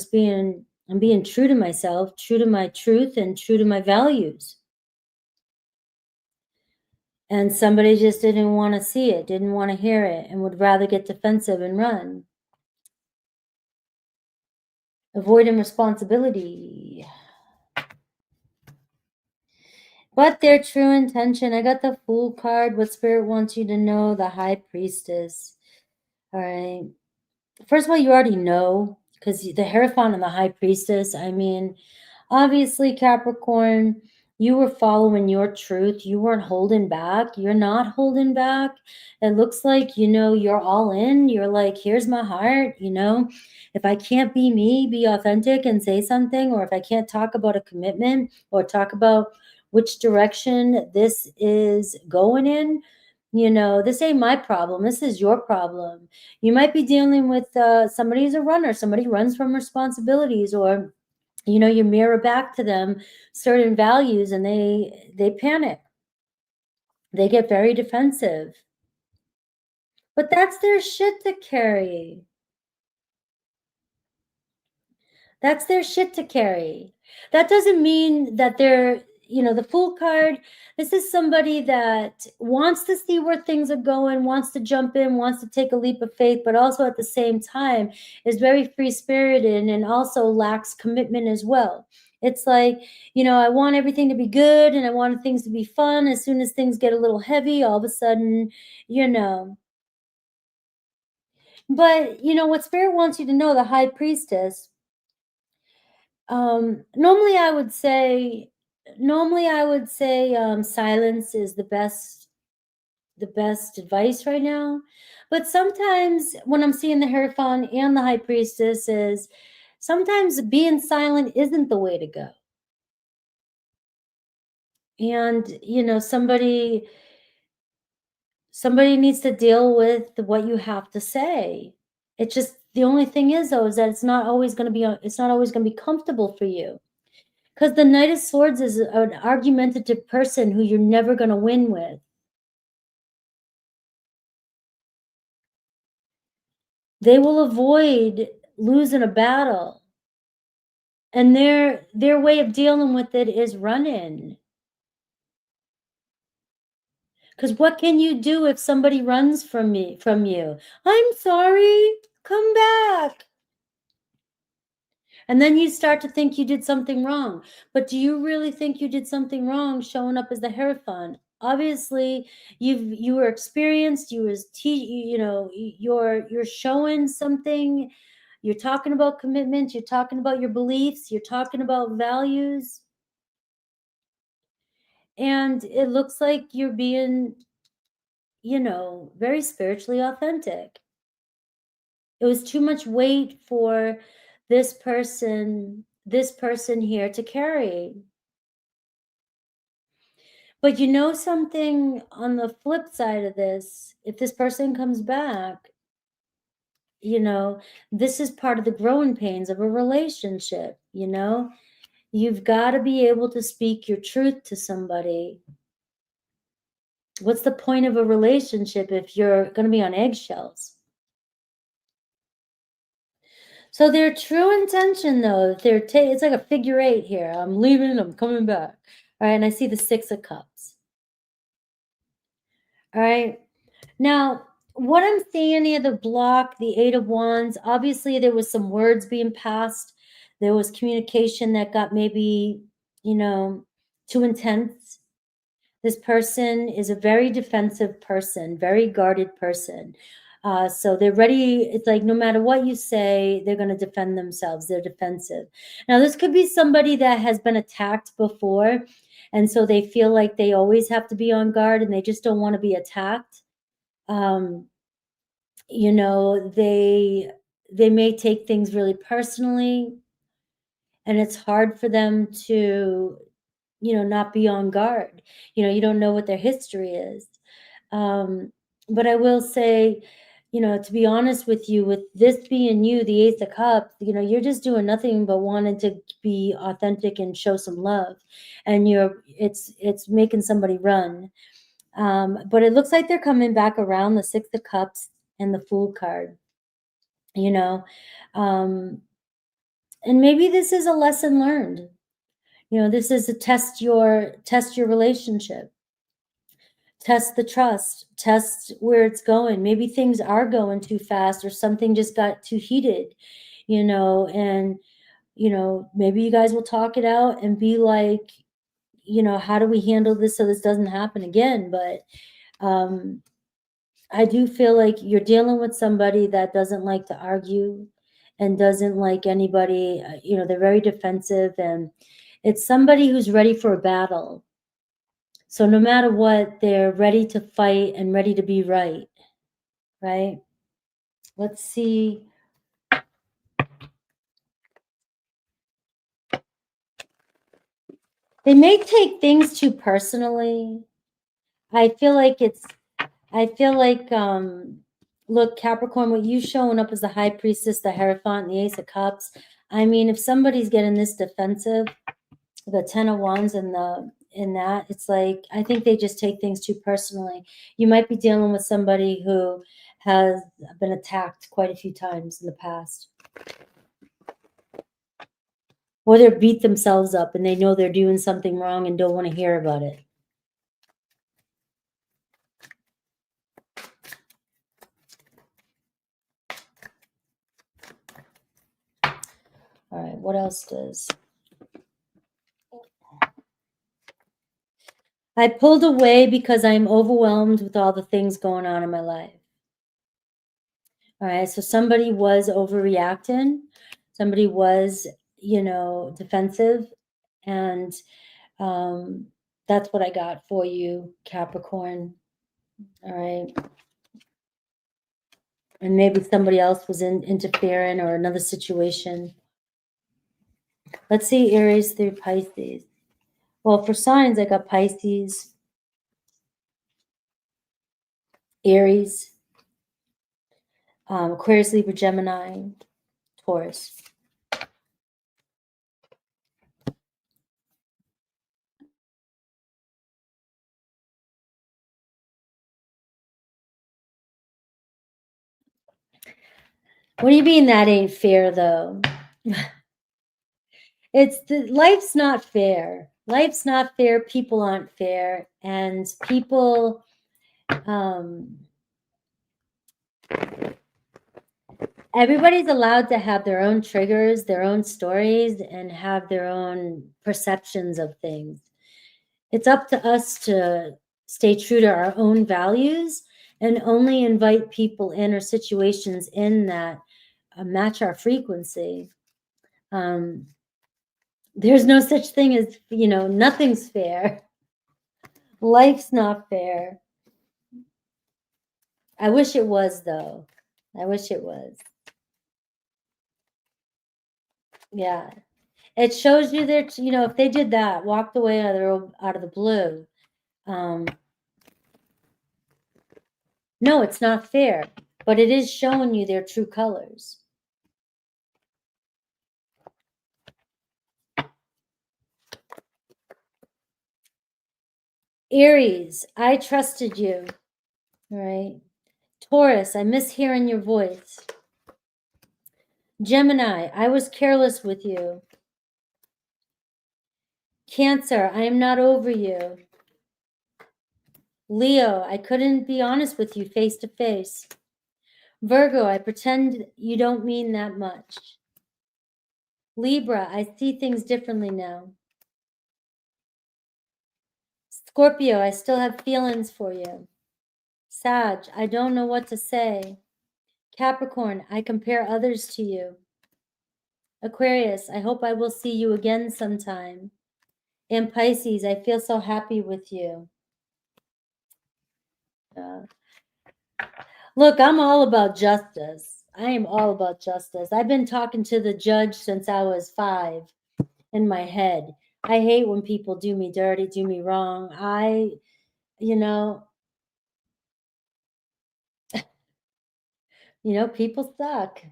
being true to myself, true to my truth, and true to my values. And somebody just didn't want to see it, didn't want to hear it, and would rather get defensive and run. Avoiding responsibility. But their true intention, I got the Fool card. What Spirit wants you to know, the High Priestess. All right. First of all, you already know, because the Hierophant and the High Priestess, I mean, obviously, Capricorn, you were following your truth. You weren't holding back. You're not holding back. It looks like, you know, you're all in. You're like, here's my heart, you know. If I can't be me, be authentic and say something, or if I can't talk about a commitment or talk about which direction this is going in, you know, this ain't my problem. This is your problem. You might be dealing with somebody who's a runner. Somebody runs from responsibilities, or you know, you mirror back to them certain values, and they panic. They get very defensive. But that's their shit to carry. That's their shit to carry. That doesn't mean that they're, you know, the Fool card, this is somebody that wants to see where things are going, wants to jump in, wants to take a leap of faith, but also at the same time is very free-spirited and also lacks commitment as well. It's like, you know, I want everything to be good and I want things to be fun. As soon as things get a little heavy, all of a sudden, you know. But, you know, what Spirit wants you to know, the High Priestess, normally I would say silence is the best advice right now. But sometimes when I'm seeing the Hierophant and the High Priestess, is sometimes being silent isn't the way to go. And, you know, somebody needs to deal with what you have to say. It's just, the only thing is though, is that it's not always going to be comfortable for you. Because the Knight of Swords is an argumentative person who you're never going to win with. They will avoid losing a battle. And their way of dealing with it is running. Because what can you do if somebody runs from you? I'm sorry, come back. And then you start to think you did something wrong. But do you really think you did something wrong showing up as the Hierophant? Obviously, you were experienced. You're showing something. You're talking about commitment. You're talking about your beliefs. You're talking about values. And it looks like you're being, very spiritually authentic. It was too much weight for this person here to carry. But you know something, on the flip side of this, if this person comes back, this is part of the growing pains of a relationship. You've got to be able to speak your truth to somebody. What's the point of a relationship if you're going to be on eggshells? So their true intention, though, it's like a figure 8 here. I'm leaving, I'm coming back. All right, and I see the 6 of Cups. All right. Now, what I'm seeing here, the block, the 8 of Wands, obviously there was some words being passed. There was communication that got maybe, too intense. This person is a very defensive person, very guarded person. So they're ready. It's like no matter what you say, they're going to defend themselves. They're defensive. Now, this could be somebody that has been attacked before. And so they feel like they always have to be on guard and they just don't want to be attacked. They may take things really personally. And it's hard for them to not be on guard. You don't know what their history is. But I will say, to be honest with you, with this being you, the Ace of Cups, you're just doing nothing but wanting to be authentic and show some love. And it's making somebody run. But it looks like they're coming back around, the 6 of Cups and the Fool card. And maybe this is a lesson learned. This is a test your relationship, test the trust, test where it's going. Maybe things are going too fast or something just got too heated, and, maybe you guys will talk it out and be like, how do we handle this so this doesn't happen again? But I do feel like you're dealing with somebody that doesn't like to argue and doesn't like anybody, they're very defensive, and it's somebody who's ready for a battle. So no matter what, they're ready to fight and ready to be right. Right? Let's see. They may take things too personally. I feel like look, Capricorn, what you showing up as the High Priestess, the Hierophant, and the Ace of Cups. I mean, if somebody's getting this defensive, the 10 of Wands in that, it's like, I think they just take things too personally. You might be dealing with somebody who has been attacked quite a few times in the past. Or they beat themselves up and they know they're doing something wrong and don't want to hear about it. All right, what else does? I pulled away because I'm overwhelmed with all the things going on in my life. All right, so somebody was overreacting. Somebody was, defensive. And that's what I got for you, Capricorn. All right. And maybe somebody else was interfering or another situation. Let's see Aries through Pisces. Well, for signs, I got Pisces, Aries, Aquarius, Libra, Gemini, Taurus. What do you mean that ain't fair, though? Life's not fair. Life's not fair. People aren't fair. And people, everybody's allowed to have their own triggers, their own stories, and have their own perceptions of things. It's up to us to stay true to our own values and only invite people in or situations in that match our frequency. There's no such thing as, nothing's fair. Life's not fair. I wish it was, though. I wish it was. Yeah. It shows you that, if they did that, walked away out of the blue, no, it's not fair, but it is showing you their true colors. Aries, I trusted you. All right. Taurus, I miss hearing your voice. Gemini, I was careless with you. Cancer, I am not over you. Leo, I couldn't be honest with you face to face. Virgo, I pretend you don't mean that much. Libra, I see things differently now. Scorpio, I still have feelings for you. Sag, I don't know what to say. Capricorn, I compare others to you. Aquarius, I hope I will see you again sometime. And Pisces, I feel so happy with you. Look, I'm all about justice. I am all about justice. I've been talking to the judge since I was 5 in my head. I hate when people do me dirty, do me wrong. People suck.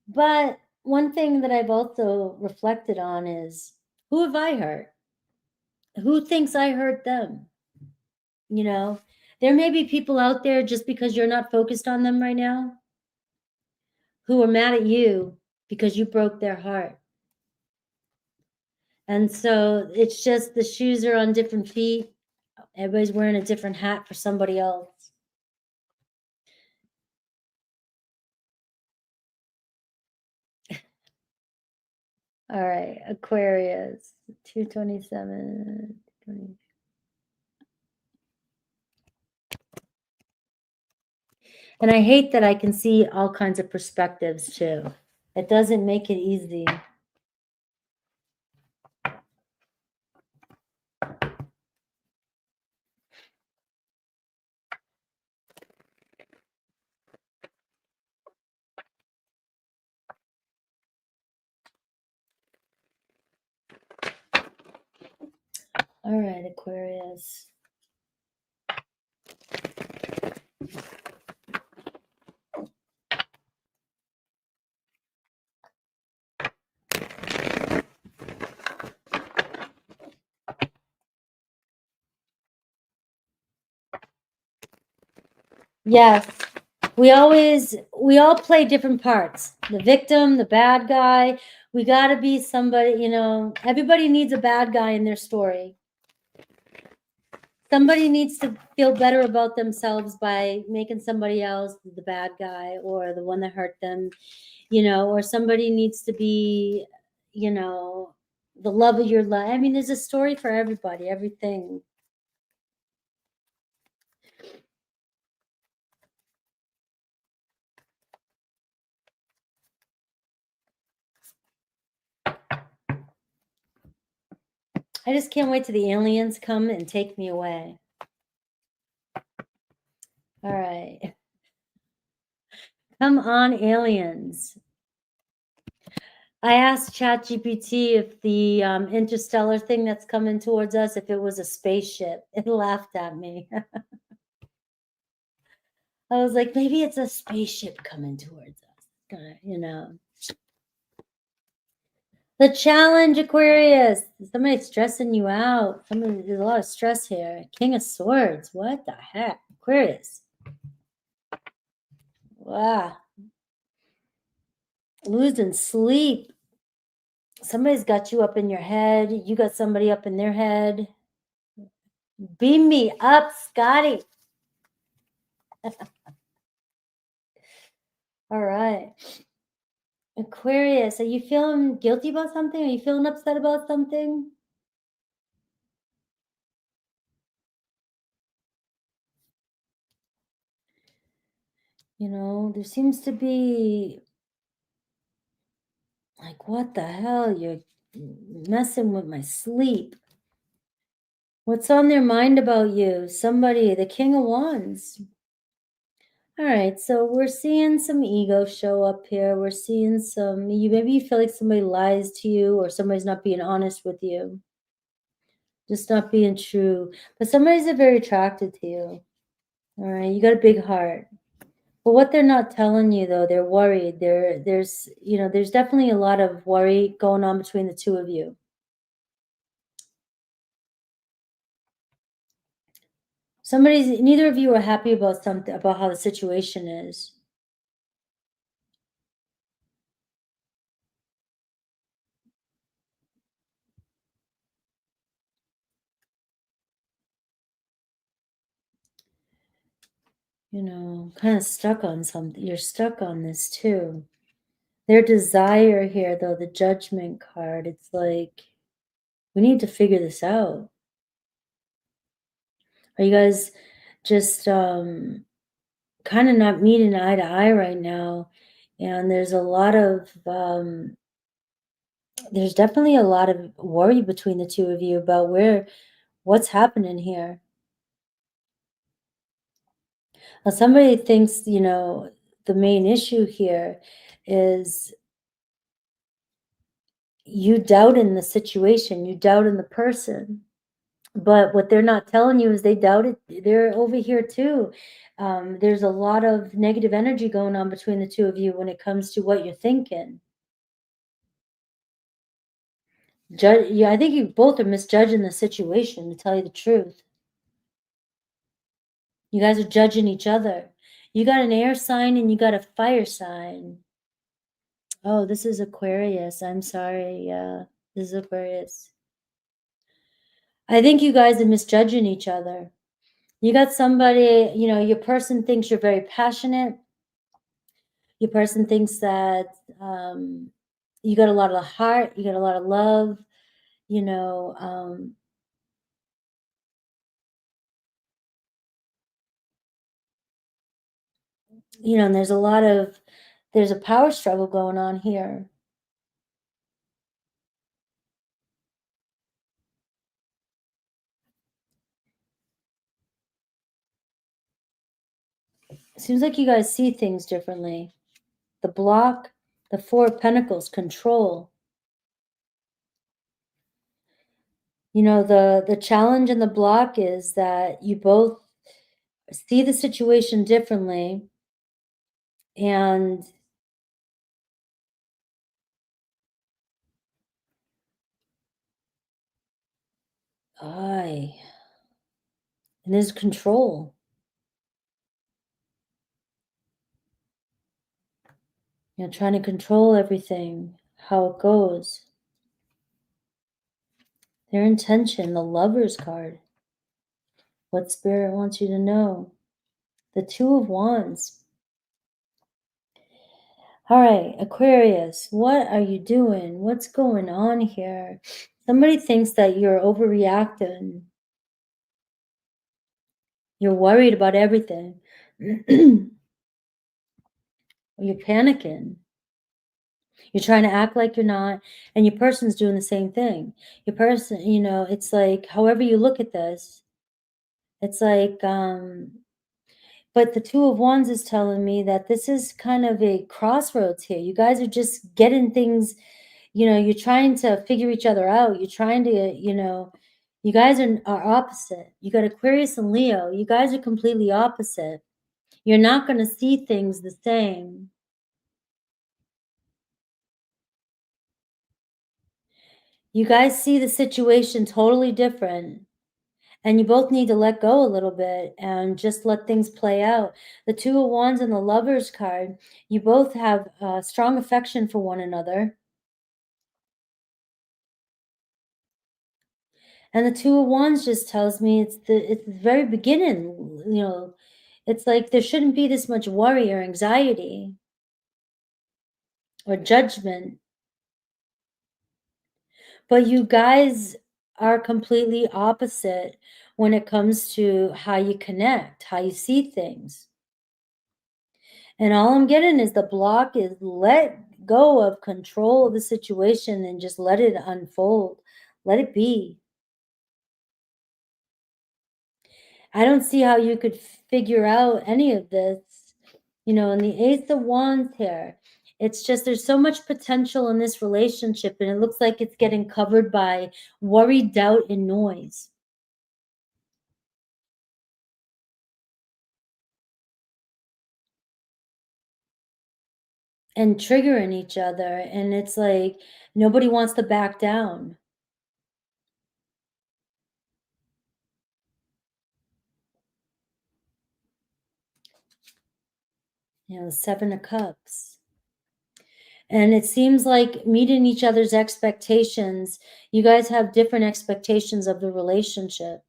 But one thing that I've also reflected on is, who have I hurt? Who thinks I hurt them? There may be people out there, just because you're not focused on them right now, who are mad at you because you broke their heart. And so it's just the shoes are on different feet. Everybody's wearing a different hat for somebody else. All right, Aquarius, 227. 20. And I hate that I can see all kinds of perspectives too. It doesn't make it easy. All right, Aquarius. Yes. We all play different parts. The victim, the bad guy. We got to be somebody, everybody needs a bad guy in their story. Somebody needs to feel better about themselves by making somebody else the bad guy or the one that hurt them, or somebody needs to be, the love of your life. I mean, there's a story for everybody, everything. I just can't wait till the aliens come and take me away. All right. Come on, aliens. I asked ChatGPT if the interstellar thing that's coming towards us, if it was a spaceship. It laughed at me. I was like, maybe it's a spaceship coming towards us. The challenge, Aquarius. Somebody's stressing you out. There's a lot of stress here. King of Swords. What the heck? Aquarius. Wow. Losing sleep. Somebody's got you up in your head. You got somebody up in their head. Beam me up, Scotty. All right. Aquarius, are you feeling guilty about something? Are you feeling upset about something? You know, there seems to be like, what the hell? You're messing with my sleep. What's on their mind about you? Somebody, the King of Wands. All right, so we're seeing some ego show up here. We're seeing maybe you feel like somebody lies to you or somebody's not being honest with you. Just not being true. But somebody's very attracted to you. All right, you got a big heart. But what they're not telling you, though, they're worried. There's definitely a lot of worry going on between the two of you. Neither of you are happy about something, about how the situation is. You know, kind of stuck on something. You're stuck on this too. Their desire here, though, the Judgment card, it's like, we need to figure this out. Are you guys just kind of not meeting eye to eye right now? And there's a lot of there's definitely a lot of worry between the two of you about what's happening here. Now, somebody thinks, you know, the main issue here is you doubt in the situation, you doubt in the person. But what they're not telling you is they doubt it. They're over here too. There's a lot of negative energy going on between the two of you when it comes to what you're thinking. I think you both are misjudging the situation, to tell you the truth. You guys are judging each other. You got an air sign and you got a fire sign. Oh, this is Aquarius. I'm sorry. This is Aquarius. I think you guys are misjudging each other. You got somebody, you know, your person thinks you're very passionate. Your person thinks that you got a lot of heart, you got a lot of love, you know. You know, and there's a power struggle going on here. It seems like you guys see things differently. The block, the Four of Pentacles, control. You know, the challenge and the block is that you both see the situation differently, and and there's control. You know, trying to control everything, how it goes. Their intention, the Lover's card. What Spirit wants you to know. The Two of Wands. All right, Aquarius, what are you doing? What's going on here? Somebody thinks that you're overreacting. You're worried about everything. You're panicking. You're trying to act like you're not, and your person's doing the same thing. Your person, you know, it's like, however you look at this, it's like, but the Two of Wands is telling me that this is kind of a crossroads here. You guys are just getting things, you know, you're trying to figure each other out. You're trying to, you know, you guys are opposite. You got Aquarius and Leo. You guys are completely opposite. You're not going to see things the same. You guys see the situation totally different, and you both need to let go a little bit and just let things play out. The Two of Wands and the Lovers card, you both have strong affection for one another. And the Two of Wands just tells me it's the very beginning, you know, it's like there shouldn't be this much worry or anxiety or judgment. But you guys are completely opposite when it comes to how you connect, how you see things. And all I'm getting is the block is let go of control of the situation and just let it unfold. Let it be. I don't see how you could figure out any of this. You know, and the Ace of Wands here, it's just there's so much potential in this relationship, and it looks like it's getting covered by worry, doubt, and noise. And triggering each other, and it's like nobody wants to back down. You know, the Seven of Cups. And it seems like meeting each other's expectations, you guys have different expectations of the relationship.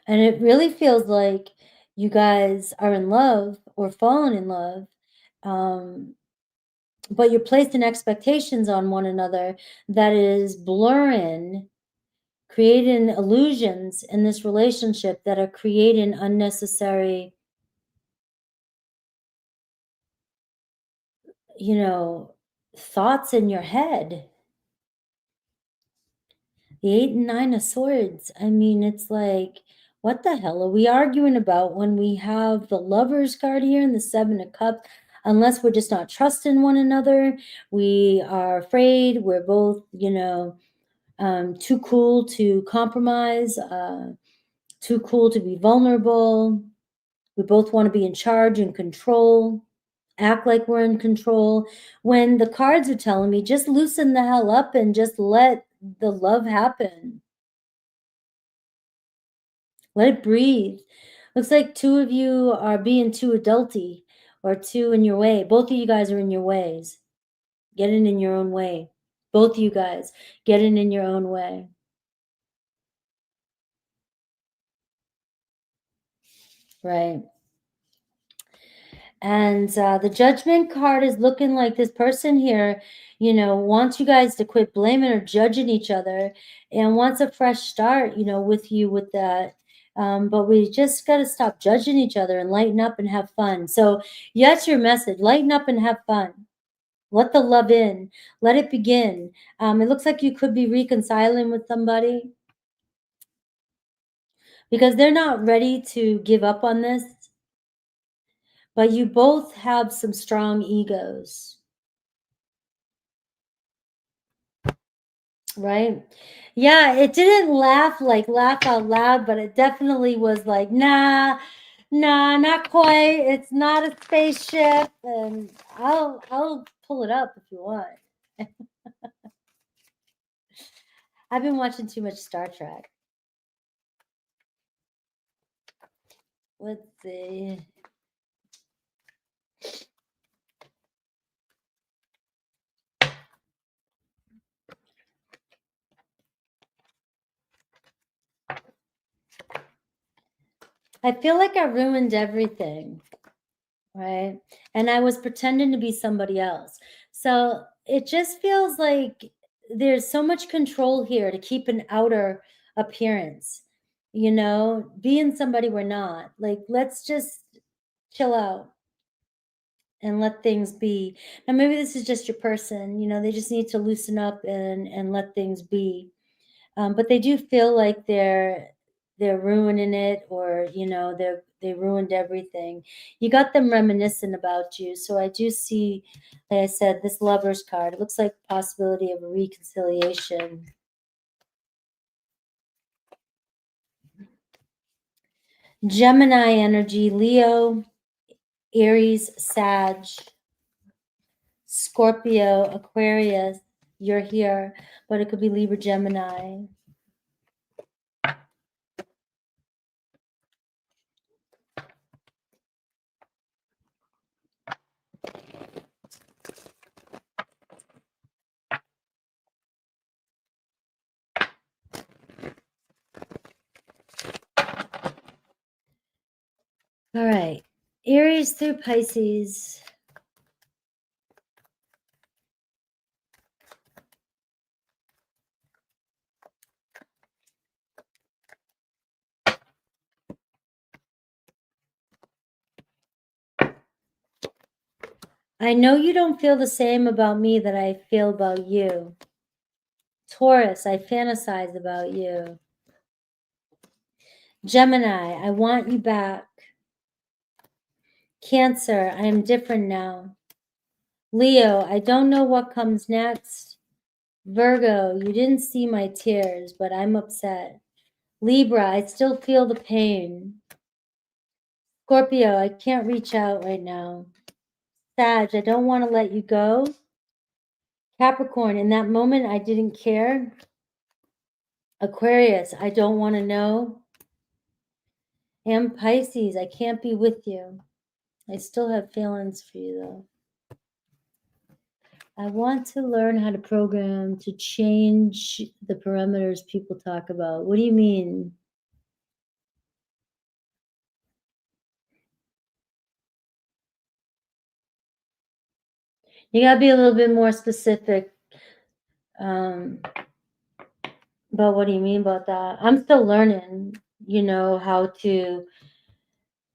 And it really feels like you guys are in love or fallen in love, um, but you're placing expectations on one another that is blurring, creating illusions in this relationship that are creating unnecessary, you know, thoughts in your head. The 8 and 9 of Swords, I mean, it's like, what the hell are we arguing about when we have the Lovers card here and the 7 of Cups? Unless we're just not trusting one another, we are afraid, we're both, you know, too cool to compromise, too cool to be vulnerable. We both want to be in charge and control, act like we're in control. When the cards are telling me, just loosen the hell up and just let the love happen. Let it breathe. Looks like two of you are being too adulty or too in your way. Both of you guys are in your ways. Getting in your own way. Both of you guys getting in your own way. Right. And the Judgment card is looking like this person here, you know, wants you guys to quit blaming or judging each other and wants a fresh start, you know, with you with that. But we just got to stop judging each other and lighten up and have fun. So that's your message. Lighten up and have fun. Let the love in. Let it begin. It looks like you could be reconciling with somebody because they're not ready to give up on this. But you both have some strong egos. Right. Yeah, it didn't laugh out loud, but it definitely was like, nah, nah, not quite. It's not a spaceship. And I'll pull it up if you want. I've been watching too much Star Trek. Let's see. I feel like I ruined everything, right? And I was pretending to be somebody else. So it just feels like there's so much control here to keep an outer appearance, you know, being somebody we're not. Like, let's just chill out and let things be. Now, maybe this is just your person, you know, they just need to loosen up and let things be. But they do feel like they're ruining it, or you know they ruined everything. You got them reminiscing about you, so I do see, like I said, this Lovers card. It looks like possibility of a reconciliation. Gemini energy, Leo, Aries, Sag, Scorpio, Aquarius, you're here, but it could be Libra, Gemini. All right, Aries through Pisces. I know you don't feel the same about me that I feel about you. Taurus, I fantasize about you. Gemini, I want you back. Cancer, I am different now. Leo, I don't know what comes next. Virgo, you didn't see my tears, but I'm upset. Libra, I still feel the pain. Scorpio, I can't reach out right now. Sag, I don't want to let you go. Capricorn, in that moment, I didn't care. Aquarius, I don't want to know. And Pisces, I can't be with you. I still have feelings for you, though. I want to learn how to program to change the parameters people talk about. What do you mean? You got to be a little bit more specific about what do you mean about that. I'm still learning, how to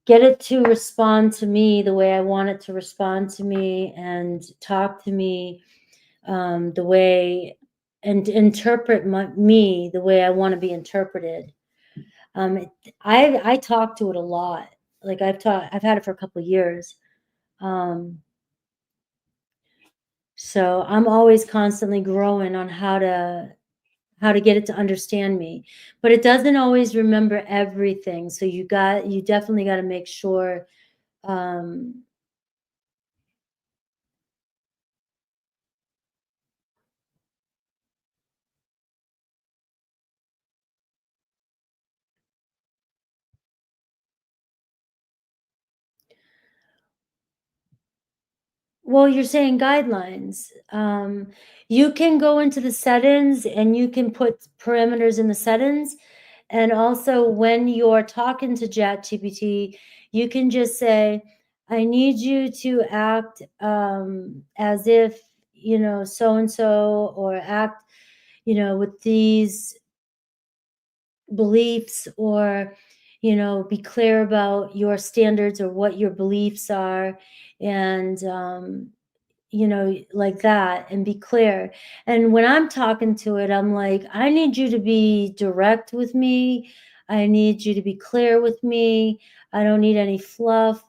get it to respond to me the way I want it to respond to me and talk to me the way and interpret me the way I want to be interpreted. I talk to it a lot. Like I've had it for a couple of years. So I'm always constantly growing on how to get it to understand me, but it doesn't always remember everything. So you definitely got to make sure well, you're saying guidelines. You can go into the settings and you can put parameters in the settings. And also when you're talking to ChatGPT, you can just say, I need you to act as if, so-and-so, or act, with these beliefs, or, be clear about your standards or what your beliefs are. And, like that, and be clear. And when I'm talking to it, I'm like, I need you to be direct with me. I need you to be clear with me. I don't need any fluff.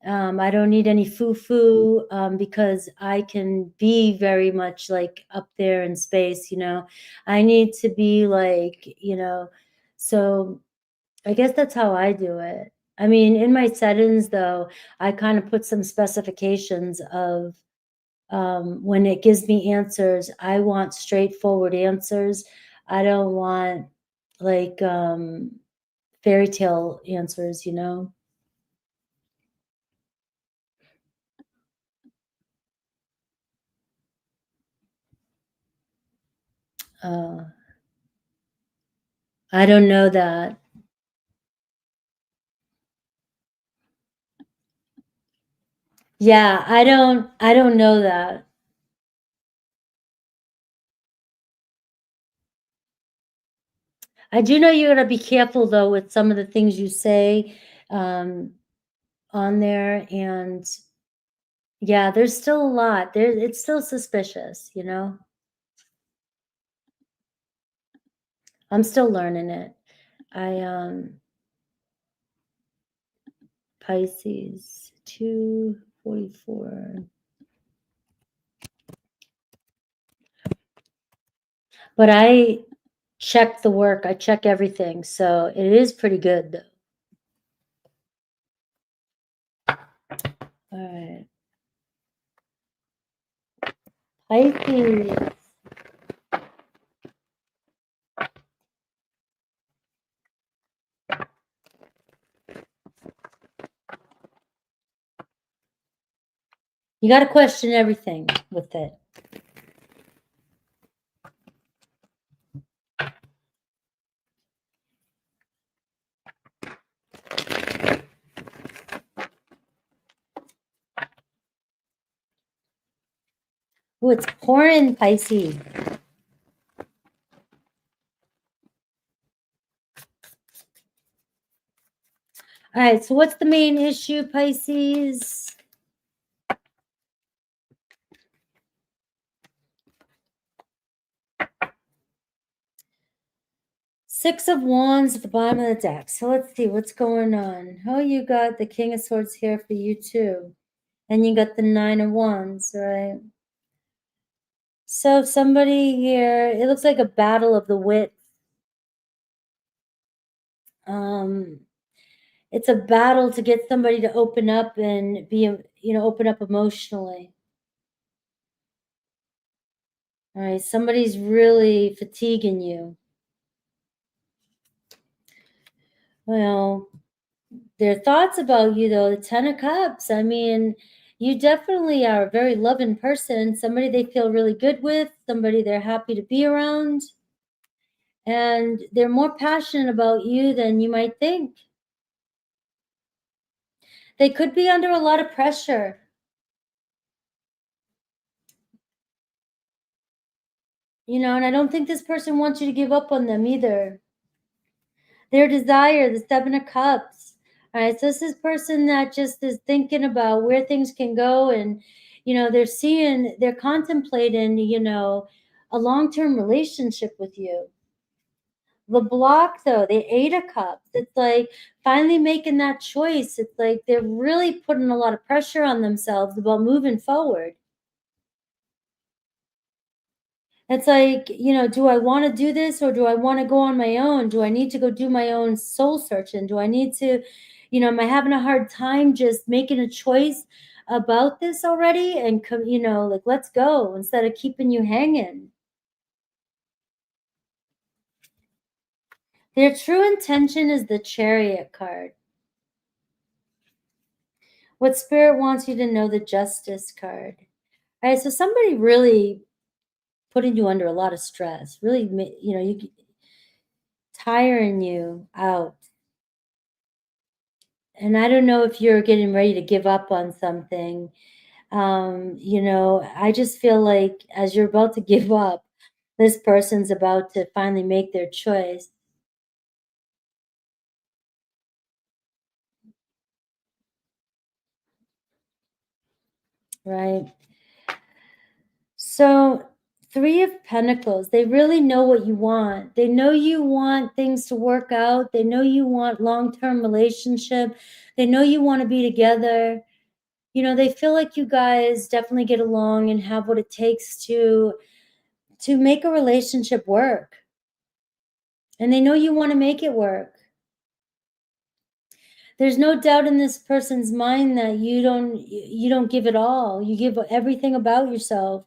I don't need any foo-foo, because I can be very much like up there in space, I need to be like, so I guess that's how I do it. I mean, in my settings, though, I kind of put some specifications of when it gives me answers, I want straightforward answers. I don't want like fairy tale answers, Uh, I don't know that. Yeah, I don't know that. I do know you got to be careful though with some of the things you say on there, and yeah, there's still a lot there. It's still suspicious, I'm still learning it. I Pisces 244. But I check the work. I check everything. So it is pretty good though. All right. Pisces. You got to question everything with it. Oh, it's pouring, Pisces. All right, so what's the main issue, Pisces? Six of Wands at the bottom of the deck. So let's see what's going on. Oh, you got the King of Swords here for you too. And you got the Nine of Wands, right? So somebody here, it looks like a battle of the wits. It's a battle to get somebody to open up and be, open up emotionally. All right, somebody's really fatiguing you. Well, their thoughts about you, though, the Ten of Cups. I mean, you definitely are a very loving person, somebody they feel really good with, somebody they're happy to be around. And they're more passionate about you than you might think. They could be under a lot of pressure. And I don't think this person wants you to give up on them either. Their desire, the Seven of Cups. All right, so this is person that just is thinking about where things can go, and they're contemplating, a long-term relationship with you. The block, though, the Eight of Cups, it's like finally making that choice. It's like they're really putting a lot of pressure on themselves about moving forward. It's like, do I want to do this, or do I want to go on my own? Do I need to go do my own soul searching? Do I need to, am I having a hard time just making a choice about this already? And, like, let's go instead of keeping you hanging. Their true intention is the Chariot card. What Spirit wants you to know, the Justice card. All right, so somebody really putting you under a lot of stress, really, you tiring you out. And I don't know if you're getting ready to give up on something. I just feel like as you're about to give up, this person's about to finally make their choice. Right? So, Three of Pentacles, they really know what you want. They know you want things to work out. They know you want long-term relationship. They know you want to be together. They feel like you guys definitely get along and have what it takes to make a relationship work. And they know you want to make it work. There's no doubt in this person's mind that you don't give it all. You give everything about yourself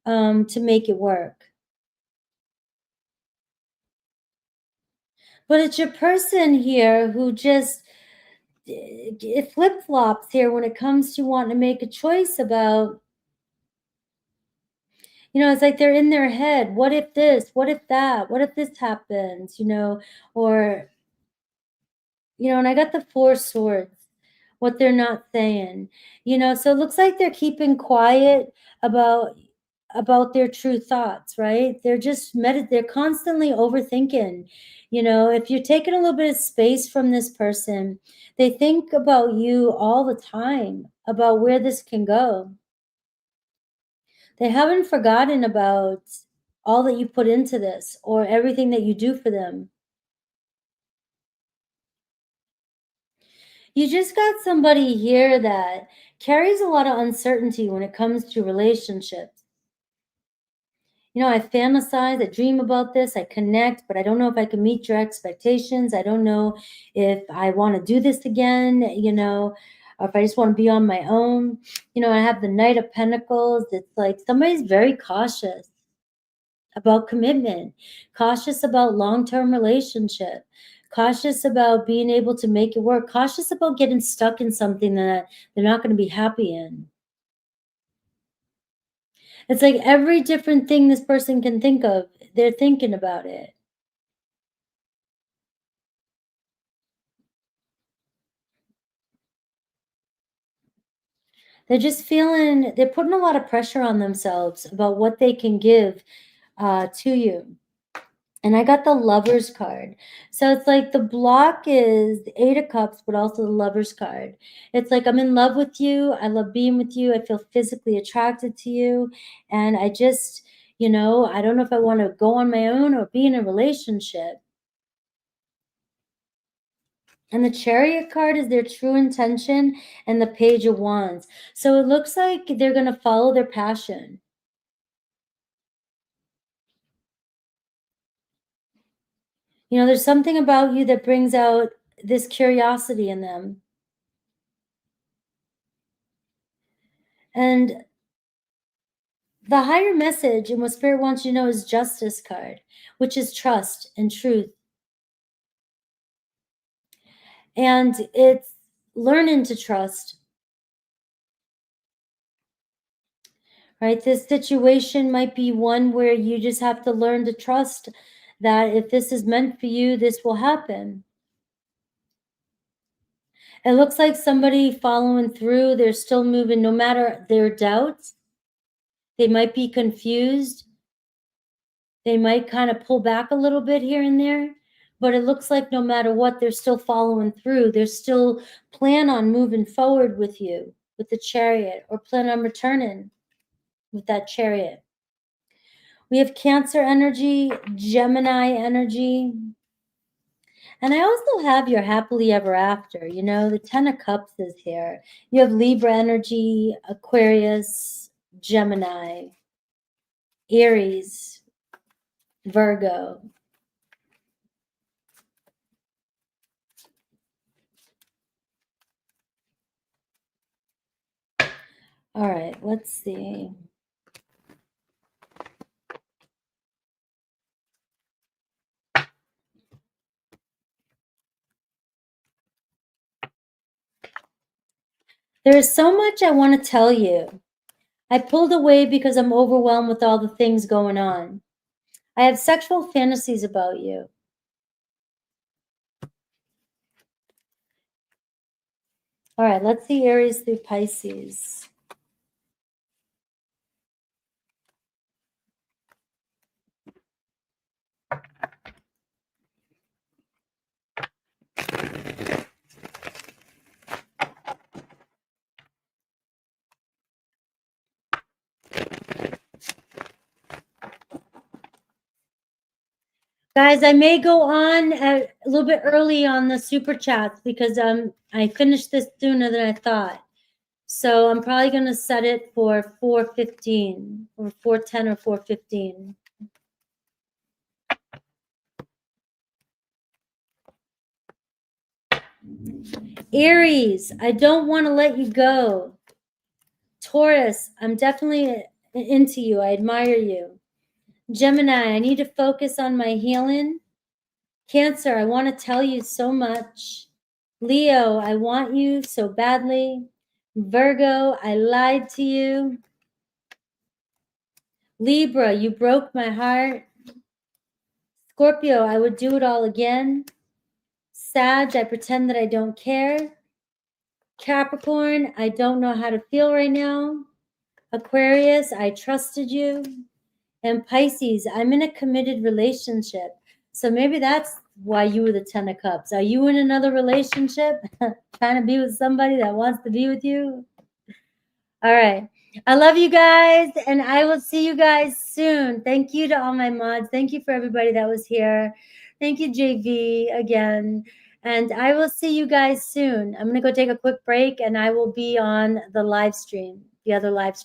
to make it work. But it's your person here who just it flip-flops here when it comes to wanting to make a choice about, it's like they're in their head. What if this? What if that? What if this happens? Or, and I got the Four Swords, what they're not saying, so it looks like they're keeping quiet about their true thoughts, right? They're just they're constantly overthinking. If you're taking a little bit of space from this person, they think about you all the time, about where this can go. They haven't forgotten about all that you put into this or everything that you do for them. You just got somebody here that carries a lot of uncertainty when it comes to relationships. I fantasize, I dream about this, I connect, but I don't know if I can meet your expectations. I don't know if I want to do this again. or if I just want to be on my own. You know, I have the Knight of Pentacles. It's like somebody's very cautious about commitment, cautious about long-term relationship, cautious about being able to make it work, cautious about getting stuck in something that they're not going to be happy in. It's like every different thing this person can think of, they're thinking about it. They're just feeling, they're putting a lot of pressure on themselves about what they can give to you. And I got the Lovers card. So it's like the block is the Eight of Cups, but also the Lovers card. It's like, I'm in love with you. I love being with you. I feel physically attracted to you. And I just, you know, I don't know if I want to go on my own or be in a relationship. And the Chariot card is their true intention, and the Page of Wands. So it looks like they're going to follow their passion. You know, there's something about you that brings out this curiosity in them. And the higher message and what Spirit wants you to know is Justice card, which is trust and truth. And it's learning to trust. Right? This situation might be one where you just have to learn to trust that if this is meant for you, this will happen. It looks like somebody following through. They're still moving no matter their doubts. They might be confused. They might kind of pull back a little bit here and there, but it looks like no matter what, they're still following through. They're still plan on moving forward with you, with the Chariot, or plan on returning with that Chariot. We have Cancer energy, Gemini energy. And I also have your happily ever after. You know, the 10 of Cups is here. You have Libra energy, Aquarius, Gemini, Aries, Virgo. All right, let's see. There is so much I want to tell you. I pulled away because I'm overwhelmed with all the things going on. I have sexual fantasies about you. All right, let's see Aries through Pisces. Guys, I may go on a little bit early on the super chats because I finished this sooner than I thought. So I'm probably going to set it for 4:15 or 4:10 or 4:15. Aries, I don't want to let you go. Taurus, I'm definitely into you. I admire you. Gemini, I need to focus on my healing. Cancer, I want to tell you so much. Leo, I want you so badly. Virgo, I lied to you. Libra, you broke my heart. Scorpio, I would do it all again. Sag, I pretend that I don't care. Capricorn, I don't know how to feel right now. Aquarius, I trusted you. And Pisces, I'm in a committed relationship. So maybe that's why you were the 10 of Cups. Are you in another relationship? Trying to be with somebody that wants to be with you? All right. I love you guys, and I will see you guys soon. Thank you to all my mods. Thank you for everybody that was here. Thank you, JV, again. And I will see you guys soon. I'm going to go take a quick break, and I will be on the live stream, the other live stream.